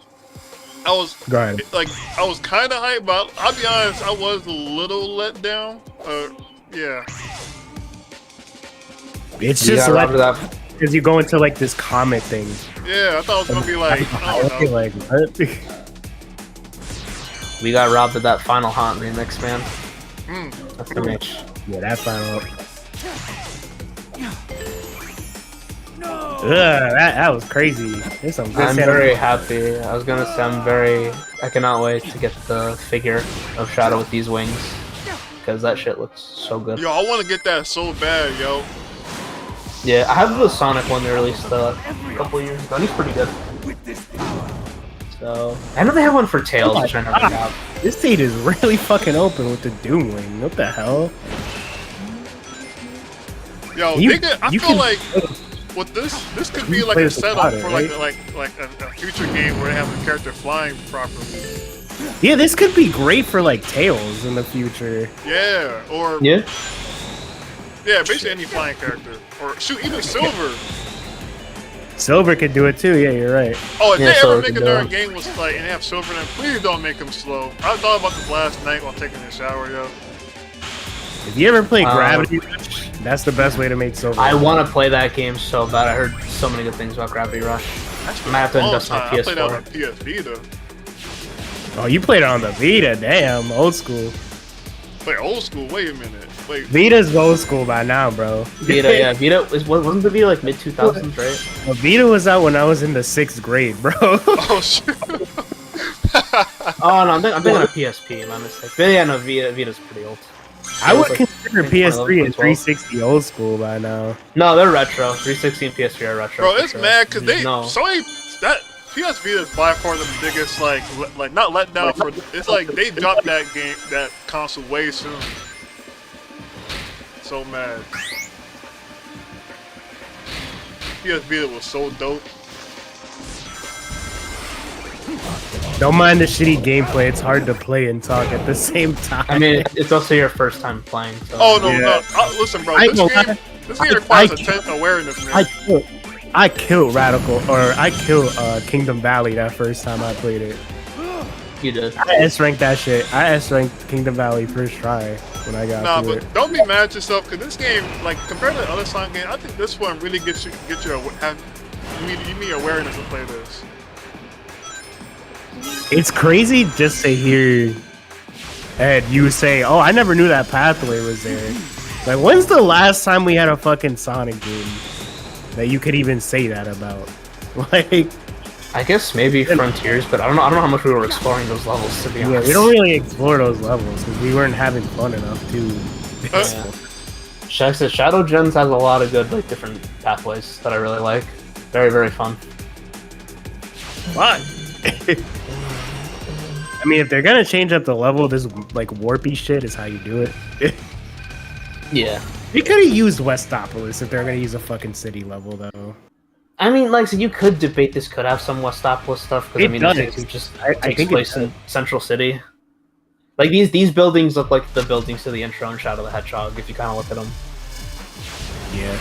I was Go ahead. I was kind of hyped, but I'll be honest, I was a little let down. Yeah. It's You just got like robbed of that. because you go into like this comet thing. Yeah, I thought it was gonna be like, I don't know. Like what? We got robbed of that Final Haunt remix, man. Mm. That's the match. Yeah, that final. That was crazy. There's some good I'm sound. very happy. I was gonna say I cannot wait to get the figure of Shadow with these wings. Because that shit looks so good. Yo, I want to get that so bad, yo. Yeah, I have the Sonic one they released a couple years ago, and he's pretty good. So, I know they have one for Tails, which I never got. This stage is really fucking open with the Doom Wing. What the hell? Yo, I feel like with this could be like play a with the setup water, for like a future game where they have the character flying properly. Yeah, this could be great for like Tails in the future. Yeah, or Yeah? yeah, basically any flying character, or shoot, even Silver. Silver could do it too. Yeah, you're right. Oh, if Yeah, they ever Silver make can a do darn it. game with like and have Silver in it, please don't make him slow. I thought about this last night while taking a shower, yo. If you ever play Gravity Rush, that's the best way to make Silver. I want to play that game so bad. I heard so many good things about Gravity Rush. That's I might have to long invest my time. I played that on PS4. PS Vita. Oh, you played it on the Vita. Damn, old school. Wait, old school. Wait a minute. Wait. Vita's old school by now, bro. Vita, yeah. Vita wasn't the Vita like mid 2000s, right? Well, Vita was out when I was in the 6th grade, bro. Oh shit. Oh no, I'm thinking of PSP. My mistake. But yeah, no, Vita's pretty old. I would like consider PS3 and 360 old school by now. No, they're retro. 360 and PS3 are retro. Bro, for it's sure. mad because they No. Sony that PS Vita is by far the biggest like not let down for it's like they dropped that console way soon. So mad. PS Vita was so dope. Don't mind the shitty gameplay. It's hard to play and talk at the same time. I mean, it's also your first time playing. So. Oh no, Yeah. no! Listen, bro, I this know, game requires attention awareness, man. I killed Kingdom Valley that first time I played it. You did. I S-ranked that shit. I S-ranked Kingdom Valley first try when I got Nah, through but it. don't be mad at yourself because this game, like compared to the other Sonic games, I think this one really you need awareness to play this. It's crazy just to hear Ed, you say, oh, I never knew that pathway was there. Like, when's the last time we had a fucking Sonic game that you could even say that about? Like, I guess maybe Frontiers, but I don't know how much we were exploring those levels, to be yeah, honest. we don't really explore those levels because we weren't having fun enough to. Yeah. Shadow Gens has a lot of good, like, different pathways that I really like. Very, very fun. But I mean, if they're gonna change up the level, this like warpy shit is how you do it. Yeah. They could have used Westopolis if they're gonna use a fucking city level, though. I mean, like, so you could debate this could have some Westopolis stuff because I It mean, does. this game just I takes think place in Central City. Like these buildings look like the buildings to the intro in Shadow the Hedgehog if you kind of look at them. Yeah.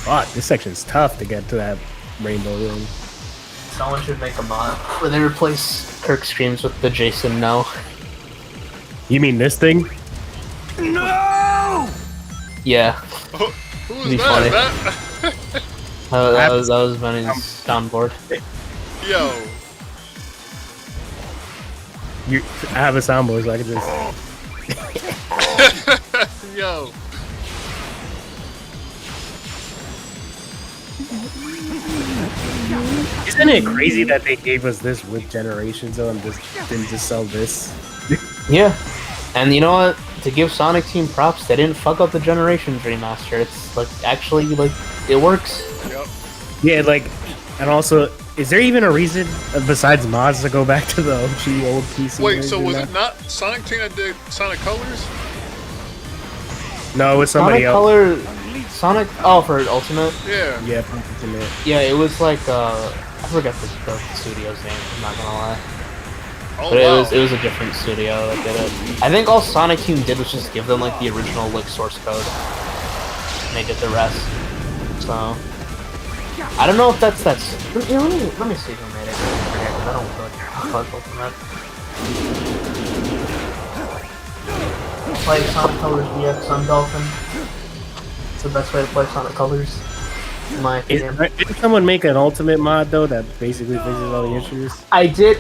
Fuck, this section's tough to get to that rainbow room. Someone should make a mod where they replace Kirk streams with the Jason No. You mean this thing? No! Yeah, Who's Be that? funny. That? that was Benny's soundboard. Yo. I have a soundboard, so I can just. Yo. Isn't it crazy that they gave us this with Generations though and just didn't just sell this? Yeah, and you know what? To give Sonic Team props, they didn't fuck up the Generations remaster. It's like actually like it works. Yep. Yeah, like, and also, is there even a reason besides mods to go back to the OG old PC? Wait, so version was now? it not Sonic Team that did Sonic Colors? No, it was somebody Sonic else. Color, Sonic. Oh, for Ultimate. Yeah. Yeah, from Ultimate. Yeah, it was like I forget the studio's name. I'm not gonna lie, Oh, but wow. it was a different studio that did it. I think all Sonic Team did was just give them like the original like source code, and they did the rest. So I don't know if that's you know, let me see who made it. I don't really care about Ultimate. Play Sonic Colors DX on Dolphin. It's the best way to play Sonic Colors, in my opinion. Didn't someone make an Ultimate mod though that basically fixes all the issues? I did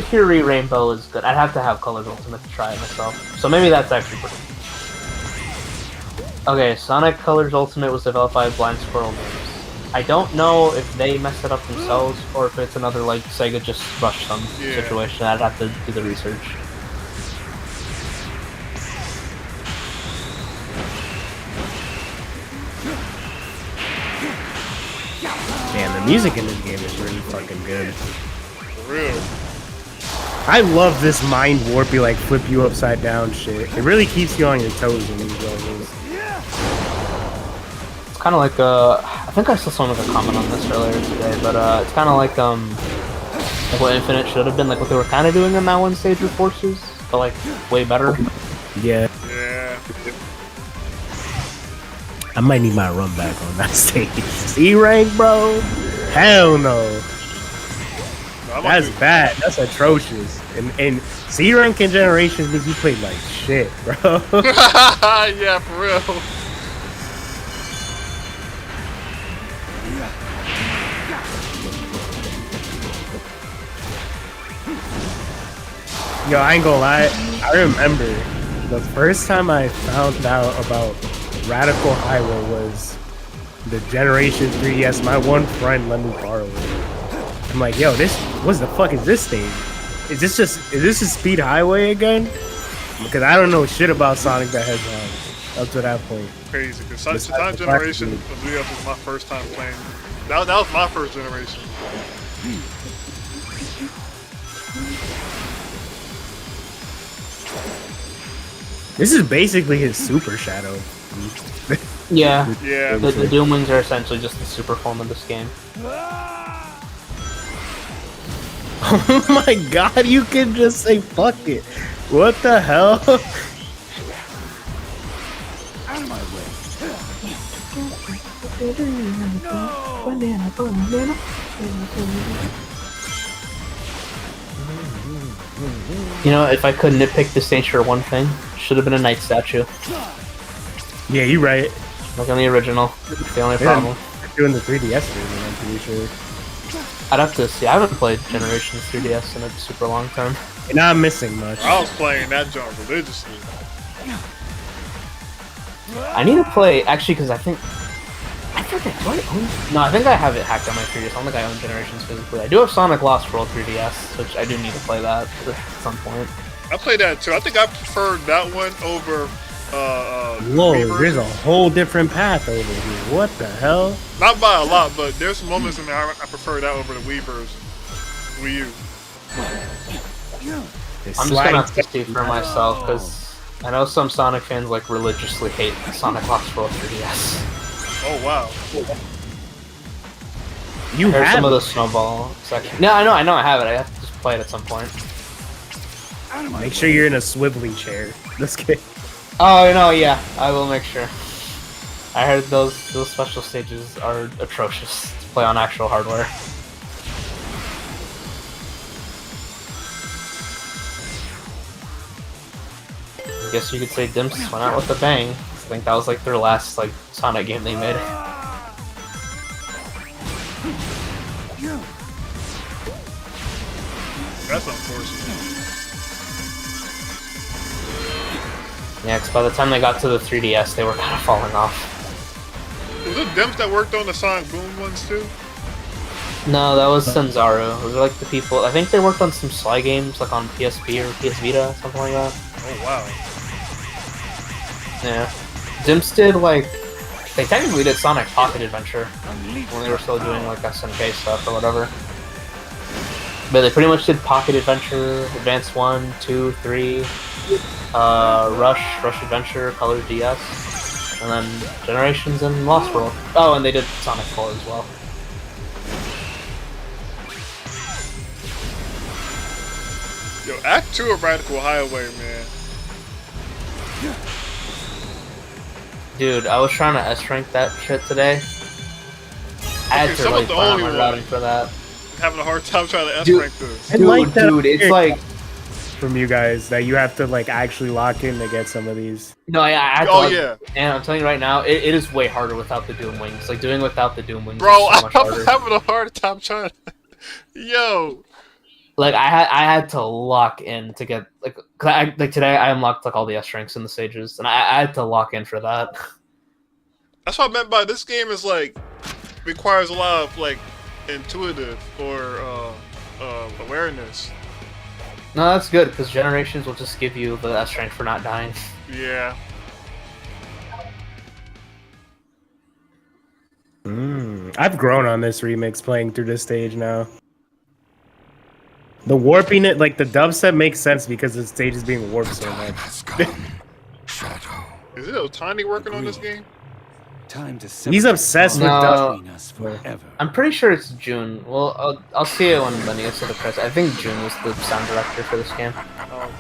hear Rainbow is good. I'd have to have Colors Ultimate to try it myself. So maybe that's actually pretty good. Okay, Sonic Colors Ultimate was developed by Blind Squirrel Games. I don't know if they messed it up themselves or if it's another like Sega just rushed some situation. I'd have to do the research. Man, the music in this game is really fucking good. For real. I love this mind warpy, like flip you upside down shit. It really keeps you on your toes in these levels. It's kind of like I think I saw someone with a comment on this earlier today, but it's kind of like what Infinite should have been, like what they were kind of doing in that one stage with Forces, but like way better. Yeah. Yeah. I might need my run back on that stage. C rank, bro? Hell no. That's bad. That's atrocious. And C rank in Generations means you played like shit, bro. Yeah, for real. Yo, I ain't gonna lie. I remember the first time I found out about Radical Highway was the Generation 3DS. My one friend let me borrow it. I'm like, yo, what the fuck is this stage? Is this a Speed Highway again? Because I don't know shit about Sonic the Hedgehog up to that point. Crazy. Because Sonic Generation of 3DS was my first time playing. That was my first generation. This is basically his Super Shadow. Yeah. Yeah. The Doom Wings are essentially just the super form of this game. Oh my god, you can just say fuck it. What the hell? Out of my way. You know, if I could nitpick this stage for one thing, should have been a knight statue. Yeah, you're right. Like on the original. It's the only problem. Doing the 3DS version, I'm pretty sure. I'd have to see. I haven't played Generations 3DS in a super long time. You're not missing much. I was playing that junk religiously. I need to play, actually, because I forget, do I own? No, I think I have it hacked on my 3DS. I don't think I own Generations physically. I do have Sonic Lost World 3DS, which I do need to play that at some point. I played that too. I think I preferred that one over Whoa, Reverse. there's a whole different path over here. What the hell? Not by a lot, but there's some moments in there I prefer that over the Wii version. Wii U. I'm just gonna have to see for myself, because I know some Sonic fans like religiously hate Sonic Lost World 3DS. Oh wow. You There's have some of it. the snowball section. No, I know, I have it. I have to just play it at some point. Out of my Make sure you're in a swiveling chair. This kid. Oh no, yeah, I will make sure. I heard those special stages are atrocious to play on actual hardware. I guess you could say Dimps went out with a bang. I think that was like their last like Sonic game they made. That's unfortunate. Yeah, 'cause by the time they got to the 3DS, they were kind of falling off. Was it Dimps that worked on the Sonic Boom ones too? No, that was Sanzaru. Those are like the people. I think they worked on some Sly games, like on PSP or PS Vita, something like that. Oh wow. Yeah. Dimps did like. They technically did Sonic Pocket Adventure when they were still doing like SNK stuff or whatever. But they pretty much did Pocket Adventure, Advance 1, 2, 3, Rush Adventure, Color DS, and then Generations and Lost World. Oh, and they did Sonic 4 as well. Yo, Act 2 of Radical Highway, man. Dude, I was trying to S-rank that shit today. I had Okay, to some really of the plan on only my one. routing for that. Having a hard time trying to Dude. S-rank this. I Dude, like that it's like... from you guys that you have to like actually lock in to get some of these. No, I had to, Oh like- yeah. And I'm telling you right now, it is way harder without the Doom Wings. Like, doing without the Doom Wings Bro, is so much I'm harder. having a hard time trying to... Yo. Like, I had to lock in to get... Like, 'cause like today, I unlocked, like, all the S-ranks in the stages, and I had to lock in for that. That's what I meant by this game is like... requires a lot of like intuitive or awareness. No, that's good, because Generations will just give you the S-rank for not dying. Yeah. I've grown on this remix playing through this stage now. The warping it, like the dubstep makes sense because the stage is being warped so much. has come. Shadow. Is it Otani working on this game? Time to He's obsessed with No. dub. between us forever. I'm pretty sure it's June. Well, I'll see it when he gets to the press. I think June was the sound director for this game. Oh,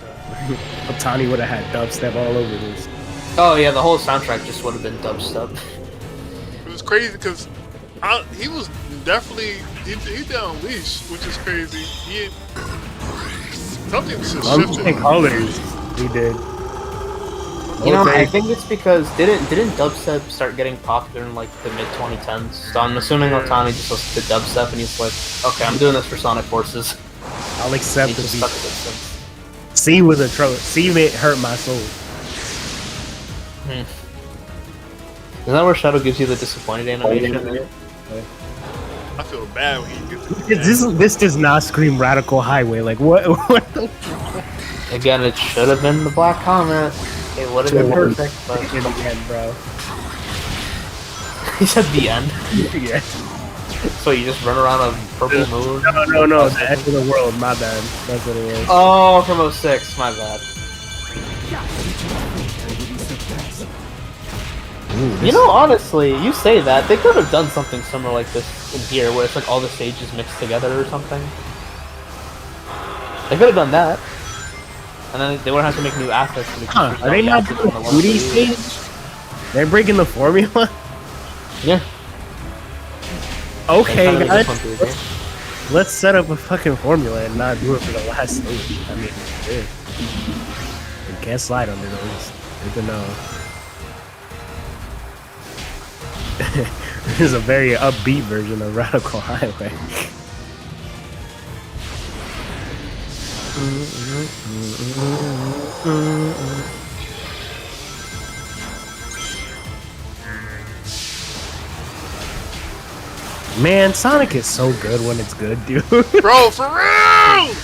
okay. Otani would have had dubstep all over this. Oh yeah, the whole soundtrack just would have been dubstep. It was crazy because he was definitely he did Unleash, which is crazy. Something just Unlike shifted. colors, he did. You know, Okay. I think it's because didn't dubstep start getting popular in like the mid 2010s? So I'm assuming Otani just listened to dubstep and he's like, okay, I'm doing this for Sonic Forces. I'll accept He the just beat. stuck with it since. C was a troll. C made hurt my soul. Is that where Shadow gives you the disappointed animation? I feel bad when he gets This does not scream Radical Highway. Like what? What the? Again, it should have been the Black Comet. It would have been perfect, but In the end, bro. he said the end. Yeah. So you just run around a purple moon? No. The end of the world. My bad. That's what it was. Oh, from 06, my bad. You know, honestly, you say that, they could have done something similar like this in here, where it's like all the stages mixed together or something. They could have done that. And then they wouldn't have to make new assets. So Huh, are they not doing a 2D stage? They're breaking the formula? Yeah. Okay, They kinda guys. just went through here. Let's set up a fucking formula and not do it for the last stage. I mean, shit. You can't slide under those. Good to know. This is a very upbeat version of Radical Highway. Man, Sonic is so good when it's good, dude. Bro, for real!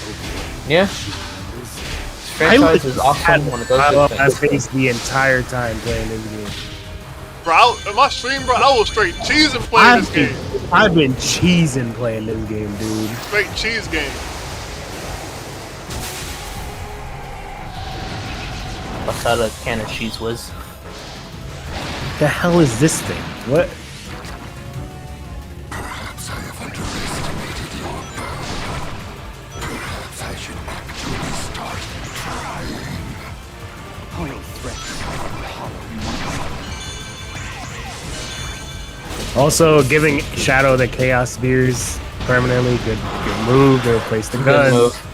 Yeah. This franchise is awesome when it does I good my things. face the entire time playing this game. Bro, in my stream, bro, I was straight cheesing playing this game. I've been cheesing playing this game, dude. Straight cheese game. What's that a can of cheese whiz? The hell is this thing? What? Perhaps I have underestimated Also, giving Shadow the Chaos Spears permanently, good move to replace the Good gun. move.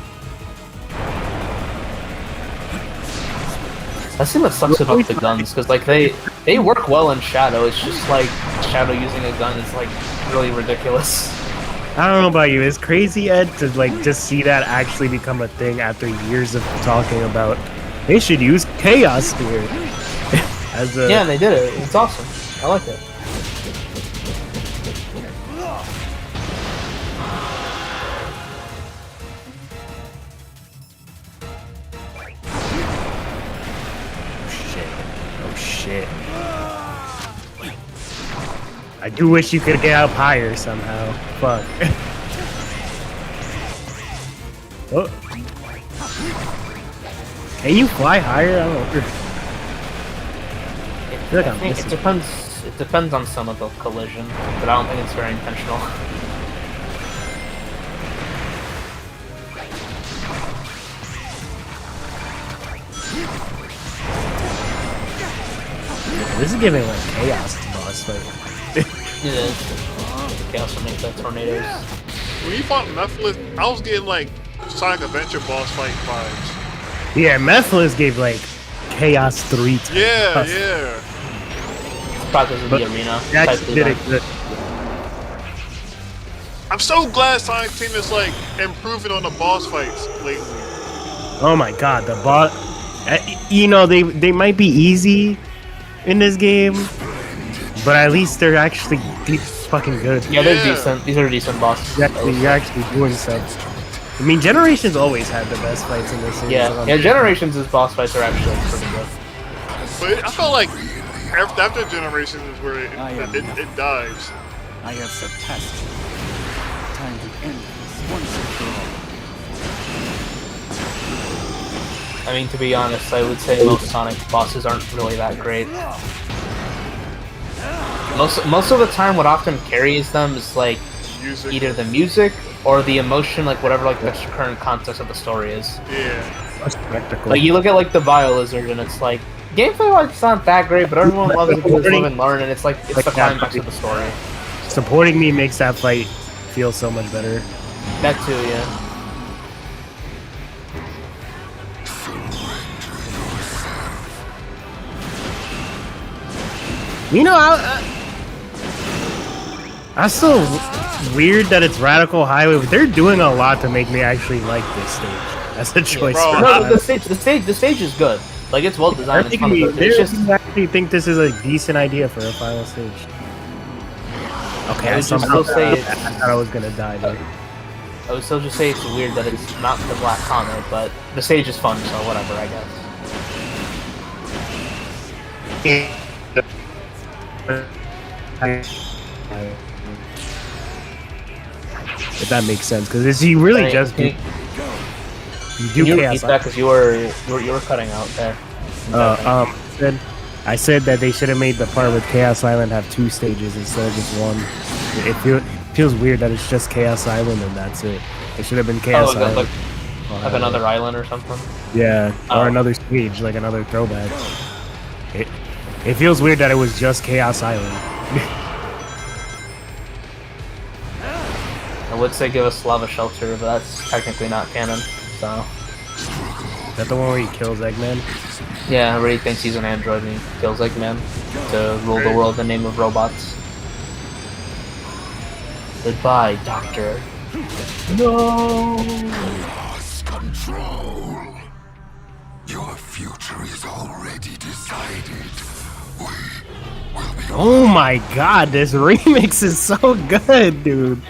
That thing that sucks about the guns, because like they work well in Shadow. It's just like Shadow using a gun is like really ridiculous. I don't know about you, it's crazy, Ed, to like just see that actually become a thing after years of talking about they should use Chaos Spear as a Yeah, and they did it. It's awesome. I like it. Oh shit. I do wish you could get up higher somehow. Fuck. Oh. Can you fly higher? I don't know. I feel like I'm I think missing. it depends on some of the collision, but I don't think it's very intentional. This is giving like chaos to boss fight. It is. Chaos will make the tornadoes. When you fought Mephiles, I was getting like Sonic Adventure boss fight vibes. Yeah, Mephiles gave like chaos 3 times. Yeah, yeah. Probably because But of the arena. They type actually did it design. good. I'm so glad Sonic Team is like improving on the boss fights lately. Oh my god, the boss. You know, they might be easy in this game, but at least they're actually fucking good. Yeah, they're Yeah. decent. These are decent bosses. You're actually doing stuff. I mean, Generations always had the best fights in this series. Yeah, Generations' boss fights are actually pretty good. But I felt like after Generations is where it dives. I have surpassed you. Time to end this once and for all. I mean, to be honest, I would say most Sonic bosses aren't really that great. Most of the time, what often carries them is like Music. either the music or the emotion, like whatever like the current context of the story is. Yeah. Spectacle. Like you look at like the Biolizard, and it's like gameplay wise it's not that great, but everyone loves it because live and learn, and it's like it's the climax of the story. Supporting me makes that fight feel so much better. That too, yeah. You know, I'm still weird that it's Radical Highway, but they're doing a lot to make me actually like this stage as a choice. bro, for No, us. the stage is good. Like it's well They're designed. It's fun, thinking but it's just they actually think this is a decent idea for a final stage. Okay, I I would just somehow still say I it's- thought I was gonna die there. I would still just say it's weird that it's not the Black Comet, but the stage is fun, so whatever, I guess. If that makes sense, because you really Hey, just do, can you Can do you chaos. repeat that because you were cutting out there? I said that they should have made the part with Chaos Island have 2 stages instead of just 1. It feels weird that it's just Chaos Island and that's it. It should have been Chaos like, Island. like another island or something. Yeah, Oh. or another stage, like another throwback. It feels weird that it was just Chaos Island. I would say give us Lava Shelter, but that's technically not canon. So Is that the one where he kills Eggman? yeah, everybody thinks he's an android and he kills Eggman to rule the world in the name of robots. Goodbye, Doctor. No. Lost control. Your future is already decided. We will be Oh my god, this remix is so good, dude.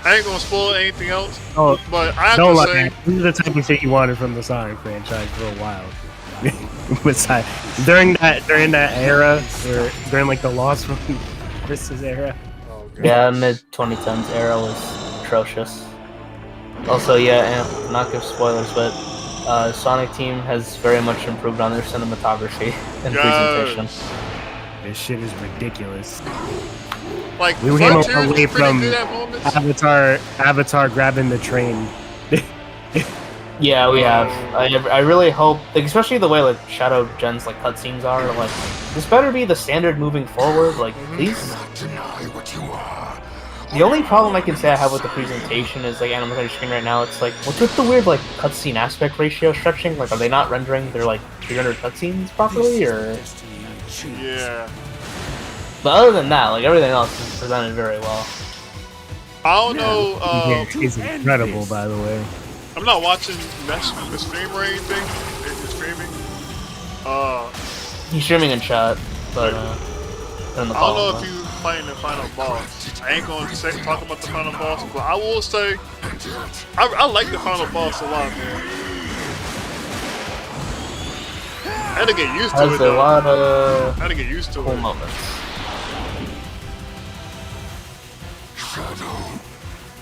I ain't gonna spoil anything else, Oh, but I have don't to lie. say, This is the type of shit you wanted from the Sonic franchise for a while. Besides, during that era, or during like the Lost from Chris's era. Yeah, mid 2010s era was atrocious. Also, yeah, and not give spoilers, but Sonic Team has very much improved on their cinematography and Yes. presentation. This shit is ridiculous. like, We came Frontiers away was pretty from- good at moments. Avatar grabbing the train. Yeah, we have. I really hope, like, especially the way like Shadow Gen's like cutscenes are. Like, this better be the standard moving forward. Like, please. The only problem I can say I have with the presentation is, like, and I'm looking at your screen right now, it's like, what's with the weird, like, cutscene aspect ratio stretching? Like, are they not rendering their, like, 300 cutscenes properly, or...? Yeah. But other than that, like, everything else is presented very well. I don't know. It's incredible, by the way. I'm not watching the stream or anything. If you're streaming. He's streaming in chat, but, in the I don't know bottom, if you playing the final boss. I ain't gonna talk about the final boss, but I will say I like the final boss a lot, man. I had to get used to it. Has a lot of I had to get used to cool it. moments.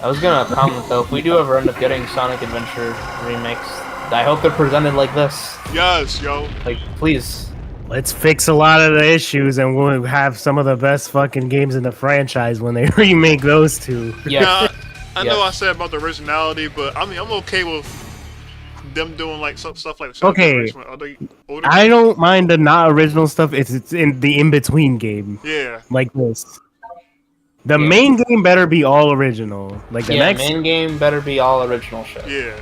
I was gonna comment though, if we do ever end up getting Sonic Adventure remakes, I hope they're presented like this. Yes, yo. Like, please. Let's fix a lot of the issues, and we'll have some of the best fucking games in the franchise when they remake those two. Yeah. Now, I know Yeah. I said about the originality, but I mean I'm okay with them doing like some stuff like Okay. other older I don't mind the not original stuff. It's in the in between game, Yeah. like this. The Yeah. main game better be all original. Like the Yeah, next, main game better be all original shit. Yeah.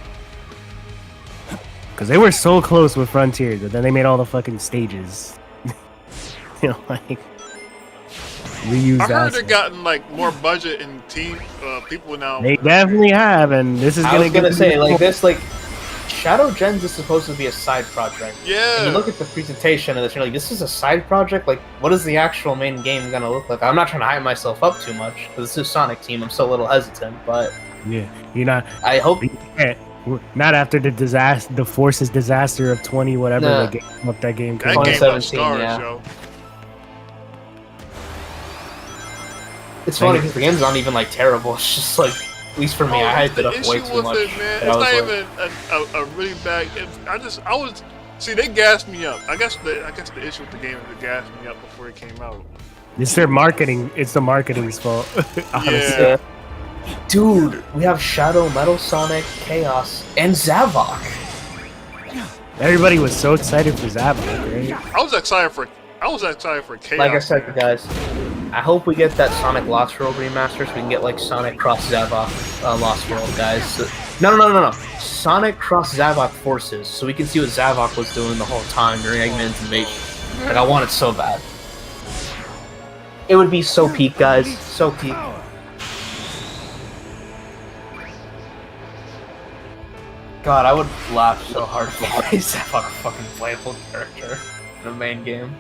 because they were so close with Frontiers, but then they made all the fucking stages. You know, like reuse I that. heard they've gotten like more budget and team people now. They definitely have, and this is I gonna was gonna get say, like, this, like, Shadow Gens is supposed to be a side project. And you Yeah. look at the presentation and you're like, this is a side project? Like, what is the actual main game gonna look like? I'm not trying to hype myself up too much, because this is Sonic Team, I'm still a little hesitant, but Yeah, you're not. I hope... Not after the disaster, the Forces disaster of 20 whatever Nah. the game, what that game That came. game 2017, left scars, yeah. yo. It's funny, because the game's not even, like, terrible. It's just, like, at least for me, I hyped the it up way issue too with much. it, man, that it's I was not like, even a really bad. I was. See, they gassed me up. I guess the issue with the game is they gassed me up before it came out. It's their marketing. It's the marketing's fault. Honestly. Yeah. Dude, we have Shadow, Metal Sonic, Chaos, and Zavok. Everybody was so excited for Zavok, right? I was excited for Chaos. Like I said, guys, I hope we get that Sonic Lost World remaster so we can get, like, Sonic Cross Zavok Lost World, guys. No. Sonic Cross Zavok Forces, so we can see what Zavok was doing the whole time during Eggman's invasion. Like, I want it so bad. It would be so peak, guys. So peak. God, I would laugh so hard if I played Zavok a fucking playable character in the main game.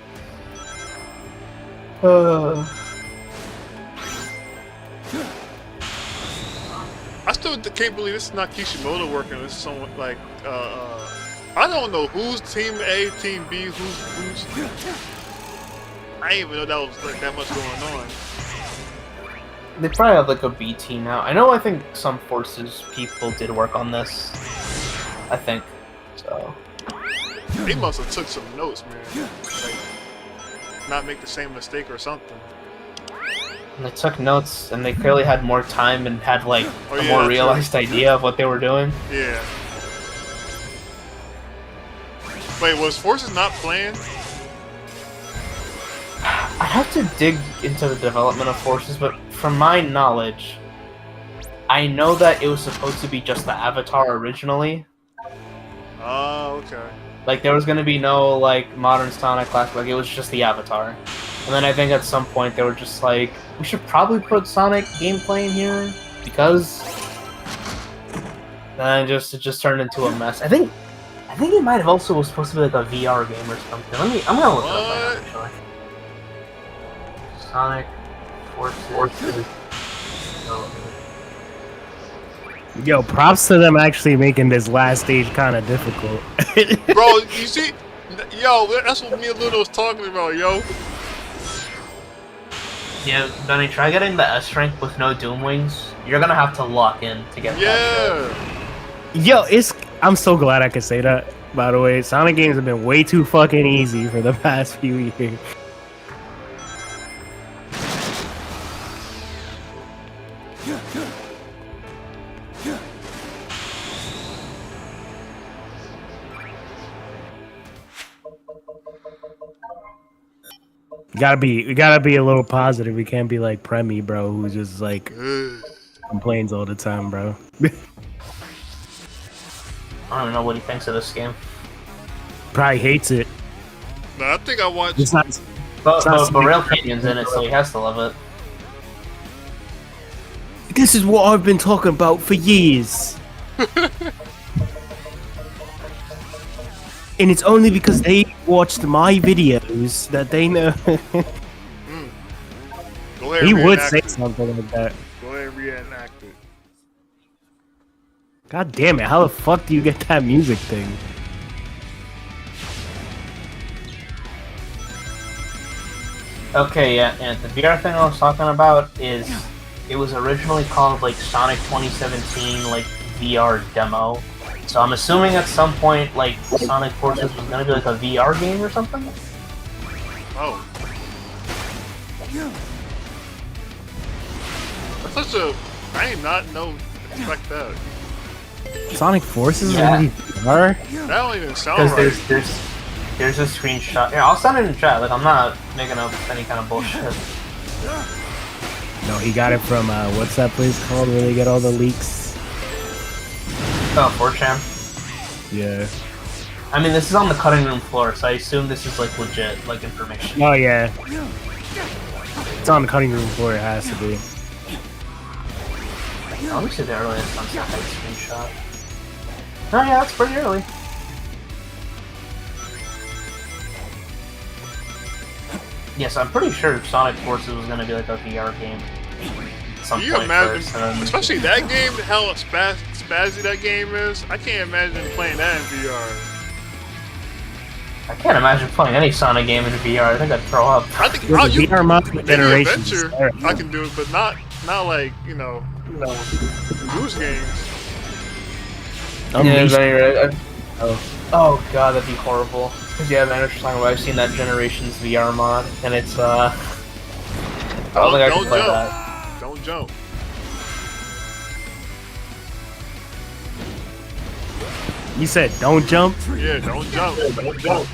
I still can't believe this is not Kishimoto working. This is someone like I don't know who's Team A, Team B, who's. I didn't even know that was like that much going on. They probably have, like, a B team now. I think some Forces people did work on this. I think. So. They must have took some notes, man. Like, not make the same mistake or something. And they took notes, and they clearly had more time and had, like, Oh, a yeah, more that's realized idea of what they were doing. Yeah. Wait, was Forces not playing? I'd have to dig into the development of Forces, but from my knowledge, I know that it was supposed to be just the Avatar originally. Oh, okay. Like, there was gonna be no, like, modern Sonic Classic, like, it was just the Avatar. And then I think at some point they were just like, we should probably put Sonic gameplay in here, because... And it just turned into a mess. I think it might have also was supposed to be like a VR game or something. I'm gonna look it up right now, actually. Sonic Forces. Yo, props to them actually making this last stage kind of difficult. Bro, you see, yo, that's what me and Luna was talking about, yo. Yeah, Benny, try getting the S rank with no Doom Wings. You're gonna have to lock in to get that. Yeah. Yo, I'm so glad I could say that. By the way, Sonic games have been way too fucking easy for the past few years. We gotta be a little positive. We can't be like Premi, bro, who just like complains all the time, bro. I don't know what he thinks of this game. Probably hates it. No, I think I watched. It's not. But Rail Canyon's in it, so he has to love it. This is what I've been talking about for years. And it's only because they watched my videos that they know. Go ahead, He would reenact say it. something like that. Go ahead, reenact it. God damn it, how the fuck do you get that music thing? Okay, yeah, and the VR thing I was talking about is it was originally called like Sonic 2017 like VR demo. So I'm assuming at some point like Sonic Forces was gonna be like a VR game or something. Oh. That's such a. I did not know expect that. Sonic Forces Yeah. is VR? That don't even sound Because right. there's a screenshot. Yeah, I'll send it in chat. Like I'm not making up any kind of bullshit. No, he got it from what's that place called where they get all the leaks? Oh, 4chan. Yeah. I mean, this is on the cutting room floor, so I assume this is like legit, like information. Oh yeah. It's on the cutting room floor. It has to be. Let me see the earliest sunset screenshot. Oh yeah, that's pretty early. Yes, I'm pretty sure Sonic Forces was gonna be like a VR game. At some Can you point imagine, first, and then- especially that game, how spazzy that game is? I can't imagine playing that in VR. I can't imagine playing any Sonic game in VR. I think I'd throw up. I think With the VR mod maybe generation. Adventure, I can do it, but not like Goose games. Unleashed. Right. Oh god, that'd be horrible. Cause yeah, man, I was just talking about. I've seen that Generations VR mod, and it's I don't think I can Don't play jump. that. Don't jump. You said don't jump. Yeah, don't jump. Don't jump.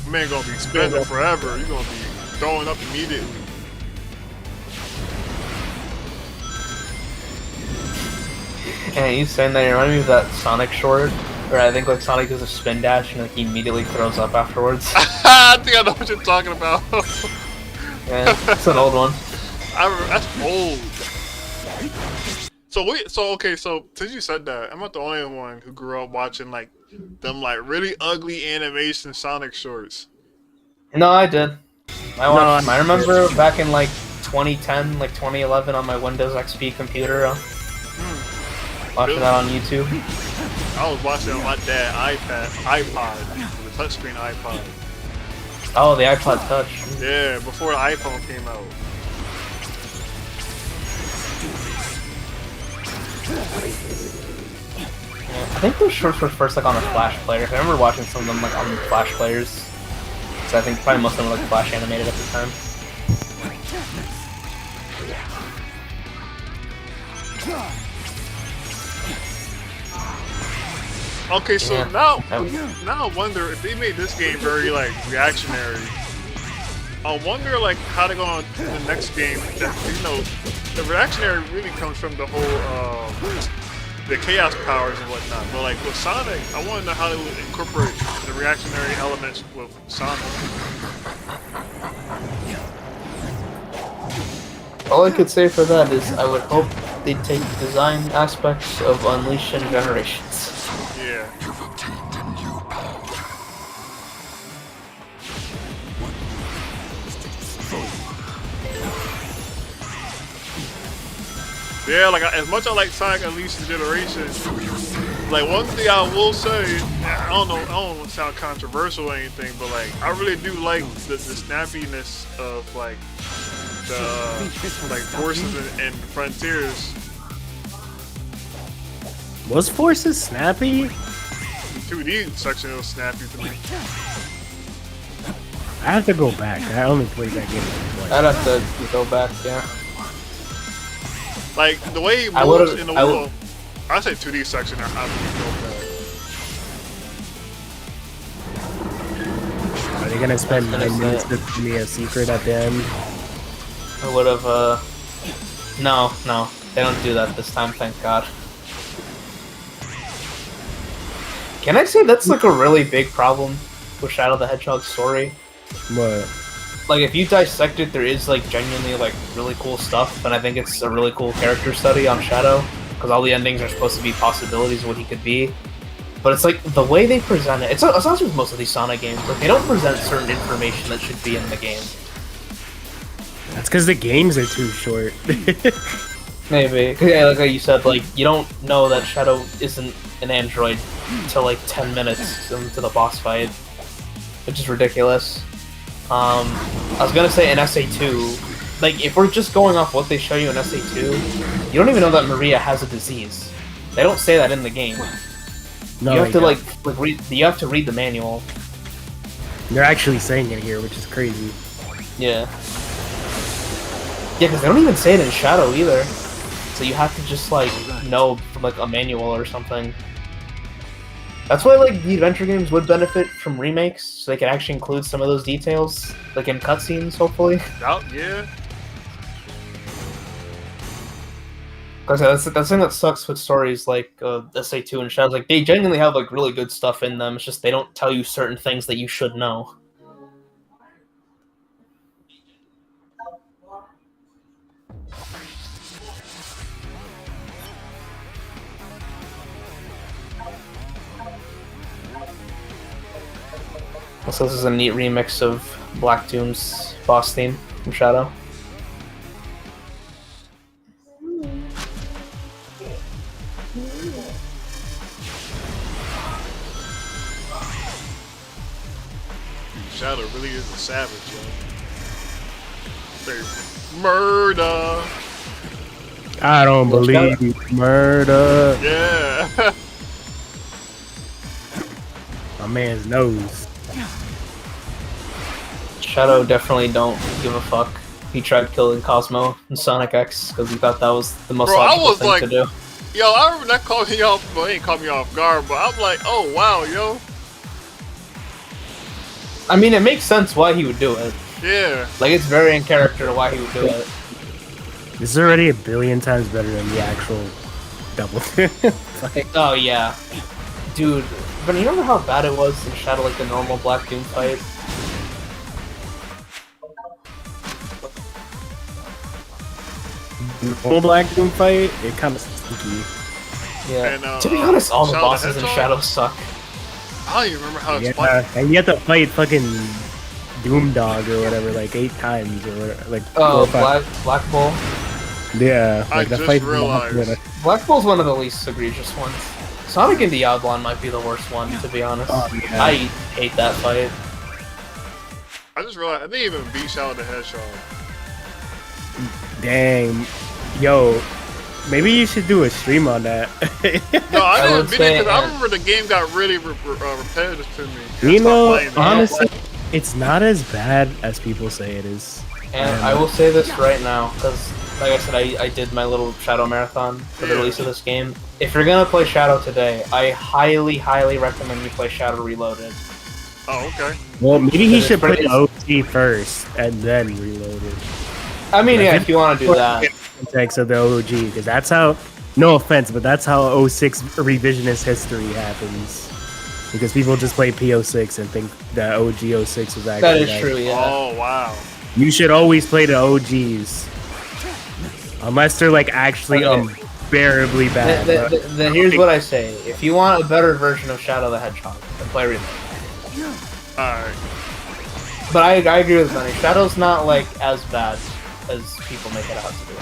Man gonna be spinning forever. You're gonna be throwing up immediately. And you saying that, you remind me of that Sonic short, where I think like Sonic does a spin dash and like he immediately throws up afterwards. I think I know what you're talking about. Yeah, it's an old one. That's old. So since you said that, I'm not the only one who grew up watching like them like really ugly animation Sonic shorts. No, I did. I watched. I remember back in like 2010, like 2011, on my Windows XP computer, watching that on YouTube. I was watching it on my dad's iPod, the touchscreen iPod. Oh, the iPod Touch. Yeah, before the iPhone came out. Yeah, I think those shorts were first like on a Flash player. I remember watching some of them like on the Flash players. So I think probably most of them were like Flash animated at the time. Okay, so Yeah. now I wonder if they made this game very like reactionary. I wonder like how they're going to the next game. That, the reactionary really comes from the whole the chaos powers and whatnot. But like with Sonic, I want to know how they would incorporate the reactionary elements with Sonic. All I could say for that is I would hope they take design aspects of Unleashed and Generations. Yeah. Yeah, like as much as I like Sonic Unleashed and Generations, like one thing I will say, I don't want to sound controversial or anything, but like I really do like the snappiness of like the like Forces and Frontiers. Was Forces snappy? The 2D section was snappy to me. I have to go back. I only played that game once. I'd have to go back, yeah. Like the way he I moves would've- in the I would- world. I say 2D section are absolutely dope. Are they gonna spend I was 9 gonna minutes say- to give me a secret at the end? I would have, no, they don't do that this time, thank God. Can I say that's like a really big problem with Shadow the Hedgehog's story? What? Like, if you dissect it, there is like genuinely like really cool stuff, and I think it's a really cool character study on Shadow, because all the endings are supposed to be possibilities of what he could be. But it's like, the way they present it, it's not just with most of these Sonic games, like they don't present certain information that should be in the game. That's because the games are too short. Maybe. 'Cause, yeah, like you said, like, you don't know that Shadow isn't an android until like 10 minutes into the boss fight, which is ridiculous. I was gonna say in SA2, like, if we're just going off what they show you in SA2, you don't even know that Maria has a disease. They don't say that in the game. No, You have to they like read. You have to read the manual. don't. They're actually saying it here, which is crazy. Yeah. Yeah, because they don't even say it in Shadow either. So you have to just like know from like a manual or something. That's why like the adventure games would benefit from remakes, so they could actually include some of those details, like in cutscenes, hopefully. Yeah. Because that's the thing that sucks with stories like SA2 and Shadows. Like, they genuinely have like really good stuff in them. It's just they don't tell you certain things that you should know. So this is a neat remix of Black Doom's boss theme from Shadow. Shadow really is a savage, yo. They murder. I don't believe you. Murder. Yeah. My man's nose. Shadow definitely don't give a fuck. He tried killing Cosmo in Sonic X because he thought that was the most Bro, I logical was thing like- to do. Yo, I remember that caught me off. Well, it ain't caught me off guard, but I'm like, oh wow, yo. I mean, it makes sense why he would do it. Yeah. Like, it's very in character why he would do it. This is already a billion times better than the actual double. Like, Oh, yeah. Dude, but you remember how bad it was in Shadow, like the normal Black Doom fight? full Black Doom fight, it kind of stinky. Yeah. And, to be honest, all the Shadow the bosses in Hedgehog? Shadow suck. I don't even remember how to explain. Yeah, and you have to fight fucking Doom Dog or whatever like 8 times or whatever, like 4 Oh, or 5. Black Bull. Yeah, I like the just fight. realized. Black Bull's one of the least egregious ones. Sonic and Diablon might be the worst one, to be honest. Oh, yeah. I hate that fight. I just realized I didn't even beat Shadow the Hedgehog. Dang, yo, maybe you should do a stream on that. No, I I didn't would beat say, it because I uh, remember the game got really repetitive to me. I You stopped know, playing it. honestly, it's not as bad as people say it is. And I will say this right now, because, like I said, I did my little Shadow Marathon for the Yeah. release of this game. If you're gonna play Shadow today, I highly, highly recommend you play Shadow Reloaded. Oh, okay. Well, maybe he It's should play pretty- OT first and then reload it. I mean, Like, yeah, if you want to do that. Context of the OG, because that's how. No offense, but that's how 06 revisionist history happens. Because people just play PO6 and think that OG 06 was actually. That is like- true, yeah. Oh, wow. You should always play the OGs, unless they're like actually Okay. unbearably bad. Then here's what I say. If you want a better version of Shadow the Hedgehog, then play Reloaded. Alright. But I agree with Benny. Shadow's not, like, as bad as people make it out to be.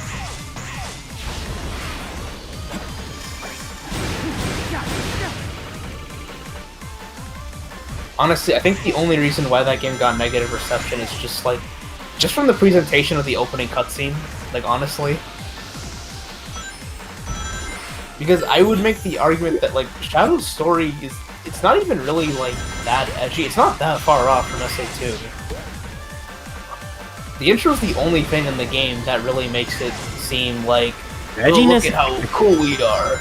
Honestly, I think the only reason why that game got negative reception is just, like, just from the presentation of the opening cutscene. Like, honestly. Because I would make the argument that, like, Shadow's story is... It's not even really, like, that edgy. It's not that far off from SA2. The intro is the only thing in the game that really makes it seem like Oh, Edginess. look at how cool we are.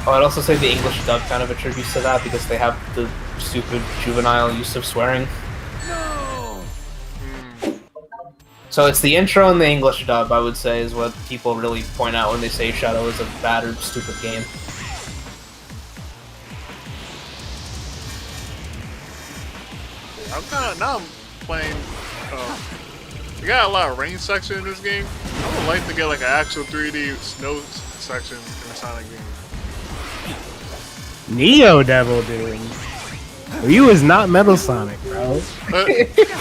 Oh, I'd also say the English dub kind of attributes to that because they have the stupid juvenile use of swearing. So it's the intro and the English dub, I would say, is what people really point out when they say Shadow is a bad or stupid game. I'm playing. We got a lot of rain section in this game. I would like to get like an actual 3D snow section in the Sonic game. Neo Devil, dude. You is not Metal Sonic, bro.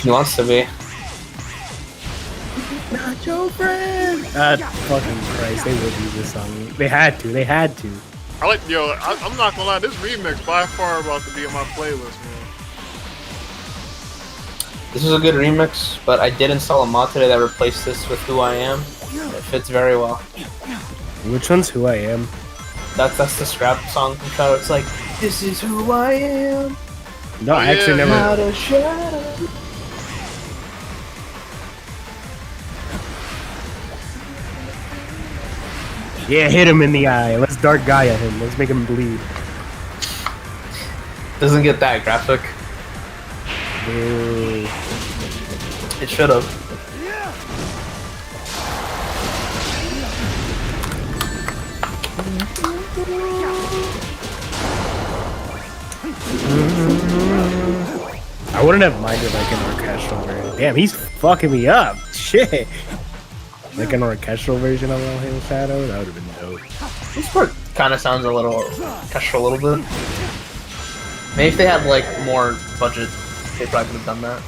He wants to be. Not your friend. Fucking Christ, they would do this on me. They had to. They had to. I like, I'm not gonna lie, this remix by far about to be on my playlist, man. This is a good remix, but I did install a mod today that replaced this with Who I Am. It fits very well. Which one's Who I Am? That's the scrap song from Shadow. It's like, this is who I am. No, I actually never. Not a shadow. Yeah, hit him in the eye. Let's Dark Gaia him. Let's make him bleed. Doesn't get that graphic. Ooh. It should have. I wouldn't have minded like an orchestral version. Damn, he's fucking me up. Shit. Like an orchestral version of All Hail Shadow? That would have been dope. This part kind of sounds a little orchestral, a little bit. Maybe if they had like more budget, they probably could have done that.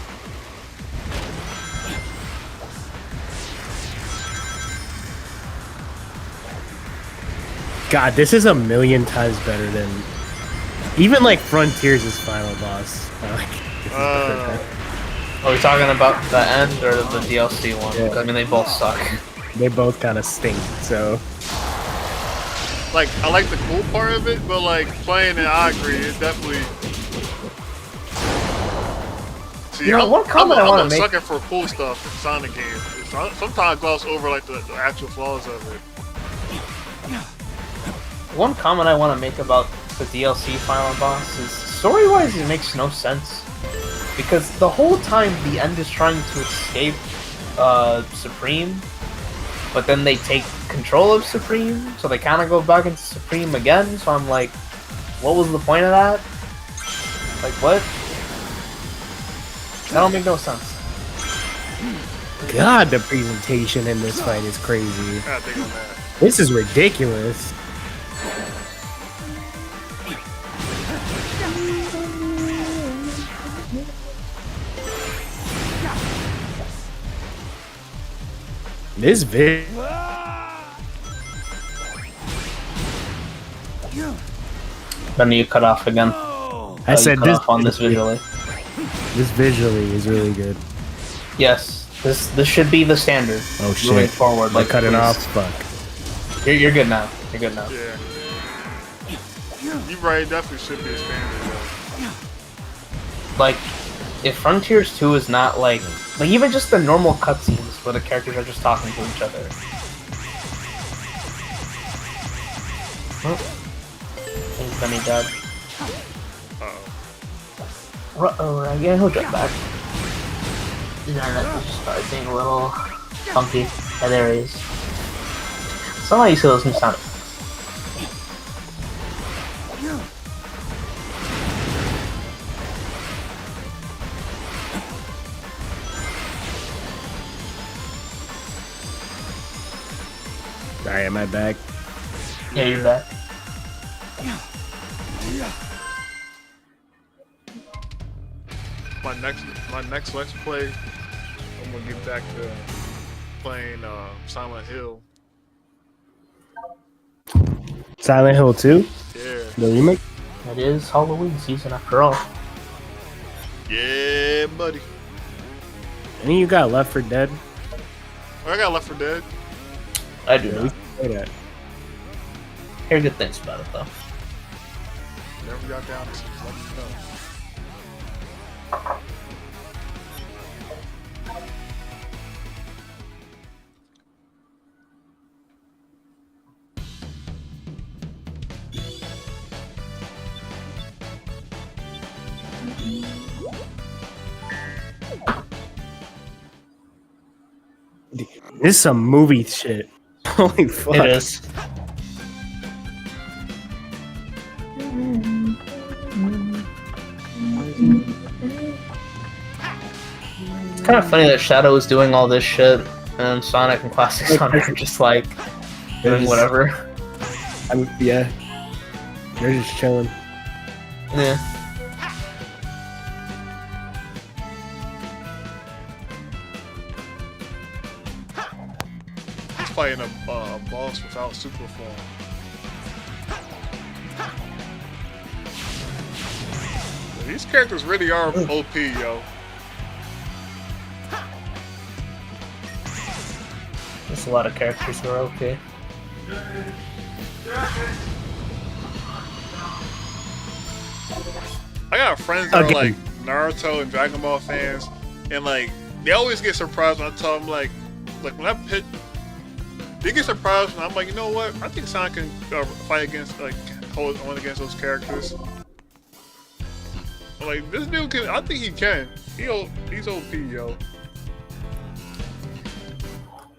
God, this is a million times better than even like Frontiers' final boss. Like, this is better. Are we talking about the end or the DLC one? Yeah. I mean, they both suck. They both kind of stink. So Like, I like the cool part of it, but like playing it, I agree, it definitely. See, You know, one comment I wanna I'm a make- sucker for cool stuff in Sonic games. Sometimes I gloss over like the actual flaws of it. One comment I want to make about the DLC final boss is, story-wise, it makes no sense. Because the whole time the end is trying to escape Supreme, but then they take control of Supreme, so they kind of go back into Supreme again, so I'm like, what was the point of that? Like, what? That don't make no sense. God, the presentation in this fight is crazy. I gotta think on that. This is ridiculous. This vid. Then you cut off again. I said cut this off on this visually. This visually is really good. Yes, this should be the standard. Oh shit! Moving forward, Like like cut it please. off. Fuck. You're good now. You're good now. Yeah. You're right, it definitely should be a standard though. Like, if Frontiers 2 is not like even just the normal cutscenes where the characters are just talking to each other. Oh. Think Benny dead. Uh-oh, yeah, he'll jump back. Yeah, that just started being a little funky. Yeah, there he is. Somehow you see those new sound. Sorry, am I back? Yeah, you're back. My next Let's Play, I'm gonna get back to playing Silent Hill. Silent Hill 2, Yeah. the remake. It is Halloween season after all. Yeah, buddy. Any you got Left 4 Dead? I got Left 4 Dead. I do Yeah, we not. can play that. Hear good things about it though. Never got down to let me know. This is some movie shit. Holy fuck. It is. It's kind of funny that Shadow is doing all this shit, and Sonic and Classic Sonic are just like doing whatever. Yeah. They're just chilling. Yeah. He's fighting a boss without super form. These characters really are OP, yo. There's a lot of characters who are okay. I got friends that are like Naruto and Dragon Ball fans, and like they always get surprised when I tell them like when I pitch, they get surprised when I'm like, you know what? I think Sonic can fight against hold on against those characters. I'm like, this dude can. I think he can. He's OP, yo.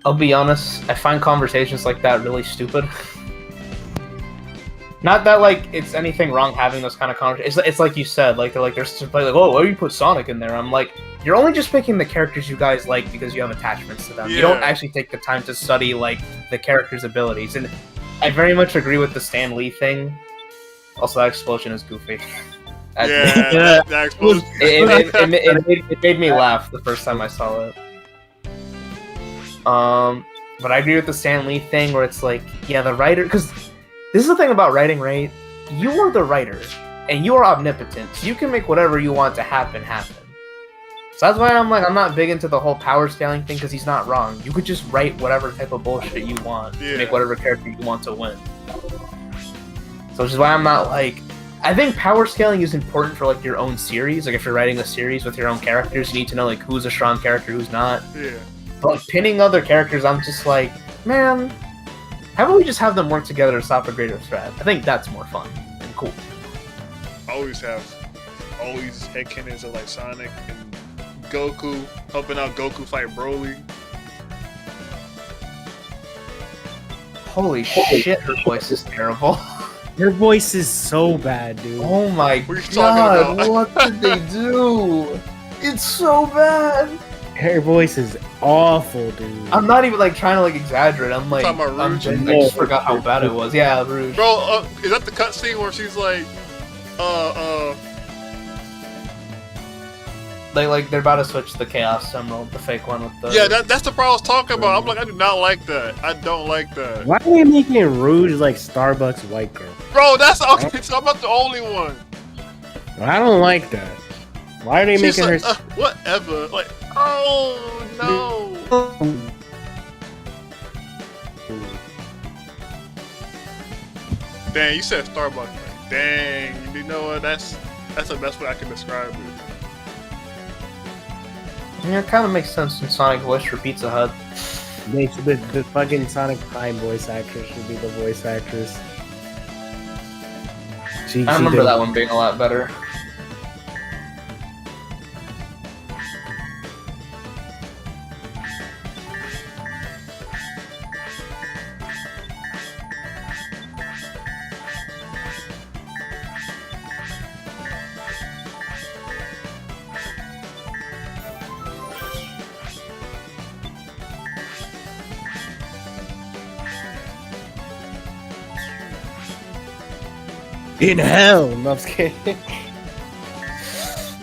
I'll be honest, I find conversations like that really stupid. Not that like it's anything wrong having those kind of conversations. It's like you said, like they're just like, oh, why do you put Sonic in there? I'm like, you're only just picking the characters you guys like because you have attachments to them. Yeah. You don't actually take the time to study like the characters' abilities. And I very much agree with the Stan Lee thing. Also, that explosion is goofy. Yeah, that explosion. It made me laugh the first time I saw it. But I agree with the Stan Lee thing where it's like, yeah, the writer, because this is the thing about writing, right? You are the writer, and you are omnipotent, so you can make whatever you want to happen. So that's why I'm not big into the whole power scaling thing, because he's not wrong. You could just write whatever type of bullshit you want, to make whatever character you want to win. So which is why I'm not like, I think power scaling is important for like your own series. Like if you're writing a series with your own characters, you need to know like who's a strong character, who's not. Yeah. But like pinning other characters, I'm just like, man, how about we just have them work together to stop a greater threat? I think that's more fun and cool. I always headcanons of like Sonic and Goku helping out Goku fight Broly. Holy shit, her voice is terrible. Her voice is so bad, dude. Oh my What are you god, talking about? what did they do? It's so bad. Her voice is awful, dude. I'm not even like trying to like exaggerate. I'm like, Talking about Rouge? I just forgot how bad it was. Yeah, Rouge. Bro, is that the cutscene where she's like, Like they're about to switch the Chaos Emerald, the fake one with the. Yeah, that's the part I was talking about. I'm like, I do not like that. I don't like that. Why are they making Rouge like Starbucks white girl? Bro, that's okay. So I'm not the only one. I don't like that. Why are they She's making like, her? whatever. Like, oh no. Dang, you said Starbucks. Like, dang, you know what? That's the best way I can describe it. Yeah, it kind of makes sense in Sonic voice for Pizza Hut. The fucking Sonic Prime voice actress should be the voice actress. I remember that one being a lot better. In hell! No, I'm just kidding.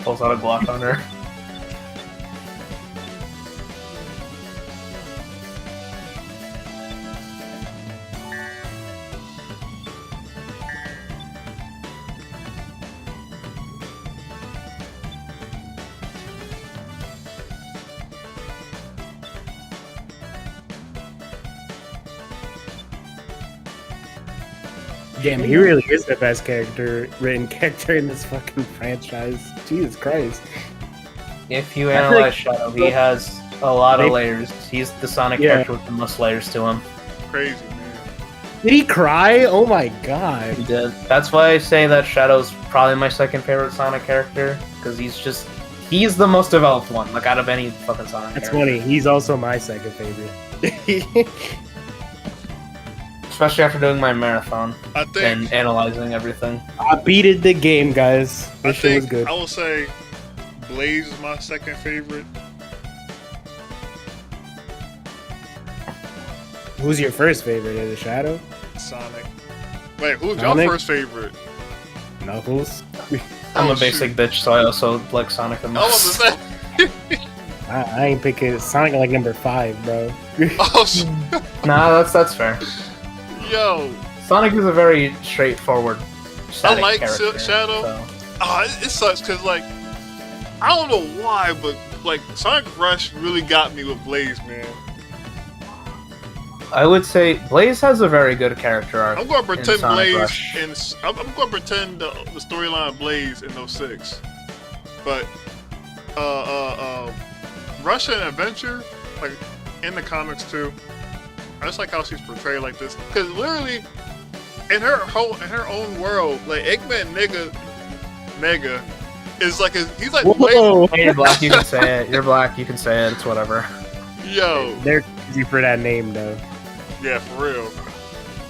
Pulls out a Glock on her. Damn, he really is the best written character in this fucking franchise. Jesus Christ. If you analyze Shadow, he has a lot of layers. He's the Sonic Yeah. character with the most layers to him. Crazy, man. Did he cry? Oh my god. He did. That's why I say that Shadow's probably my second favorite Sonic character, because He's the most developed one, like out of any fucking Sonic. That's character. funny. He's also my second favorite. Especially after doing my marathon I think and analyzing everything. I beated the game, guys. I This shit was think good. I will say Blaze is my second favorite. Who's your first favorite? Is it Shadow? Sonic. Wait, who's your Sonic? first favorite? Knuckles? I'm Oh, a basic bitch, so I also like Sonic the I was most. gonna say. I ain't picking Sonic like number 5, bro. Oh, Nah, that's fair. yo. Sonic is a very straightforward static like character. Shadow. So. Oh, it sucks because, like, I don't know why, but, like, Sonic Rush really got me with Blaze, man. I would say Blaze has a very good character arc. I'm going to pretend Sonic Blaze, Rush. and I'm going to pretend the storyline of Blaze in 06. But, Rush and Adventure, like, in the comics, too, I just like how she's portrayed like this. Because, literally, in her own world, like, Eggman Nega is like he's like Whoa! Hey, you're black, you can say it. You're black, you can say it. It's whatever. yo, They're crazy for that name, though. yeah, for real.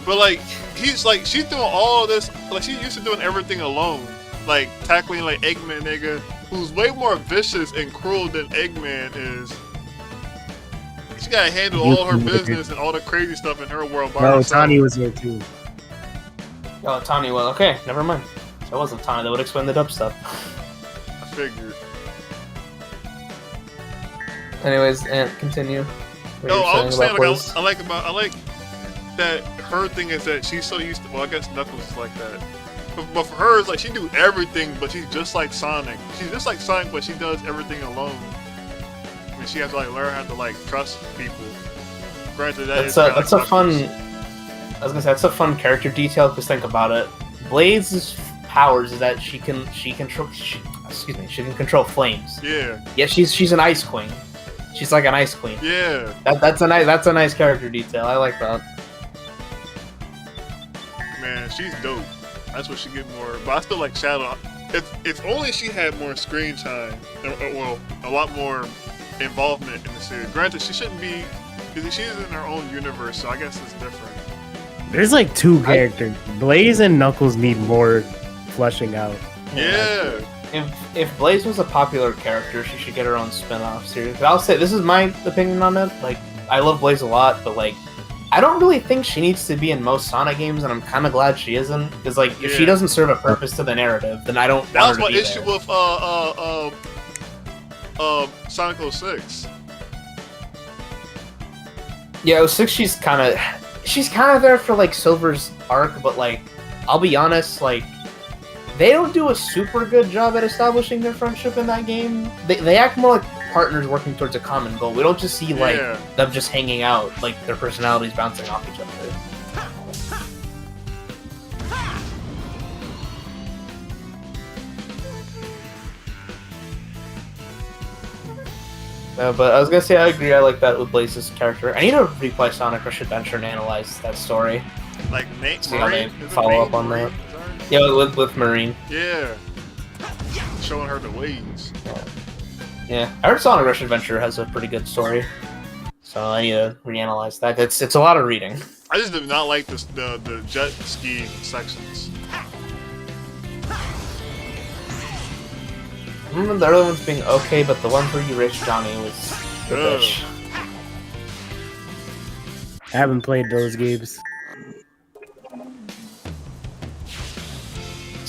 But like he's like she's doing all of this, like she's used to doing everything alone, like tackling like Eggman nigga, who's way more vicious and cruel than Eggman is. She gotta handle all her business and all the crazy stuff in her world by No, herself. Tani was there too. Oh, Tawny, well, okay, never mind. So it wasn't Tawny, that would explain the dub stuff. I figured. Anyways, and continue. What No, you were I was saying about Blaze. I like that her thing is that she's so used to. Well, I guess Knuckles is like that. But for her, it's like she do everything, but she's just like Sonic. She's just like Sonic, but she does everything alone. And she has to like learn how to like trust people. Granted, That's a fun. I was gonna say that's a fun character detail because think about it. Blaze's powers is that she can control flames. Yeah, Yeah, she's an ice queen. She's like an ice queen. yeah. That's a nice character detail. I like that. Man, she's dope. That's what she get more. But I still like Shadow. If only she had more screen time. Well, a lot more involvement in the series. Granted, she shouldn't be because she's in her own universe, so I guess it's different. There's like two characters. Blaze and Knuckles need more fleshing out. Yeah. If Blaze was a popular character, she should get her own spin-off series. But I'll say this is my opinion on it. Like, I love Blaze a lot, but like, I don't really think she needs to be in most Sonic games, and I'm kind of glad she isn't. Because like, if she Yeah. doesn't serve a purpose to the narrative, then I don't. That was want my her to be issue there. with Sonic 06. Yeah, 06, she's kind of there for like Silver's arc, but like, I'll be honest, like, they don't do a super good job at establishing their friendship in that game. They act more like partners working towards a common goal. We don't just see like Yeah. them just hanging out, like their personalities bouncing off each other. But I was gonna say I agree. I like that with Blaze's character. I need to replay Sonic Rush Adventure and analyze that story. Like Nate See how they Marine. Is it follow Nate up on Marine? that. Is Yeah, with Marine. Yeah. Showing her the ways. Yeah, I heard Sonic Rush Adventure has a pretty good story, so I need to reanalyze that. It's a lot of reading. I just did not like the jet ski sections. I remember the other ones being okay, but the one where you race Johnny was the Ugh. bitch. I haven't played those games.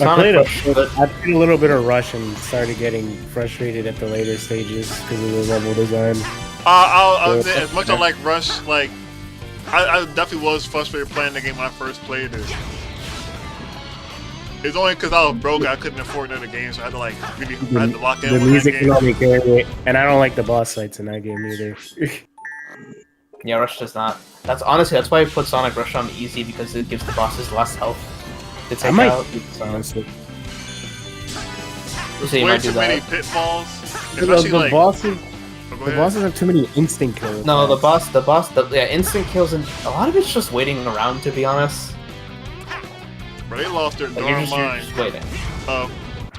I Sonic played Rush, but I played a little bit of Rush and started getting frustrated at the later stages because of the level design. I'll admit, as much as I like Rush, like I definitely was frustrated playing the game when I first played it. It's only because I was broke, I couldn't afford another game, so I had to like really, I had to lock in The with music that can game. only carry it, and I don't like the boss fights in that game either. yeah, Rush does not. That's why I put Sonic Rush on easy because it gives the bosses less health to take might- out. So, Honestly, so you Way might do too many that. pitfalls, the especially like. bosses, Oh, go the ahead. bosses have too many instant kills. No, the boss, yeah, instant kills, and a lot of it's just waiting around. To be honest, Bro, they lost their like, you're darn just mind. waiting.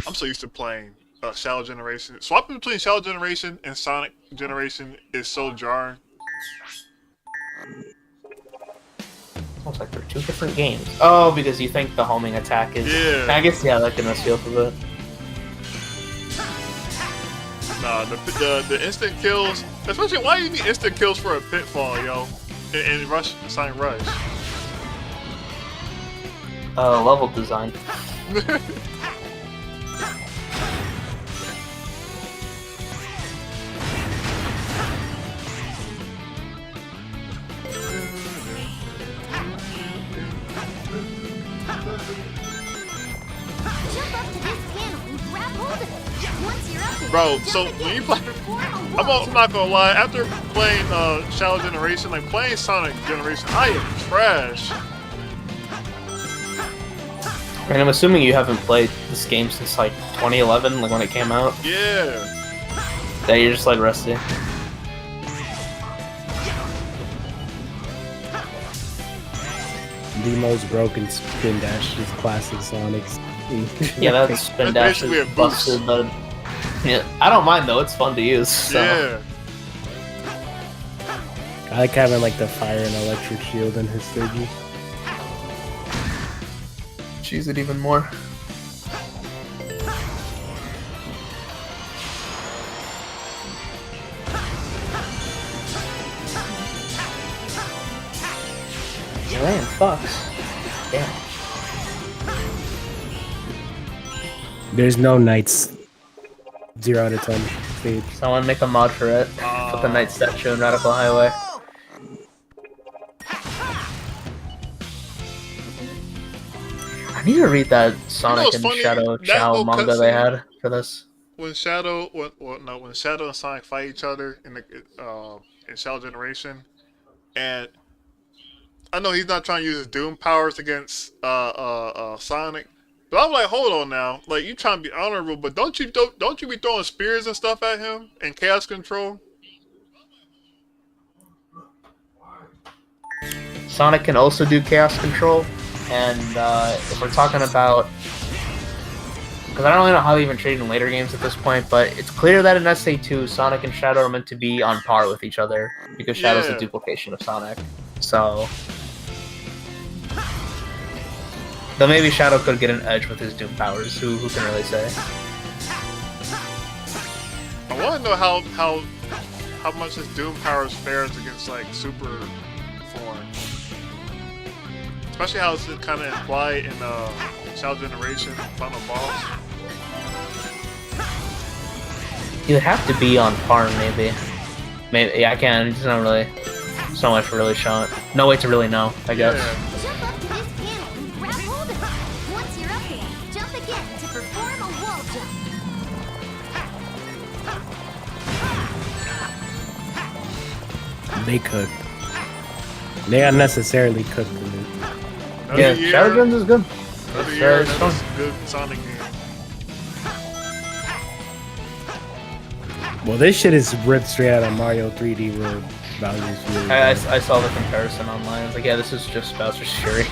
I'm so used to playing Shadow Generation. Swapping between Shadow Generation and Sonic Generation is so jarring. Sounds like they're two different games. Oh, because you think the homing attack is... Yeah. I guess, yeah, that can mess you up a bit. Nah, the instant kills, especially why do you need instant kills for a pitfall, yo? In Rush, Sonic Rush. Level design. Bro, so when you play, I'm not gonna lie. After playing Shadow Generation, like playing Sonic Generation, I am trash. And I'm assuming you haven't played this game since like 2011, like when it came out. Yeah. That you're just like rusty. The most broken spin dash is classic Sonic's. Yeah, that spin That's dash basically a is boost. busted, but yeah, I don't mind though. It's fun to use. So. Yeah. I like having like the fire and electric shield in his Stigi. Choose it even more. Ryan Fox. Damn. There's no Knights 0 out of 10 stage. Someone make a mod for it. Put the Knight statue in Radical Highway. I need to read that Sonic what's and funny? Shadow That Chao whole manga they cutscene- had for this. When Shadow, when Shadow and Sonic fight each other in Shadow Generation, and I know he's not trying to use his Doom powers against Sonic, but I'm like, hold on now, like you trying to be honorable, but don't you be throwing spears and stuff at him and Chaos Control? Sonic can also do Chaos Control, and if we're talking about... Because I don't really know how they even trade in later games at this point, but it's clear that in SA2, Sonic and Shadow are meant to be on par with each other, because Shadow's Yeah. a duplication of Sonic. So... Though maybe Shadow could get an edge with his Doom powers, who can really say? I want to know how much his Doom powers fares against like Super form, especially how it's kind of implied in Shadow Generation Final Boss. He would have to be on par, maybe. Maybe, yeah, I can. It's not really so much really showing. No way to really know, I guess. Yeah. Jump up to this panel and grab hold of it. Once you're up there, jump again to perform a wall jump. They cooked. They unnecessarily cooked in it. Another Yeah, year, Shadow Gems is good. another It's, year, it's another fun. good Sonic game. Well, this shit is ripped straight out of Mario 3D World. Bowser's Fury. I saw the comparison online. I was like, yeah, this is just Bowser's Fury.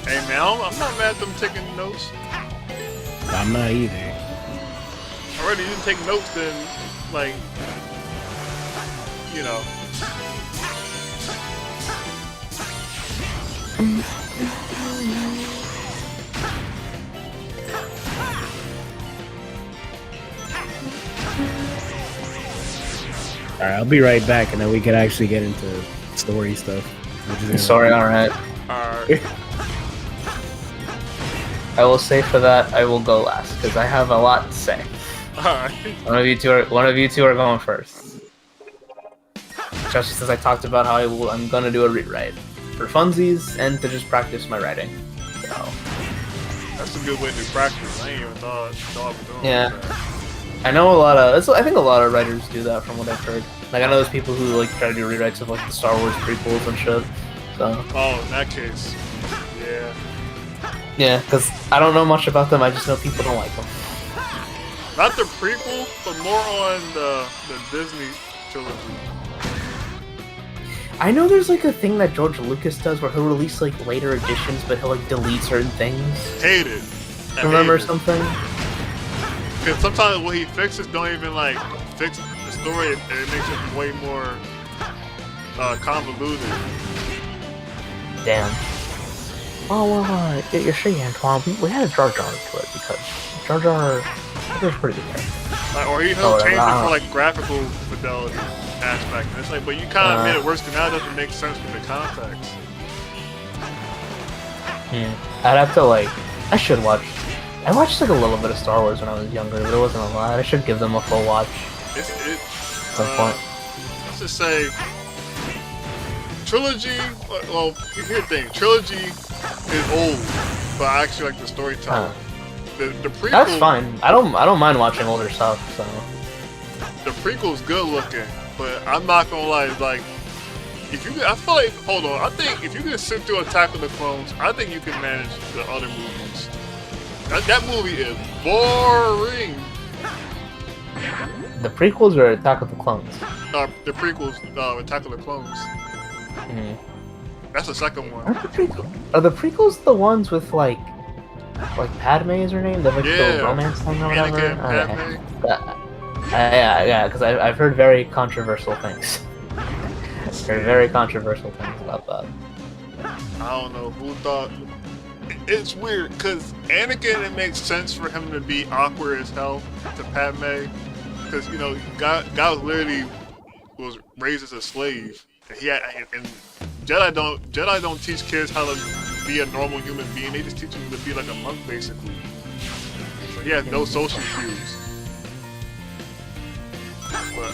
Hey man, I'm not mad at them taking notes. I'm not either. Already, you didn't take notes, then like, you know. Alright, I'll be right back, and then we can actually get into story stuff. Sorry, alright. I will say for that, I will go last, because I have a lot to say. Alright. One of you two are going first. Just as I talked about how I'm gonna do a rewrite. For funsies, and to just practice my writing. So, That's a good way to practice. I ain't even thought of doing Yeah. that. I know I think a lot of writers do that from what I've heard. Like, I know there's people who like try to do rewrites of like the Star Wars prequels and shit. So, Oh, in that case, yeah. yeah, because I don't know much about them, I just know people don't like them. Not the prequel, but more on the Disney trilogy. I know there's like a thing that George Lucas does where he'll release like later editions, but he'll like delete certain things. Hate it. I Remember hate it. something? Because sometimes what he fixes don't even like fix the story, and it makes it way more convoluted. Damn. Oh, well, you're saying, Antoine, we had a Jar Jar to it because Jar Jar was pretty good character. Like, or he'll change it for like graphical fidelity aspect. And it's like, but you kind of made it worse because now it doesn't make sense with the context. I'd have to like, I should watch. I watched like a little bit of Star Wars when I was younger, but it wasn't a lot. I should give them a full watch. At some point. Let's just say, trilogy. Well, here's the thing: trilogy is old, but I actually like the storytelling. The prequel. That's fine. I don't mind watching older stuff. So the prequel's good looking, but I'm not gonna lie. Like, if you, I feel like, hold on. I think if you can sit through Attack of the Clones, I think you can manage the other movies. That movie is boring. The prequels or Attack of the Clones? The prequels, Attack of the Clones. That's the second one. Are the prequels the ones with like Padme is her name? The like the romance thing or whatever. Anakin, Padme. Yeah, because I've heard very controversial things. Very controversial things about that. I don't know who thought. It's weird because Anakin, it makes sense for him to be awkward as hell to Padme, because you know God literally was raised as a slave. And Jedi don't teach kids how to be a normal human being. They just teach them to be like a monk basically. So he has no social cues. But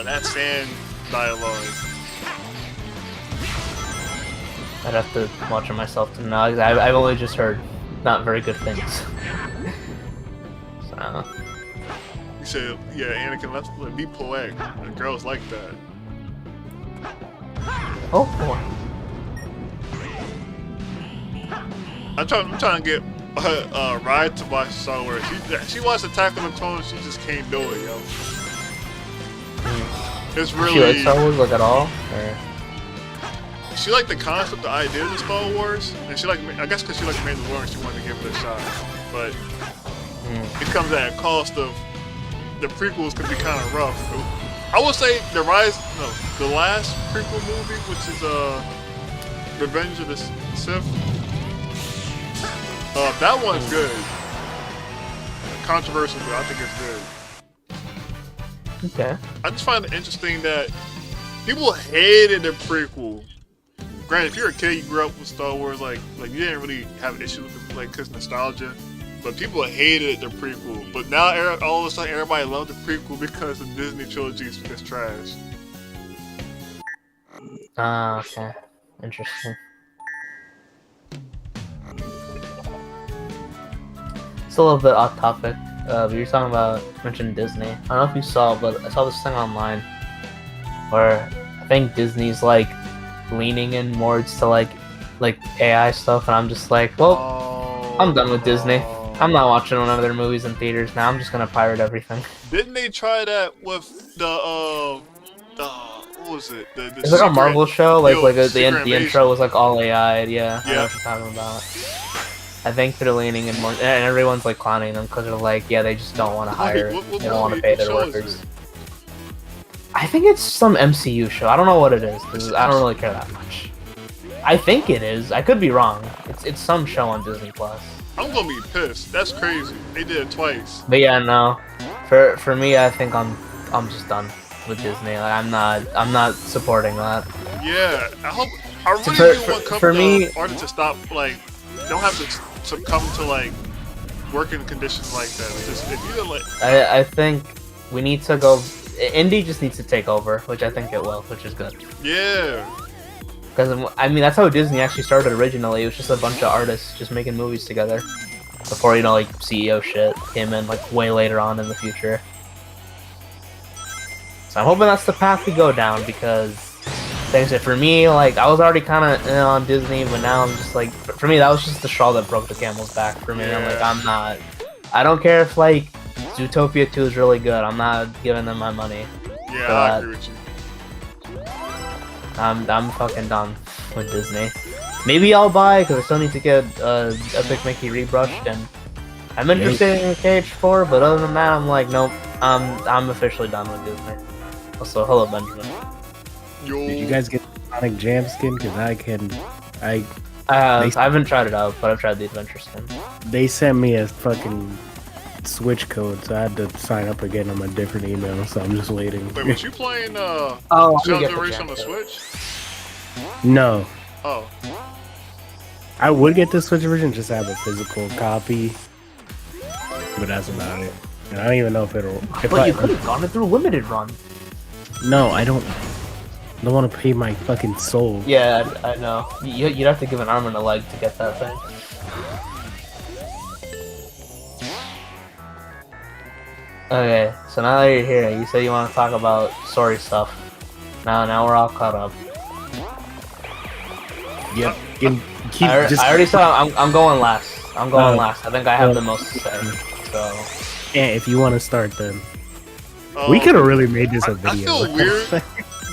that sand dialogue. I'd have to watch it myself to know. I've only just heard not very good things. So. You said, yeah, Anakin, let's be poetic. And girls like that. Oh boy. I'm trying to get Ride to watch Star Wars. She watched Attack of the Clones. She just can't do it, yo. It's really. She likes Star Wars like at all? Or? She liked the concept, the idea of Star Wars, and she like, I guess because she liked Mandalorian, she wanted to give it a shot. But it comes at a cost of the prequels can be kind of rough. I would say the last prequel movie, which is Revenge of the Sith. That one's good. Controversial, but I think it's good. Okay. I just find it interesting that people hated the prequel. Granted, if you're a kid, you grew up with Star Wars, like you didn't really have issues with it, like, cause nostalgia. But people hated the prequel. But now, all of a sudden, everybody loved the prequel because the Disney trilogy is trash. Okay. Interesting. It's a little bit off topic. But you're talking about, mentioned Disney. I don't know if you saw, but I saw this thing online where I think Disney's like leaning in more to like AI stuff, and I'm just like, well, I'm done with Disney. I'm not watching one of their movies in theaters now. I'm just gonna pirate everything. Didn't they try that with the what was it? It's like a Marvel show, the Secret intro was like all AI. Yeah, I know Yeah. what you're talking about. I think they're leaning in more, and everyone's like clowning them because they're like, yeah, they just don't want to hire, What they don't want to movie? pay What their show is workers. it? I think it's some MCU show. I don't know what it is because I don't really care that much. I think it is. I could be wrong. It's some show on Disney Plus. I'm gonna be pissed. That's crazy. They did it twice. But yeah, no. For me, I think I'm just done with Disney. Like, I'm not supporting that. Yeah, I really do want artists to stop, like, don't have to succumb to like working conditions like that. Just if you like, I think we need to go. Indie just needs to take over, which I think it will, which is good. yeah, Because I mean, that's how Disney actually started originally. It was just a bunch of artists just making movies together. Before, like CEO shit came in like way later on in the future. So I'm hoping that's the path we go down, because things that for me, like, I was already kind of on Disney, but now I'm just like, for me, that was just the straw that broke the camel's back for me. I'm like, I don't care if like Zootopia 2 is really good. I'm not giving them my money. yeah, But I agree with you. I'm fucking done with Disney. Maybe I'll buy, because I still need to get Epic Mickey rebrushed, and I'm interested in KH4, but other than that, I'm like, nope. I'm officially done with Disney. Also, hello, Benjamin. Yo. Did you guys get Sonic Jam skin? Because I I haven't tried it out, but I've tried the adventure skin. they sent me a fucking Switch code, so I had to sign up again on my different email. So I'm just waiting. Wait, was you playing Oh, I'm gonna Shadows get the Race jam on the code. Switch? No, Oh, I would get the Switch version just to have a physical copy, but that's about it. And I don't even know if it'll. If But you could have gone it through limited run. No, I don't want to pay my fucking soul. Yeah, I know. You'd have to give an arm and a leg to get that thing. Okay, so now that you're here, you said you want to talk about story stuff. Now we're all caught up. Yep. And keep I just. already said I'm going last. I'm going Oh. last. I think I have the most to say. So Yeah, if you want to start, then we could have really made this a I video. feel weird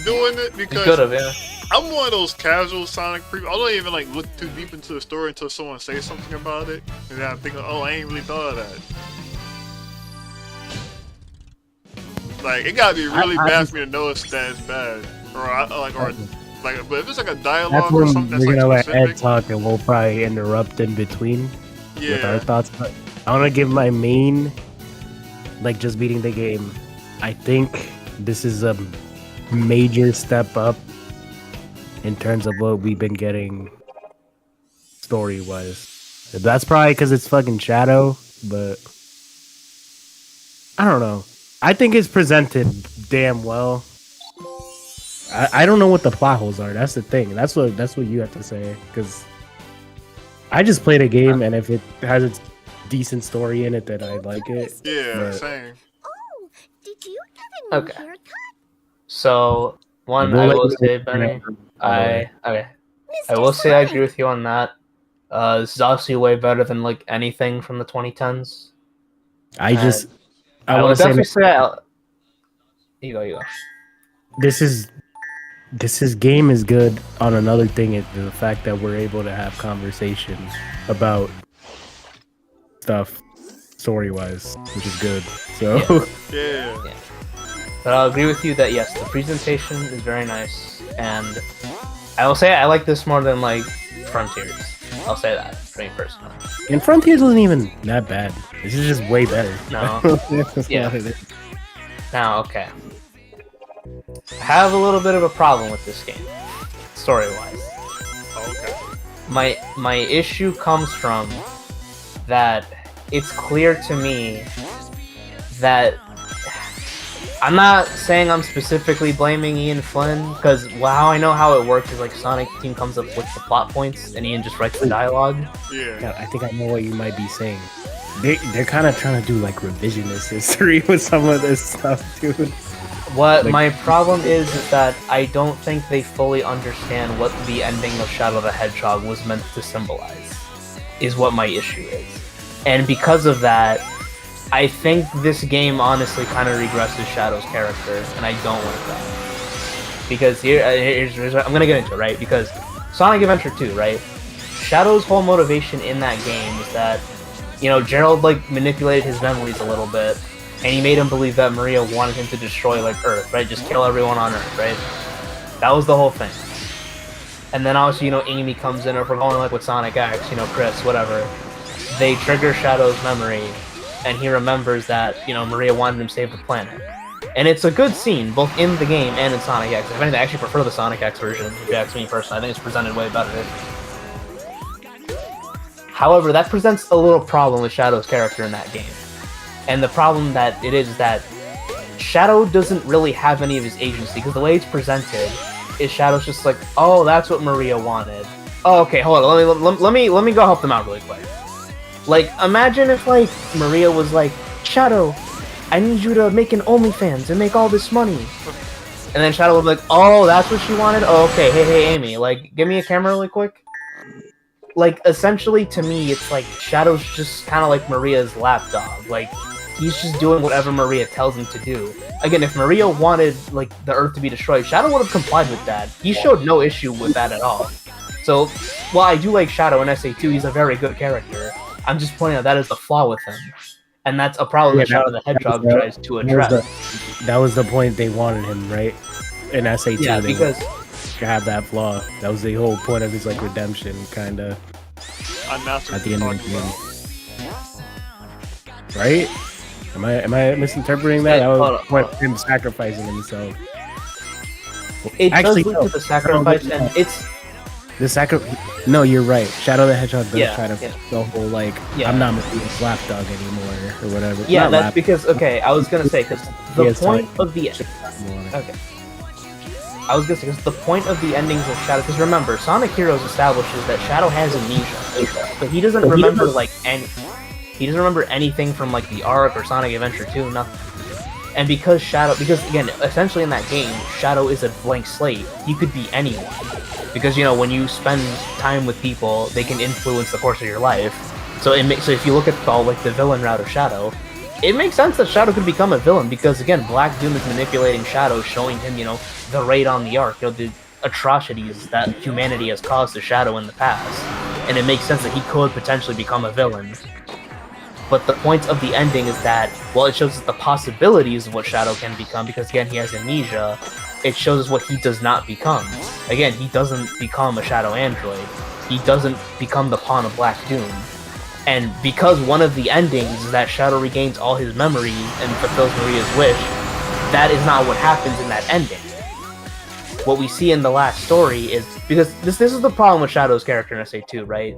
doing it you because could have, yeah. I'm one of those casual Sonic people. I don't even like look too deep into the story until someone says something about it, and then I'm thinking, oh, I ain't really thought of that. Like, it gotta be really I bad just- for me to know it's that it's bad, but if it's like a That's dialogue or when something we're that's gonna like let Ed specific, talk, and we'll probably interrupt in between with our yeah, thoughts. But I want to give my main, like just beating the game. I think this is a major step up in terms of what we've been getting story wise. That's probably because it's fucking Shadow, but I don't know. I think it's presented damn well. I don't know what the plot holes are. That's the thing. That's what you have to say. Because I just played a game, and if it has a decent story in it, then I like it. yeah, But- same. Oh, did you get a new Okay. haircut? So one, We'll I let will you say, know Benny, whenever- I Mr. will say I Sonic. agree with you on that. This is obviously way better than like anything from the 2010s. I just I I want would to say definitely that say. You go. this is game is good. On another thing is the fact that we're able to have conversations about stuff story wise, which is good. So Yeah. But I'll agree with you that yes, the presentation is very nice, and I will say I like this more than like Frontiers. I'll say that for me personally. and Frontiers wasn't even that bad. This is just way better. No. That's Yeah. what it is. Now, okay. I have a little bit of a problem with this game, story-wise. Oh, okay. My issue comes from that it's clear to me that I'm not saying I'm specifically blaming Ian Flynn, because how I know how it works is like Sonic Team comes up with the plot points and Ian just writes the dialogue. Yeah. Yeah, I think I know what you might be saying. They're kind of trying to do like revisionist history with some of this stuff, dude. What Like- my problem is that I don't think they fully understand what the ending of Shadow the Hedgehog was meant to symbolize, is what my issue is. And because of that, I think this game honestly kind of regresses Shadow's character, and I don't like that. Because here's I'm gonna get into it, right? Because Sonic Adventure 2, right? Shadow's whole motivation in that game was that, you know, Gerald like manipulated his memories a little bit, and he made him believe that Maria wanted him to destroy like Earth, right? Just kill everyone on Earth, right? That was the whole thing. And then obviously, you know, Amy comes in, or if we're going like with Sonic X, you know, Chris, whatever. They trigger Shadow's memory, and he remembers that, you know, Maria wanted him to save the planet. And it's a good scene, both in the game and in Sonic X. If anything, I actually prefer the Sonic X version, if you ask me personally. I think it's presented way better. However, that presents a little problem with Shadow's character in that game. And the problem that it is that Shadow doesn't really have any of his agency, because the way it's presented is Shadow's just like, oh, that's what Maria wanted. Oh, okay, hold on, let me go help them out really quick. Like, imagine if, like, Maria was like, Shadow, I need you to make an OnlyFans and make all this money. And then Shadow would be like, oh, that's what she wanted? Oh, okay, hey, Amy, like, give me a camera really quick. Like, essentially, to me, it's like, Shadow's just kind of like Maria's lapdog. Like, he's just doing whatever Maria tells him to do. Again, if Maria wanted, like, the Earth to be destroyed, Shadow would have complied with that. He showed no issue with that at all. So, while I do like Shadow in SA2, he's a very good character. I'm just pointing out that is the flaw with him, and that's a problem that Shadow the Hedgehog tries to address. That was the point they wanted him, right? In SA2, Yeah, they because have that flaw. That was the whole point of his like redemption, kind of Unnatural at the end of the talking about. game, right? Am I misinterpreting that? That Hold was on, the point hold of him sacrificing himself. it Actually, does lead no. to the sacrifice, No, and it's The sacrifice. No, you're right. Shadow the Hedgehog does Yeah, try to yeah. the whole like Yeah. I'm not being lapdog anymore or whatever. yeah, Not that's lap- because okay. I was gonna say because the Yes, point sorry. of the more. okay. I was gonna say because the point of the endings of Shadow. Because remember, Sonic Heroes establishes that Shadow has amnesia, but he doesn't remember like any. He doesn't remember anything from like the arc or Sonic Adventure 2. Nothing. And because again, essentially in that game, Shadow is a blank slate. He could be anyone. Because when you spend time with people, they can influence the course of your life. So if you look at all like the villain route of Shadow, it makes sense that Shadow could become a villain because again, Black Doom is manipulating Shadow, showing him the raid on the Ark, the atrocities that humanity has caused to Shadow in the past, and it makes sense that he could potentially become a villain. But the point of the ending is that, while it shows us the possibilities of what Shadow can become, because again, he has amnesia, it shows us what he does not become. Again, he doesn't become a Shadow android. He doesn't become the pawn of Black Doom. And because one of the endings is that Shadow regains all his memories and fulfills Maria's wish, that is not what happens in that ending. What we see in the last story is, because this is the problem with Shadow's character in SA2, right?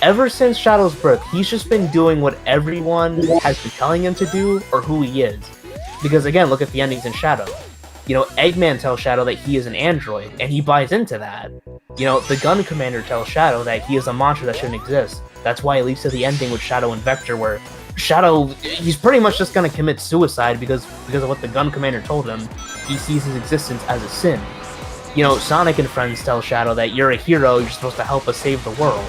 Ever since Shadow's birth, he's just been doing what everyone has been telling him to do, or who he is. Because again, look at the endings in Shadow. Eggman tells Shadow that he is an android, and he buys into that. The Gun Commander tells Shadow that he is a monster that shouldn't exist. That's why it leads to the ending with Shadow and Vector, where Shadow, he's pretty much just gonna commit suicide because of what the Gun Commander told him. He sees his existence as a sin. Sonic and friends tell Shadow that you're a hero, you're supposed to help us save the world.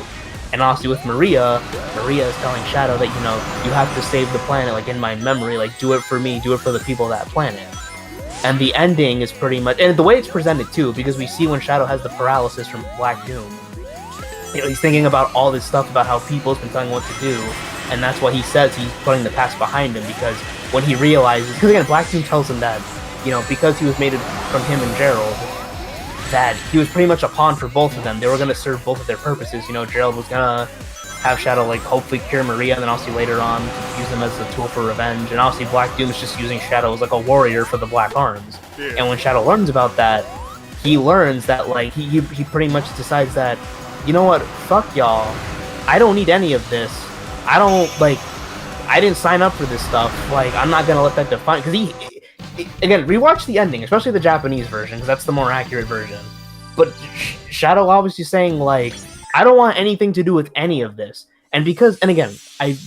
And obviously with Maria is telling Shadow that, you have to save the planet, like in my memory, like do it for me, do it for the people of that planet. And the ending is pretty much, and the way it's presented too, because we see when Shadow has the paralysis from Black Doom, he's thinking about all this stuff about how people's been telling him what to do, and that's why he says he's putting the past behind him, because when he realizes, because again, Black Doom tells him that, because he was made from him and Gerald, that he was pretty much a pawn for both of them. They were going to serve both of their purposes. Gerald was going to have Shadow, like, hopefully cure Maria, and then obviously later on use him as a tool for revenge. And obviously Black Doom is just using Shadow as, like, a warrior for the Black Arms. Yeah. And when Shadow learns about that, he learns that, like, he pretty much decides that, you know what, fuck y'all. I don't need any of this. I didn't sign up for this stuff. Like, I'm not going to let that define... Because again, rewatch the ending, especially the Japanese version, because that's the more accurate version. But Shadow obviously saying, like, I don't want anything to do with any of this. And again,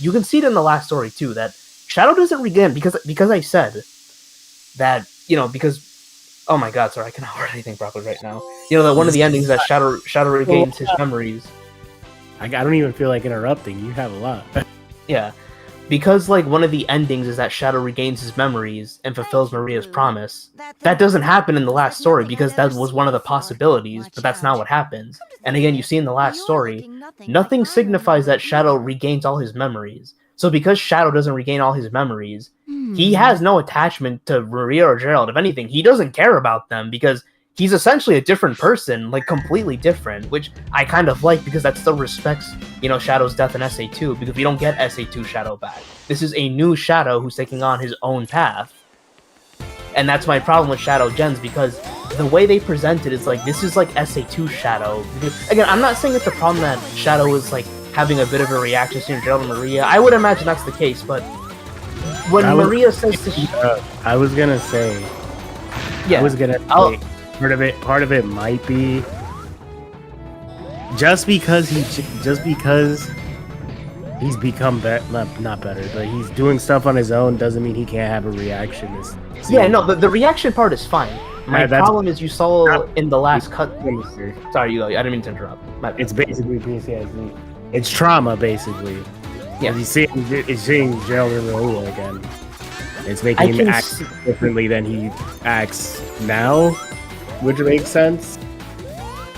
you can see it in the last story too, that Shadow doesn't regain, because I said that, because, oh my god, sorry, I cannot word anything properly right now. That one of the endings is that Shadow regains his memories. I don't even feel like interrupting. You have a lot. Yeah. Because, like, one of the endings is that Shadow regains his memories and fulfills Maria's promise. That doesn't happen in the last story, because that was one of the possibilities, but that's not what happens. And again, you see in the last story, nothing signifies that Shadow regains all his memories. So because Shadow doesn't regain all his memories, he has no attachment to Maria or Gerald. If anything, he doesn't care about them, because he's essentially a different person, like completely different, which I kind of like because that still respects, Shadow's death in SA2, because we don't get SA2 Shadow back. This is a new Shadow who's taking on his own path. And that's my problem with Shadow Gens, because the way they present it is like, this is like SA2 Shadow. Because, again, I'm not saying it's a problem that Shadow is like having a bit of a reaction to Gerald and Maria. I would imagine that's the case, but when Maria says to I was gonna say, yeah, part of it might be just because he's become not better, but he's doing stuff on his own doesn't mean he can't have a reaction. Yeah, no, the reaction part is fine. My problem is you saw in the last cut. Sorry, you go. I didn't mean to interrupt. It's basically PTSD. It's trauma, basically. Yeah, he's seeing Gerald and Maria again. It's making him act differently than he acts now, which makes sense.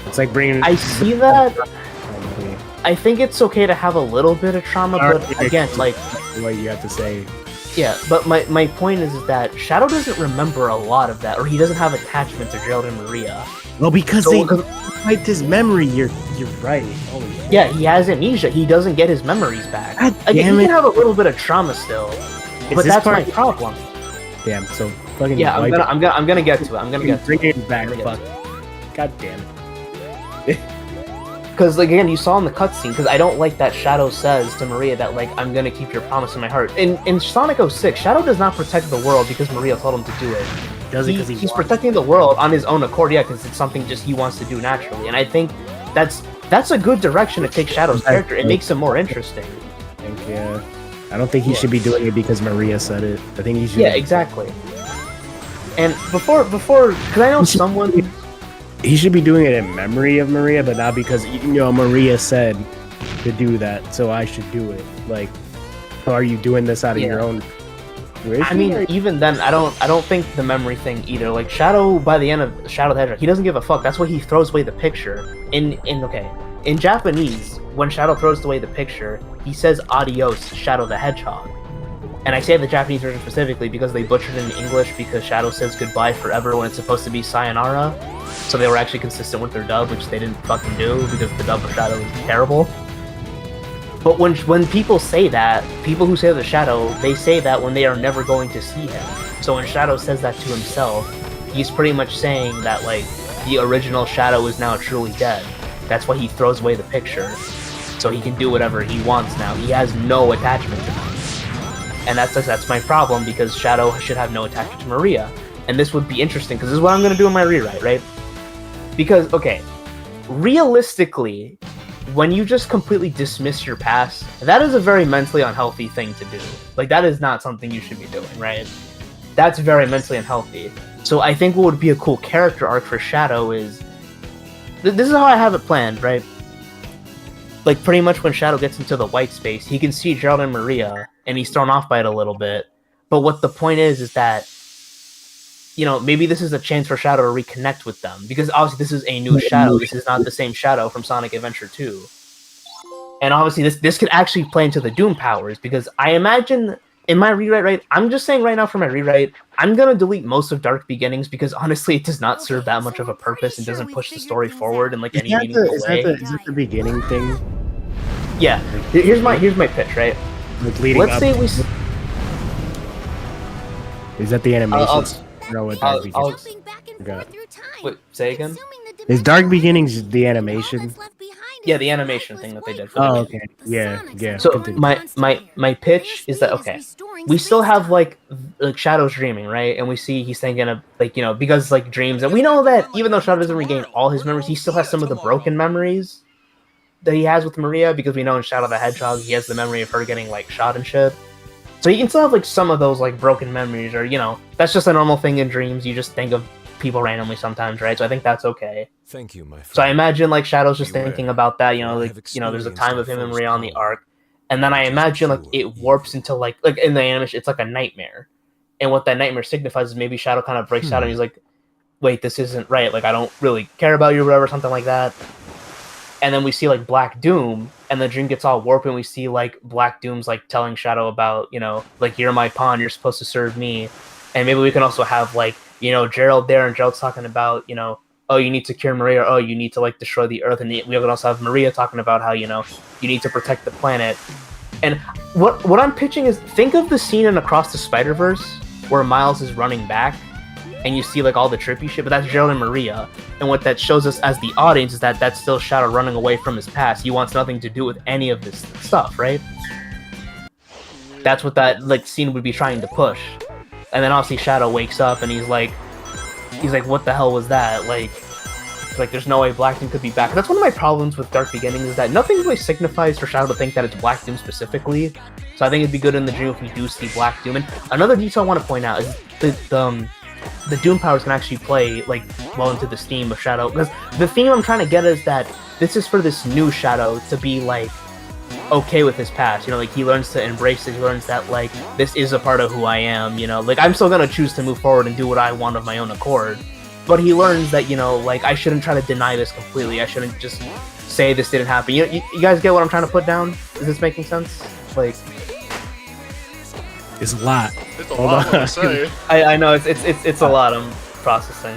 It's like bringing. I see that. I think it's okay to have a little bit of trauma, but again, like, what you have to say. yeah, but my point is that Shadow doesn't remember a lot of that, or he doesn't have attachment to Gerald and Maria. Well, because So- they wiped his memory. You're right. Holy shit. Yeah, he has amnesia. He doesn't get his memories back. God Again, damn he it. can have a little bit of trauma still, but this that's part- my problem. Damn. So fucking. Yeah, I'm wipe gonna, it. I'm gonna, I'm gonna get to it. I'm gonna get to Bring it. it back. I'm gonna Fuck. get God damn it. Because, like, again, you saw in the cutscene, because I don't like that Shadow says to Maria that, like, I'm gonna keep your promise in my heart. In Sonic 06, Shadow does not protect the world because Maria told him to do it. Does it because He's wants protecting the world on his own accord, yeah, because it's something just he wants to do naturally. And I think that's a good direction to take Shadow's character. It makes him more interesting. I think, yeah. I don't think he should be doing it because Maria said it. I think he should. Yeah, exactly. And before, because I know someone... He should be doing it in memory of Maria, but not because Maria said to do that, so I should do it. Like, so are you doing this out of your own wish? I mean, even then, I don't think the memory thing either. Like Shadow, by the end of Shadow the Hedgehog, he doesn't give a fuck. That's why he throws away the picture. In Japanese, when Shadow throws away the picture, he says "Adios, Shadow the Hedgehog." And I say the Japanese version specifically because they butchered it in English because Shadow says goodbye forever when it's supposed to be sayonara. So they were actually consistent with their dub, which they didn't fucking do because the dub of Shadow is terrible. But when people say that, people who say the Shadow, they say that when they are never going to see him. So when Shadow says that to himself, he's pretty much saying that, like, the original Shadow is now truly dead. That's why he throws away the picture. So he can do whatever he wants now. He has no attachment to him. And that's my problem, because Shadow should have no attachment to Maria. And this would be interesting, because this is what I'm going to do in my rewrite, right? Because, okay, realistically, when you just completely dismiss your past, that is a very mentally unhealthy thing to do. Like, that is not something you should be doing, right? That's very mentally unhealthy. So I think what would be a cool character arc for Shadow is... this is how I have it planned, right? Like, pretty much when Shadow gets into the white space, he can see Gerald and Maria, and he's thrown off by it a little bit. But what the point is that, maybe this is a chance for Shadow to reconnect with them. Because obviously this is a new Shadow. This is not the same Shadow from Sonic Adventure 2. And obviously this could actually play into the Doom powers, because I imagine in my rewrite, right, I'm just saying right now for my rewrite, I'm going to delete most of Dark Beginnings because honestly it does not serve that much of a purpose and doesn't push the story forward in like any meaningful way. Is that the beginning thing? Yeah. Here's my pitch, right? Like leading Let's up. say we... Is that the animations? I'll- Jumping back and Forgot. forth through time. Wait, say again? Assuming the Is Dark dimensional Beginnings lines the will animation? all that's left behind Yeah, is the the animation lifeless thing that they did void. for the Oh, game. okay. Yeah. So continue. my pitch is that, okay, we still have like Shadow's dreaming, right? And we see he's thinking of because like dreams, and we know that even though Shadow doesn't regain all his memories, he still has some of the broken memories that he has with Maria, because we know in Shadow the Hedgehog he has the memory of her getting like shot and shit. So you can still have like some of those like broken memories, or that's just a normal thing in dreams. You just think of people randomly sometimes, right? So I think that's okay. Thank you, my friend. So I imagine like Shadow's just Beware. thinking about that, I have there's a time of him and experienced Maria on the the arc, and then I imagine like it warps into like in the animation, it's like a nightmare, and what that nightmare signifies is maybe Shadow kind of breaks out and he's like, wait, this isn't right. Like I don't really care about you, or whatever, something like that. And then we see like Black Doom, and the dream gets all warped, and we see like Black Doom's like telling Shadow about, like, you're my pawn, you're supposed to serve me. And maybe we can also have like, Gerald there, and Gerald's talking about, oh, you need to cure Maria, or oh, you need to like destroy the Earth. And we can also have Maria talking about how, you need to protect the planet. And what I'm pitching is, think of the scene in Across the Spider-Verse where Miles is running back, and you see like all the trippy shit, but that's Gerald and Maria. And what that shows us as the audience is that that's still Shadow running away from his past. He wants nothing to do with any of this stuff, right? That's what that like scene would be trying to push. And then obviously Shadow wakes up and he's like, what the hell was that? Like there's no way Black Doom could be back. That's one of my problems with Dark Beginnings, is that nothing really signifies for Shadow to think that it's Black Doom specifically. So I think it'd be good in the dream if we do see Black Doom. And another detail I want to point out is the Doom powers can actually play like well into this theme of Shadow, because the theme I'm trying to get is that this is for this new Shadow to be like okay with his past, like he learns to embrace it. He learns that like this is a part of who I am, like I'm still gonna choose to move forward and do what I want of my own accord, but he learns that, you know, like, I shouldn't try to deny this completely. I shouldn't just say this didn't happen. You guys get what I'm trying to put down? Is this making sense? Like, It's a lot. It's a Hold lot on. to say. I know it's a lot I'm processing.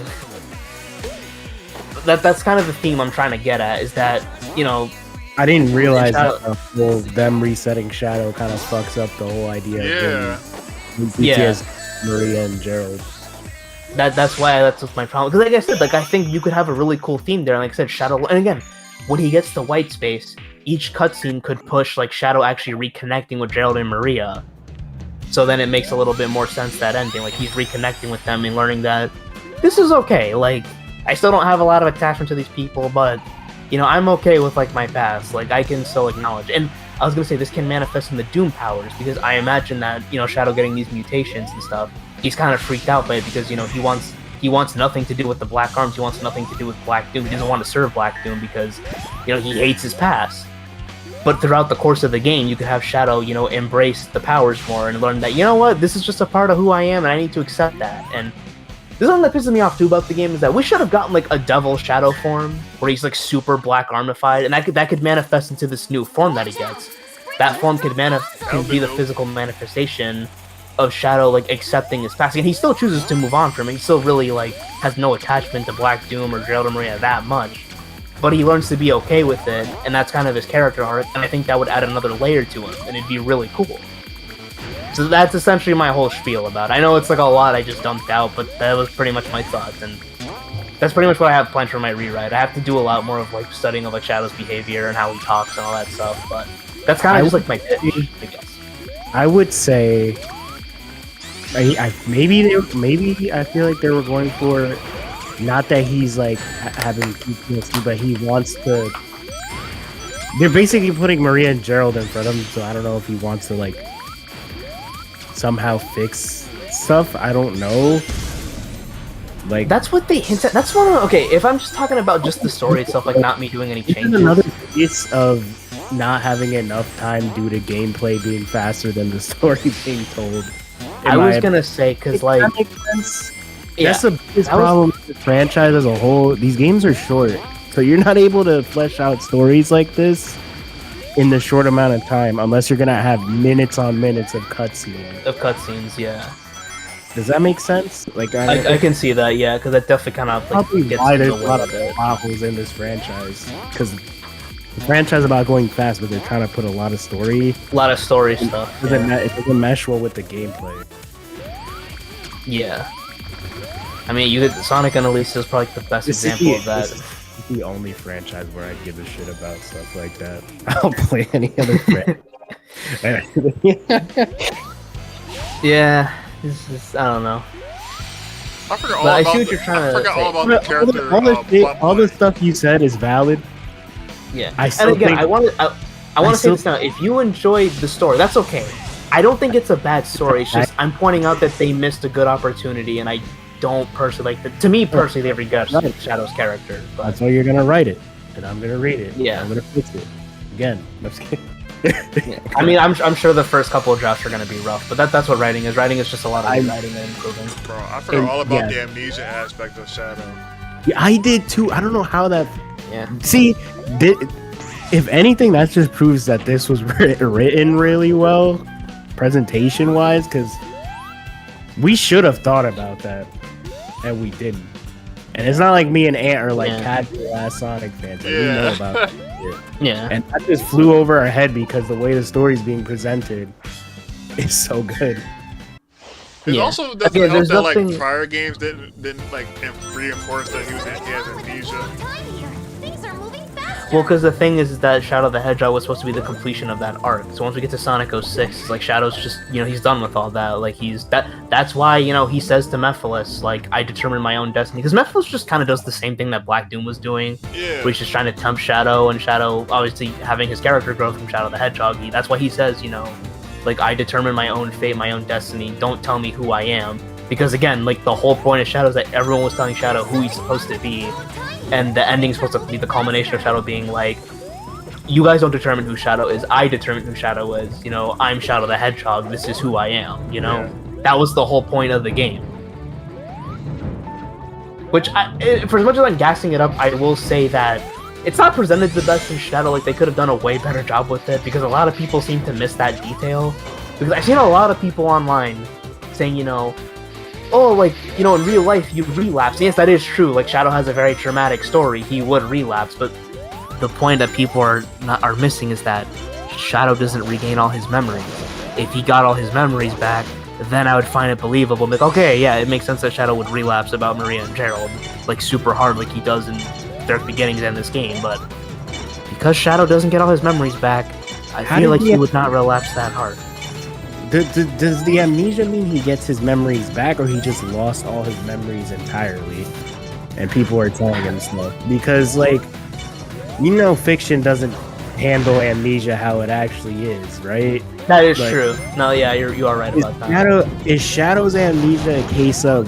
That's kind of the theme I'm trying to get at, is that, you know, I didn't realize Shadow- that well, them resetting Shadow kind of fucks up the whole idea Yeah. of Yeah. BTS, Maria and Gerald. that's what's my problem. Because like I said, like, I think you could have a really cool theme there. Like I said, Shadow, and again, when he gets to white space, each cutscene could push like Shadow actually reconnecting with Gerald and Maria. So then it makes a little bit more sense, that ending. Like, he's reconnecting with them and learning that this is okay. Like, I still don't have a lot of attachment to these people, but, you know, I'm okay with, like, my past. Like, I can still acknowledge. And I was gonna say, this can manifest in the Doom powers, because I imagine that, you know, Shadow getting these mutations and stuff, he's kind of freaked out by it, because, you know, he wants nothing to do with the Black Arms, he wants nothing to do with Black Doom, he doesn't want to serve Black Doom because, you know, he hates his past. But throughout the course of the game, you could have Shadow, you know, embrace the powers more and learn that, you know what, this is just a part of who I am, and I need to accept that. And this is something that pisses me off too about the game, is that we should have gotten like a Devil Shadow form where he's like super Black Armified, and that could manifest into this new form that he gets. That form could be the physical manifestation of Shadow, like, accepting his past. And he still chooses to move on from it. He still really, like, has no attachment to Black Doom or Gerald and Maria that much. But he learns to be okay with it, and that's kind of his character arc, and I think that would add another layer to him, and it'd be really cool. So that's essentially my whole spiel about it. I know it's like a lot I just dumped out, but that was pretty much my thoughts, and that's pretty much what I have planned for my rewrite. I have to do a lot more of, like, studying of, like, Shadow's behavior and how he talks and all that stuff, but that's kind of just like my pitch, I guess. I would say, maybe I feel like they were going for, not that he's like having PTSD, but he wants to. They're basically putting Maria and Gerald in front of him, so I don't know if he wants to like somehow fix stuff. I don't know. Like, That's what they hint at. That's one of, okay, if I'm just talking about just the story itself, like not me doing any it's changes. another case of not having enough time due to gameplay being faster than the story being told. I was gonna say, because, like, that makes sense. yeah, That's the biggest that was- problem with the franchise as a whole. These games are short, so you're not able to flesh out stories like this in the short amount of time, unless you're gonna have minutes on minutes of cutscenes. of cutscenes, yeah. Does that make sense? Like, I can see that, yeah, because that definitely kind of, like, probably gets why in the there's a lot way of of it. plot holes in this franchise, because the franchise is about going fast, but they're trying to put a lot of story. A lot of story stuff. It doesn't mesh well with the gameplay. Yeah. I mean, Sonic Unleashed is probably the best example of that. This is the only franchise where I give a shit about stuff like that. I'll play any other franchise. Yeah, this is, I don't know. I forgot all But I about see what you're trying to all say. about the character. All the stuff you said is valid. Yeah, I and still again, think- I want to say still- this now. If you enjoyed the story, that's okay. I don't think it's a bad story. It's just I'm pointing out that they missed a good opportunity, and I don't personally like. To me personally, they regret Right. Shadow's character. But That's why you're gonna write it, and I'm gonna read it. Yeah. I'm gonna fix it. Again, I'm just kidding. yeah. I mean, I'm sure the first couple of drafts are going to be rough, but that's what writing is. Writing is just a lot of rewriting and improving. Bro, I forgot all about Yeah. the amnesia aspect of Shadow. Yeah, I did too. I don't know how that. Yeah. See, if anything, that just proves that this was written really well, presentation wise, because we should have thought about that, and we didn't. And it's not like me and Ant are like Yeah. casual ass Sonic fans. Like, Yeah. We know about it. Yeah. And that just flew over our head because the way the story's being presented is so good. It Yeah. also doesn't Again, help there's that nothing- like prior games didn't like reinforce that he has amnesia. Time here. Things are moving faster. Well, because the thing is that Shadow the Hedgehog was supposed to be the completion of that arc. So once we get to Sonic 06, it's like Shadow's just, he's done with all that. Like, that's why, he says to Mephiles, like, I determine my own destiny. Because Mephiles just kind of does the same thing that Black Doom was doing. Yeah. Where he's just trying to tempt Shadow, and Shadow, obviously, having his character growth from Shadow the Hedgehog, that's why he says, like, I determine my own fate, my own destiny. Don't tell me who I am. Because, again, like, the whole point of Shadow is that everyone was telling Shadow who he's supposed to be. And the ending's supposed to be the culmination of Shadow being like, you guys don't determine who Shadow is, I determine who Shadow is. I'm Shadow the Hedgehog, this is who I am, Yeah. That was the whole point of the game. Which, for as much as I'm gassing it up, I will say that it's not presented the best in Shadow. Like, they could have done a way better job with it, because a lot of people seem to miss that detail. Because I've seen a lot of people online saying, you know, oh, like, you know, in real life, you relapse. Yes, that is true. Like, Shadow has a very traumatic story. He would relapse, but the point that people are missing is that Shadow doesn't regain all his memories. If he got all his memories back, then I would find it believable. Like, okay, yeah, it makes sense that Shadow would relapse about Maria and Gerald, like, super hard like he does in Dark Beginnings and this game, but because Shadow doesn't get all his memories back, I feel like he would not relapse that hard. Does the amnesia mean he gets his memories back, or he just lost all his memories entirely? And people are telling him stuff. Because, like, you know, fiction doesn't handle amnesia how it actually is, right? That is Like, true. No, yeah, you are right about that. Is Shadow's amnesia a case of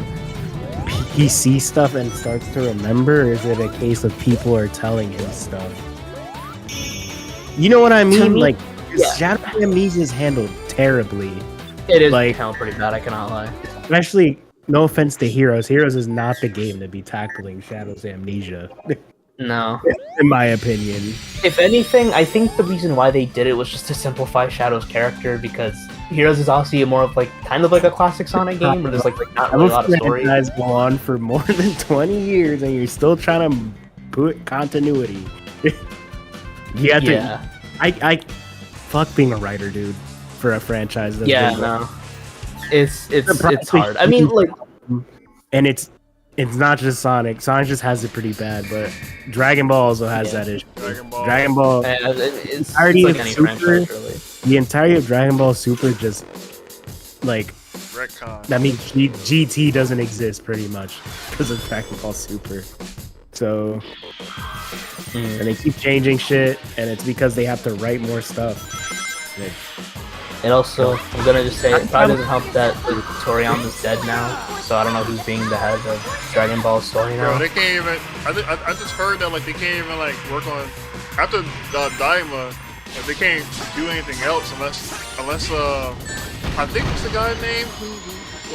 he sees stuff and starts to remember, or is it a case of people are telling him stuff? You know what I mean? me, Like, yeah. Shadow's amnesia is handled terribly. It is like- kind of pretty bad, I cannot lie. Especially, no offense to Heroes. Heroes is not the game to be tackling Shadow's amnesia, No. in my opinion. If anything, I think the reason why they did it was just to simplify Shadow's character, because Heroes is obviously more of like kind of like a classic Sonic game where there's like not really a lot of story. Franchise go on for more than 20 years, and you're still trying to put continuity. You have to. Yeah. I fuck being a writer, dude, for a franchise. That's Yeah, been- no. It's Surprisingly- hard. I mean, like, and it's not just Sonic. Sonic just has it pretty bad, but Dragon Ball also has Yeah. that issue. Dragon Ball. it's Entirety like of any Super- franchise, really. The entirety of Dragon Ball Super just like Retcon. that means GT doesn't exist pretty much because of Dragon Ball Super. So Mm. and they keep changing shit, and it's because they have to write more stuff. Like, It also, I'm gonna just say, it probably doesn't help that Toriyama's dead now, so I don't know who's being the head of Dragon Ball story Bro, now. they can't even. I just heard that like they can't even like work on after Daima. Like, they can't do anything else unless I think what's the guy's name who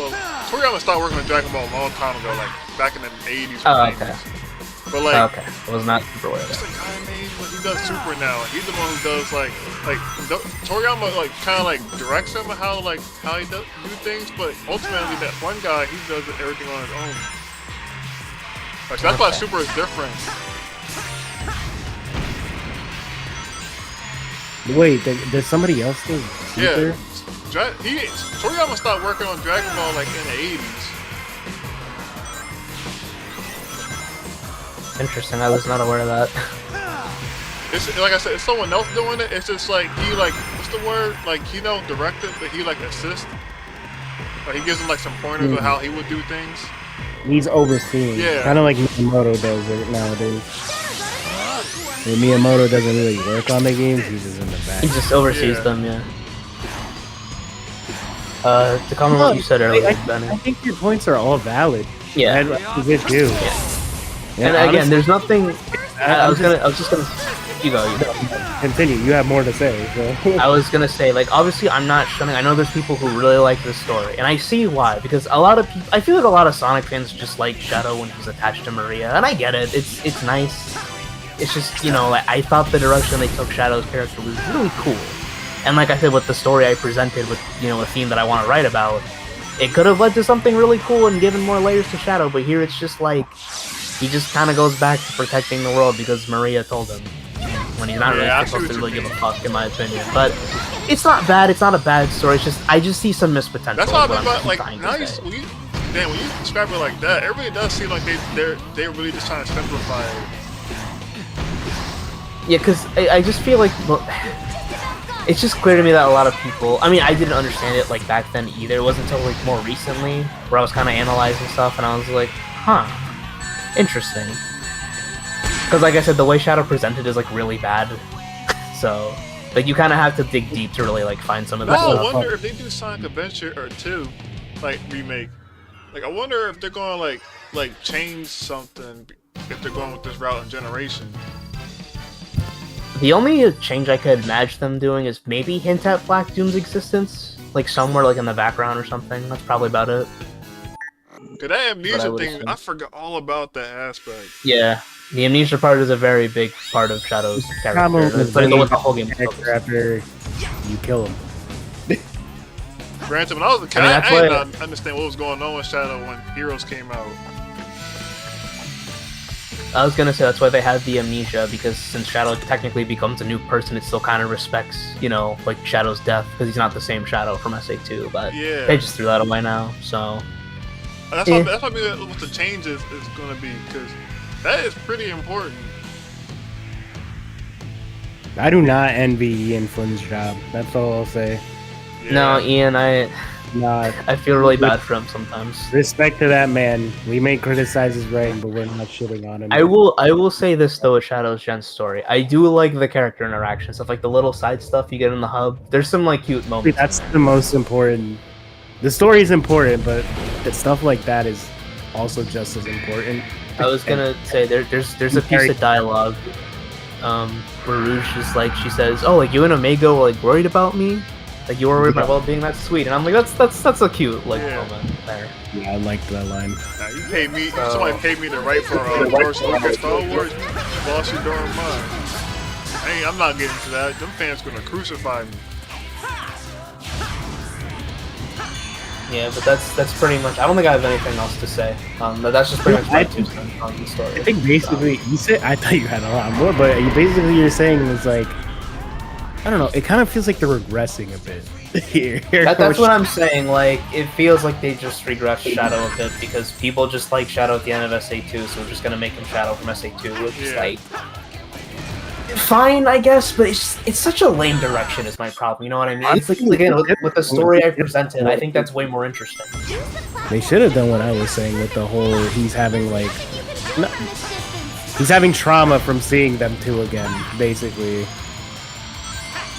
well Toriyama stopped working on Dragon Ball a long time ago, like back in the 80s. Oh, or 90s. okay. But like. Okay, I was not super aware of What's that. the guy name? Like, he does Super now. He's the one who does like Toriyama like kind of like directs him how he do things, but ultimately that one guy he does everything on his own. Like, so that's why Okay. Super is different. wait, there's somebody else doing Super? Yeah, Toriyama stopped working on Dragon Ball like in the 80s. Interesting, I was not aware of that. It's like I said, it's someone else doing it. It's just like he like what's the word? Like he don't direct it, but he like assists. Like he gives him like some pointers of how he would do things. He's overseeing, Yeah. kind of like Miyamoto does it nowadays. When Miyamoto doesn't really work on the games, he's just in the back. He just oversees Yeah. them, yeah. To comment on what you said earlier, I Bennett. think your points are all valid. Yeah. That's it too. Yeah, And again, honestly, there's nothing. I was just gonna. You go. continue. You have more to say. So. I was gonna say, like, obviously, I'm not shunning. I know there's people who really like this story, and I see why. Because a lot of people, I feel like a lot of Sonic fans just like Shadow when he's attached to Maria, and I get it. It's nice. It's just, you know, like, I thought the direction they took Shadow's character was really cool, and like I said, with the story I presented, with, you know, a theme that I want to write about, it could have led to something really cool and given more layers to Shadow. But here it's just like he just kind of goes back to protecting the world because Maria told him, when he's not Yeah, I really see supposed what to you really give a mean. fuck, in my opinion. But it's not bad. It's not a bad story. It's just I just see some missed potential. That's how I is what mean about I'm like trying to now you say. when you describe it like that, it really does seem like they're really just trying to simplify it. Yeah, because I just feel like, well, it's just clear to me that a lot of people, I mean, I didn't understand it like back then either. It wasn't until like more recently where I was kind of analyzing stuff and I was like, huh, interesting. Because like I said, the way Shadow presented is like really bad. So like you kind of have to dig deep to really like find some of that Now I stuff. wonder if they do Sonic Adventure or 2, like remake. Like I wonder if they're gonna like change something if they're going with this route in Generation. The only change I could imagine them doing is maybe hint at Black Doom's existence, like somewhere like in the background or something. That's probably about it. Cause that I amnesia would thing, assume. I forgot all about that aspect. Yeah, the amnesia part is a very big part of Shadow's Problem character. is But when what the you whole game is character focused. after you kill him. Granted, when I was a kid, I mean, that's I did why- not understand what was going on with Shadow when Heroes came out. I was gonna say that's why they had the amnesia, because since Shadow technically becomes a new person, it still kind of respects, you know, like Shadow's death, because he's not the same Shadow from SA2. But Yeah. they just threw that away now. So That's Yeah. what the change is going to be, because that is pretty important. I do not envy Ian Flynn's job. That's all I'll say. Yeah. no, Ian, Not I feel really bad for him sometimes. respect to that man. We may criticize his writing, but we're not shitting on him. I will say this though with Shadow's Gen story. I do like the character interaction stuff, like the little side stuff you get in the hub. There's some like cute moments. That's in there. the most important. The story is important, but the stuff like that is also just as important. I was gonna say there's a piece of dialogue where Rouge is like, she says, "Oh, like you and Omega were like worried about me, like you were worried about my well-being." That's sweet, and I'm like, that's a cute like Yeah. moment there. Yeah, I liked that line. Now, you paid me, somebody paid me to write for George Lucas Star Wars, you lost your darn mind. Hey, I'm not getting to that. Them fans gonna crucify me. Yeah, but that's pretty much. I don't think I have anything else to say. But that's just pretty much my 2 cents on the story. I think basically you said, I thought you had a lot more, but you're saying is like, I don't know. It kind of feels like they're regressing a bit here. That's what I'm saying. Like, it feels like they just regressed Shadow a bit because people just like Shadow at the end of SA2, so we're just gonna make him Shadow from SA2, which is Yeah. like fine, I guess, but it's such a lame direction is my problem. You know what I mean? It's like again with the story I presented, I think that's way more interesting. They should have done what I was saying with the whole he's having like You can No. cover this distance. he's having trauma from seeing them two again, basically.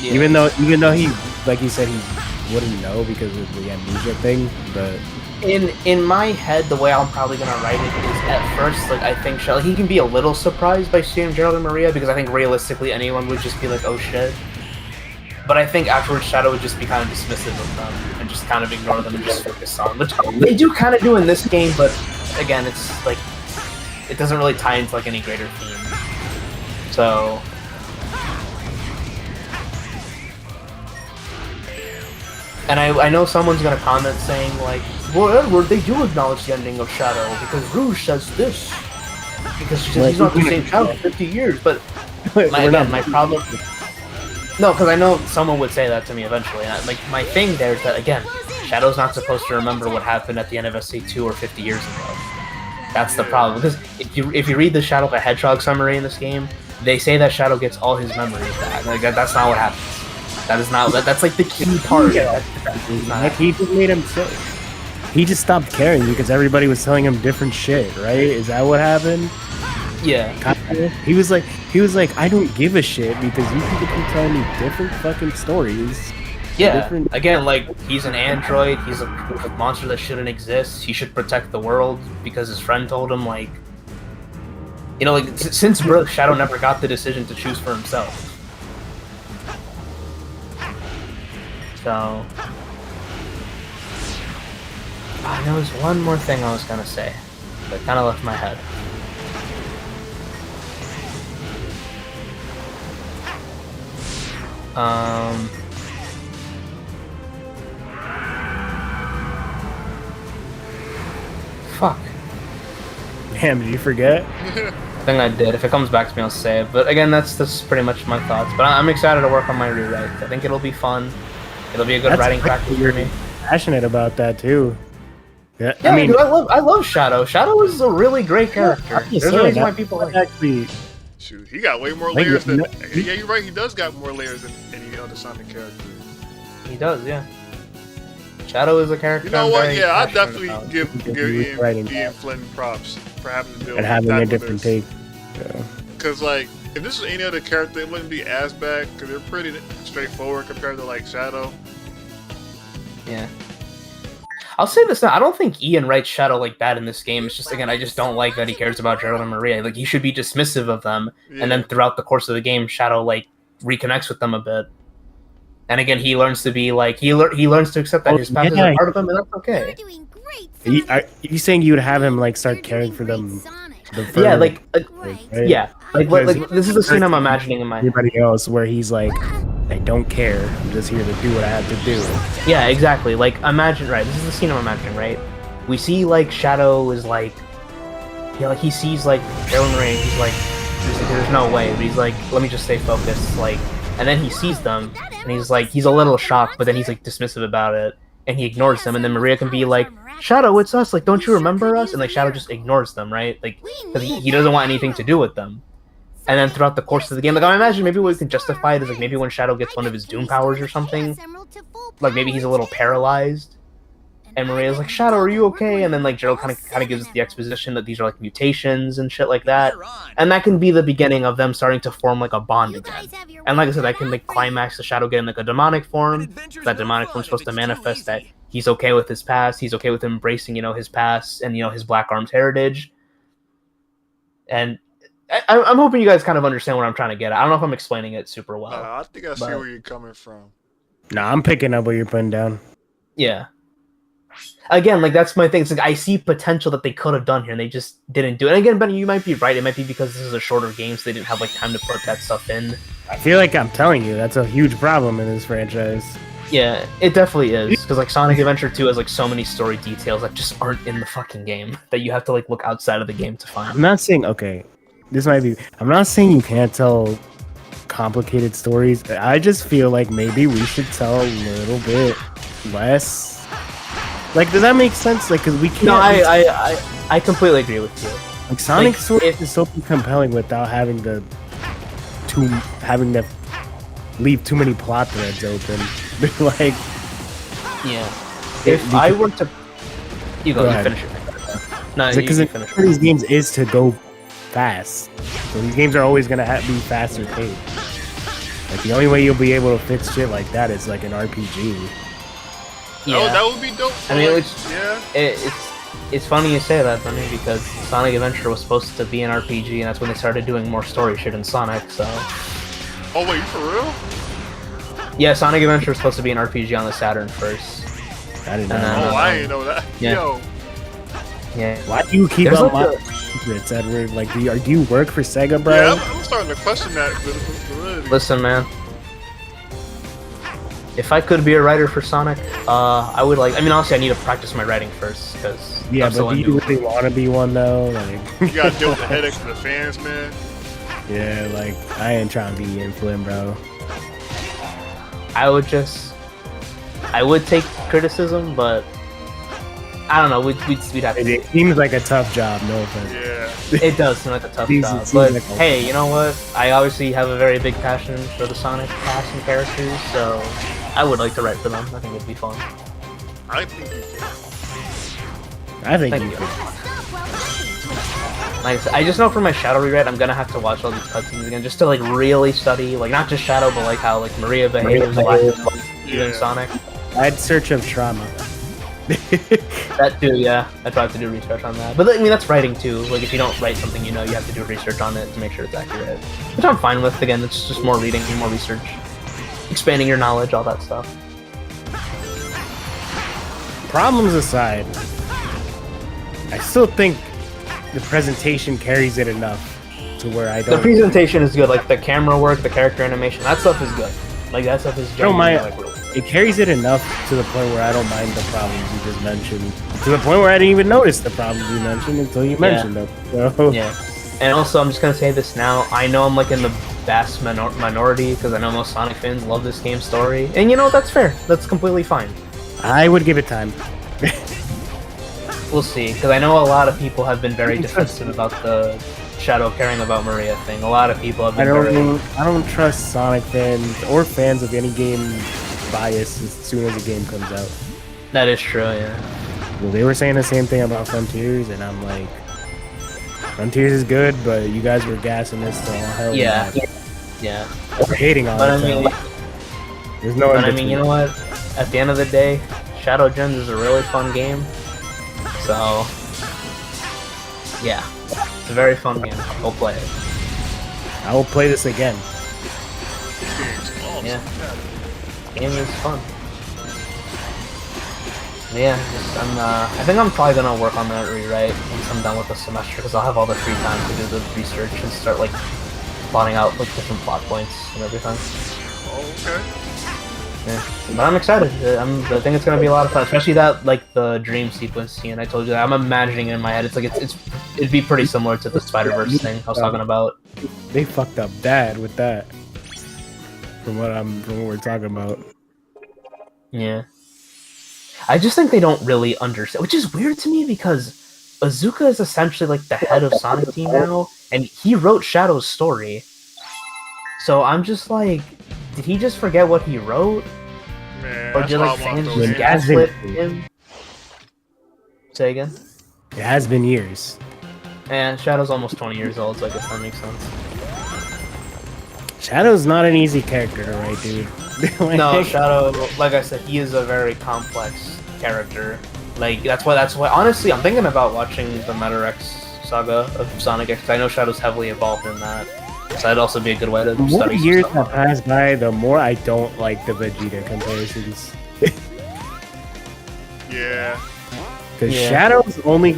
Yeah. Even though he, like you said, he wouldn't know because of the amnesia thing, but in my head, the way I'm probably gonna write it is at first, like I think Shadow, he can be a little surprised by seeing Gerald and Maria because I think realistically anyone would just be like, oh shit. But I think afterwards Shadow would just be kind of dismissive of them and just kind of ignore them and just focus on, which they do kind of do in this game, but again, it's like it doesn't really tie into like any greater theme. So. And I know someone's gonna comment saying like, well, Edward, they do acknowledge the ending of Shadow because Rouge says this. Because she says he's not the same Shadow for 50 years, but my problem. No, because I know someone would say that to me eventually. And like my thing there is that again, Shadow's not supposed to remember what happened at the end of SA2 or 50 years ago. That's the problem. Because if you read the Shadow the Hedgehog summary in this game, they say that Shadow gets all his memories back. Like that's not what happens. That is not. That's like the key part. like he just made him sick. He just stopped caring because everybody was telling him different shit, right? Is that what happened? Yeah. Kinda. He was like, I don't give a shit because you people keep telling me different fucking stories. Yeah. Different- Again, like he's an android. He's a monster that shouldn't exist. He should protect the world because his friend told him. Like, you know, like since birth, Shadow never got the decision to choose for himself. So, there was one more thing I was gonna say that kind of left my head. Fuck. Damn, did you forget? I think I did. If it comes back to me, I'll say it. But again, that's pretty much my thoughts. But I'm excited to work on my rewrite. I think it'll be fun. It'll be a good That's writing great practice you're for me. Passionate about that too. Yeah, Yeah, I mean, dude, I love Shadow. Shadow is a really great character. I'm just There's a saying, reason why I- people like. actually, Shoot, he got way more Like, layers than. no- Yeah, you're right. He does got more layers than any other Sonic character. He does, yeah. Shadow is a character. You know I'm what? very Yeah, I passionate definitely about. give Because he was Ian, writing Ian that. Flynn props for having to deal and having a tackle different this. take. Yeah. Because like, if this was any other character, it wouldn't be as bad. Because they're pretty straightforward compared to like Shadow. Yeah. I'll say this now. I don't think Ian writes Shadow like bad in this game. It's just again, I just don't like that he cares about Gerald and Maria. Like he should be dismissive of them, Yeah. and then throughout the course of the game, Shadow like reconnects with them a bit. And again, he learns to be like he learns to accept that Oh, his past is yeah. a part of him, and that's okay. You're doing great. Are you saying you would have him like start caring for them? Yeah, like right? yeah, like this is the scene I'm imagining in my head. Everybody else, where he's like, I don't care. I'm just here to do what I have to do. Yeah, exactly. Like imagine, right? This is the scene I'm imagining, right? We see like Shadow is like, yeah, like he sees like Aaron Rain. He's like, there's no way. But he's like, let me just stay focused. Like, and then he sees them, and he's like, he's a little shocked, but then he's like dismissive about it, and he ignores them. And then Maria can be like, Shadow, it's us. Like, don't you remember us? And like Shadow just ignores them, right? Like, because he doesn't want anything to do with them. And then throughout the course of the game, like I imagine maybe we can justify it is like maybe when Shadow gets one of his Doom powers or something, like maybe he's a little paralyzed. And Maria's like, Shadow, are you okay? And then like Gerald kind of gives us the exposition that these are like mutations and shit like that. And that can be the beginning of them starting to form like a bond again. And like I said, that can like climax the Shadow getting like a demonic form. That demonic form's supposed to manifest that he's okay with his past. He's okay with embracing, you know, his past and, you know, his Black Arms heritage. And I'm hoping you guys kind of understand what I'm trying to get at. I don't know if I'm explaining it super well. I think I see where you're coming from. Nah, I'm picking up what you're putting down. Yeah. Again, like that's my thing. It's like I see potential that they could have done here, and they just didn't do it. And again, Benny, you might be right. It might be because this is a shorter game, so they didn't have like time to put that stuff in. I feel like I'm telling you, that's a huge problem in this franchise. Yeah, it definitely is. Because like Sonic Adventure 2 has like so many story details that just aren't in the fucking game that you have to like look outside of the game to find. I'm not saying this might be. I'm not saying you can't tell complicated stories. I just feel like maybe we should tell a little bit less. Like, does that make sense? Like, because we can't. No, I completely agree with you. Like, Sonic like, story is so compelling without having to leave too many plot threads open. Like, yeah. If I were to, you finish it. No, because you like, finish these games is to go fast. So these games are always gonna be faster paced. Like the only way you'll be able to fix shit like that is like an RPG. Yeah. Oh, that would be dope. I mean, yeah. It's funny you say that, Bunny, because Sonic Adventure was supposed to be an RPG, and that's when they started doing more story shit in Sonic. So. Oh wait, you for real? Yeah, Sonic Adventure was supposed to be an RPG on the Saturn first. I didn't know. I didn't know that. Yeah. Yo. Yeah. Why do you keep There's up like my secrets, Edward? Like, do you work for Sega, bro? Yeah, I'm starting to question that validity. Listen, man. If I could be a writer for Sonic, I would like. I mean, honestly, I need to practice my writing first, because Yeah, but do you really want to be one though? Like, You gotta deal with the headaches of the fans, man. yeah, like I ain't trying to be in Flynn, bro. I would take criticism, but I don't know. We'd have to. It seems like a tough job, no offense. Yeah. It does seem like a tough Seems- job, seems but like a- hey, you know what? I obviously have a very big passion for the Sonic cast and characters, so I would like to write for them. I think it'd be fun. I think you can. I think Thank you you. could. Like I said, I just know for my Shadow rewrite, I'm gonna have to watch all these cutscenes again just to like really study, like not just Shadow, but like how like Maria behaves, Maria even Yeah. Sonic. I'd search of trauma. That too, yeah. I'd probably have to do research on that. But I mean, that's writing too. Like if you don't write something, you know, you have to do research on it to make sure it's accurate. Which I'm fine with. Again, it's just more reading, more research, expanding your knowledge, all that stuff. Problems aside, I still think the presentation carries it enough to where I The don't. presentation is good. Like the camera work, the character animation, that stuff is good. Like that stuff is don't genuinely mind. like really good. It carries it enough to the point where I don't mind the problems you just mentioned. To the point where I didn't even notice the problems you mentioned until you mentioned them. So, Yeah. And also, I'm just gonna say this now. I know I'm like in the vast minority because I know most Sonic fans love this game's story, and you know that's fair. That's completely fine. I would give it time. We'll see, because I know a lot of people have been very defensive about the Shadow caring about Maria thing. A lot of people have been I don't trust Sonic fans or fans of any game bias as soon as the game comes out. That is true, yeah. Well, they were saying the same thing about Frontiers, and I'm like, Frontiers is good, but you guys were gassing this to all hell. Yeah. Yeah. We're hating on But I it. mean, so there's no. but I mean, you know what? At the end of the day, Shadow Gems is a really fun game. So, yeah, it's a very fun game. Go play it. I will play this again. Yeah. Game is fun. Yeah, I think I'm probably gonna work on that rewrite once I'm done with the semester because I'll have all the free time to do the research and start like plotting out like different plot points and everything. Oh, okay. Yeah, but I'm excited. I think it's gonna be a lot of fun, especially that like the dream sequence scene. I told you that I'm imagining it in my head. It's like it'd be pretty similar to the Spider-Verse thing I was talking about. They fucked up bad with that. From what we're talking about. Yeah. I just think they don't really understand, which is weird to me because Azuka is essentially like the head of Sonic Team now, and he wrote Shadow's story. So I'm just like, did he just forget what he wrote? Man, Or that's did why like I want fans those just games. gaslit him? Say again? It has been years. And Shadow's almost 20 years old, so I guess that makes sense. Shadow's not an easy character to write, dude. Like, No, Shadow, like I said, he is a very complex character. Like that's why honestly I'm thinking about watching the Meta X saga of Sonic X. 'Cause I know Shadow's heavily involved in that. So that'd also be a good way to the more study some years stuff. that pass by, the more I don't like the Vegeta comparisons. Yeah. Because Yeah. Shadow's only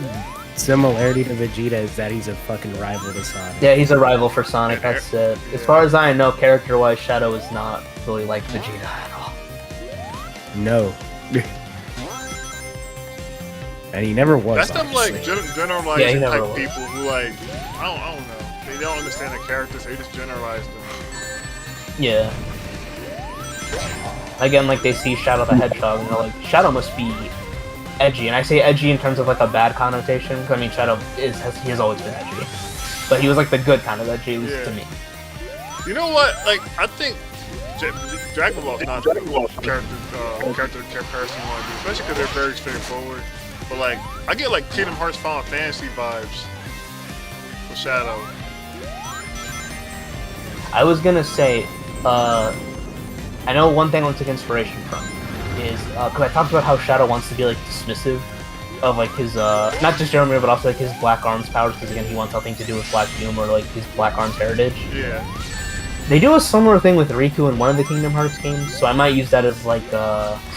similarity to Vegeta is that he's a fucking rival to Sonic. Yeah, he's a rival for Sonic, that's it. As Yeah. far as I know, character-wise, Shadow is not really like Vegeta at all. No. And he never was. That's them like honestly. generalizing Yeah, he never type was. people who like I don't know. They don't understand the characters. They just generalize them. Yeah. Again, like they see Shadow the Hedgehog and they're like, Shadow must be edgy. And I say edgy in terms of like a bad connotation, 'cause I mean Shadow he has always been edgy. But he was like the good kind of edgy, at least Yeah. to me. You know what? Like I think Dragon Ball's not the character comparison you want to do, especially because they're very straightforward. But like I get like Kingdom Hearts Final Fantasy vibes with Shadow. I was gonna say, I know one thing I took inspiration from is because I talked about how Shadow wants to be like dismissive of like his not just Jeremy but also like his Black Arms powers because again he wants nothing to do with Black Doom or like his Black Arms heritage. Yeah. They do a similar thing with Riku in one of the Kingdom Hearts games, so I might use that as like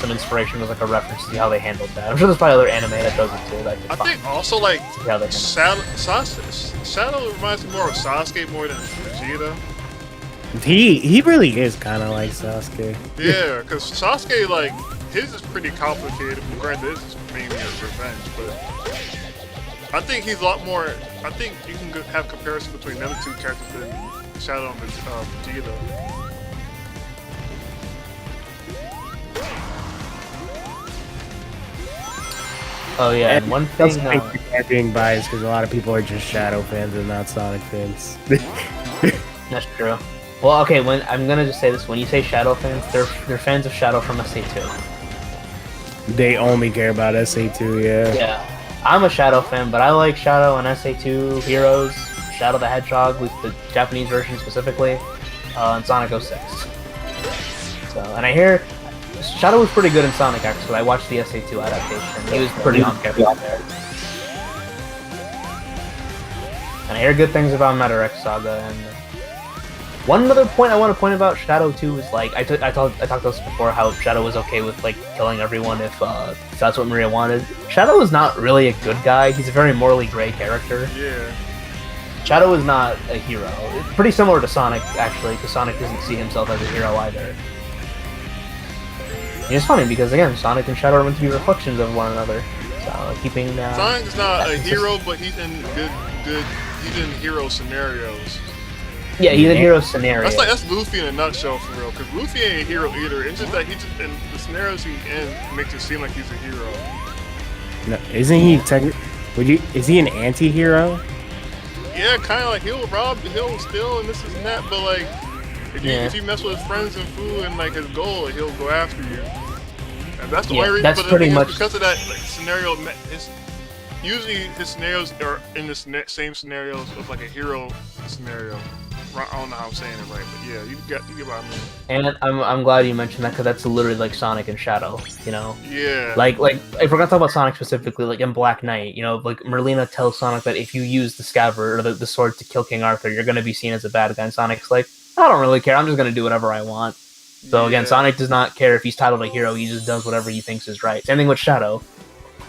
some inspiration as like a reference to see how they handled that. I'm sure there's probably other anime that does it too. That I think also like see how they handle it. Shadow reminds me more of Sasuke more than Vegeta. He really is kind of like Sasuke. Yeah, because Sasuke, like, his is pretty complicated. Granted, this is mainly a revenge, but I think he's a lot more. I think you can have comparison between them two characters than Shadow and Vegeta. Oh yeah, and one thing. I think they're being biased because a lot of people are just Shadow fans and not Sonic fans. That's true. Well, okay. When I'm gonna just say this, when you say Shadow fans, they're fans of Shadow from SA2. They only care about SA2, yeah. Yeah, I'm a Shadow fan, but I like Shadow and SA2 heroes, Shadow the Hedgehog, with the Japanese version specifically, and Sonic 06. So, and I hear Shadow was pretty good in Sonic X, because I watched the SA2 adaptation. He was pretty on character there. And I hear good things about Meta X Saga, and one other point I want to point about Shadow too is like I talked about this before, how Shadow was okay with like killing everyone if that's what Maria wanted. Shadow is not really a good guy. He's a very morally gray character. Yeah. Shadow is not a hero. It's pretty similar to Sonic actually, because Sonic doesn't see himself as a hero either. And it's funny because again, Sonic and Shadow are meant to be reflections of one another. So keeping Sonic's not a hero, but he's in he's in hero scenarios. yeah, he's a hero scenario. That's Luffy in a nutshell for real. Cause Luffy ain't a hero either. It's just that he just in the scenarios he in makes it seem like he's a hero. No, isn't he is he an anti-hero? Yeah, kind of like he'll rob, he'll steal, and this and that. But like, if you mess with his friends and food and like his goal, like, he'll go after you. And that's the Yeah, only reason. that's But the pretty thing much- is, because of that like, scenario. Usually his scenarios are in the same scenarios of like a hero scenario. I don't know how I'm saying it right, but yeah, you get what I mean. And I'm glad you mentioned that because that's literally like Sonic and Shadow, you know. Yeah. Like if we're gonna talk about Sonic specifically, like in Black Knight, you know, like Merlina tells Sonic that if you use the scabbard or the sword to kill King Arthur, you're gonna be seen as a bad guy. And Sonic's like, I don't really care. I'm just gonna do whatever I want. So again, Yeah. Sonic does not care if he's titled a hero. He just does whatever he thinks is right. Same thing with Shadow.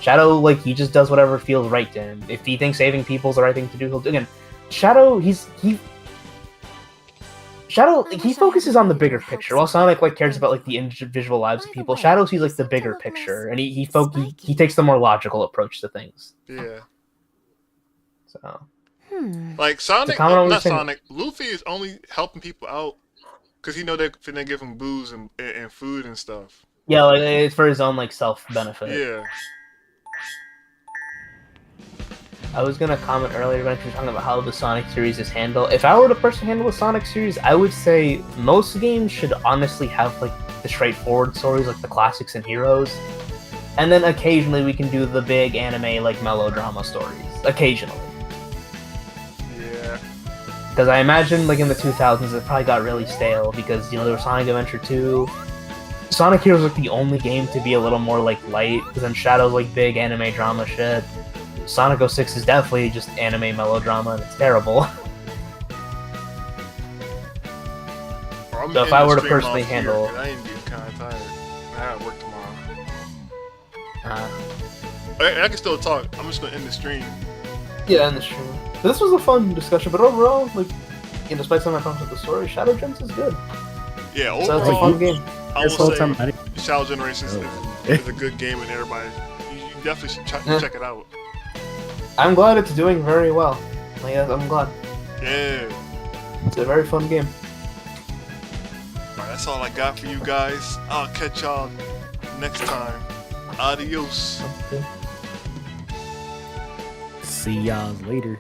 Shadow, like, he just does whatever feels right to him. If he thinks saving people is the right thing to do, he'll do. Again, Shadow, he focuses on the bigger picture. While Sonic like cares about like the individual lives of people, Shadow sees like the bigger picture, and he takes the more logical approach to things. Yeah. So Like Sonic, common not understanding. Sonic. Luffy is only helping people out because he know they're finna give him booze and food and stuff. yeah, like it's for his own like self benefit. Yeah. I was gonna comment earlier when you were talking about how the Sonic series is handled. If I were to personally handle the Sonic series, I would say most games should honestly have like the straightforward stories, like the classics and heroes, and then occasionally we can do the big anime like melodrama stories. Occasionally, Yeah. because I imagine like in the 2000s it probably got really stale because there was Sonic Adventure 2. Sonic Heroes was like the only game to be a little more like light, because then Shadow's like big anime drama shit. Sonic 06 is definitely just anime melodrama, and it's terrible. I'm So if ending I the were to stream personally off here, handle- 'cause I ain't getting kind of tired. I have work tomorrow. I can still talk. I'm just gonna end the stream. Yeah, and the stream. This was a fun discussion, but overall, like, despite some of my problems with the story, Shadow Gems is good. Yeah. So it's a Overall, fun game. I This whole will time, say I didn't- Shadow Generations is a good game, and everybody, you definitely should check it out. I'm glad it's doing very well. Like, I'm glad. Yeah. It's a very fun game. Alright, that's all I got for you guys. I'll catch y'all next time. Adios. see y'all later.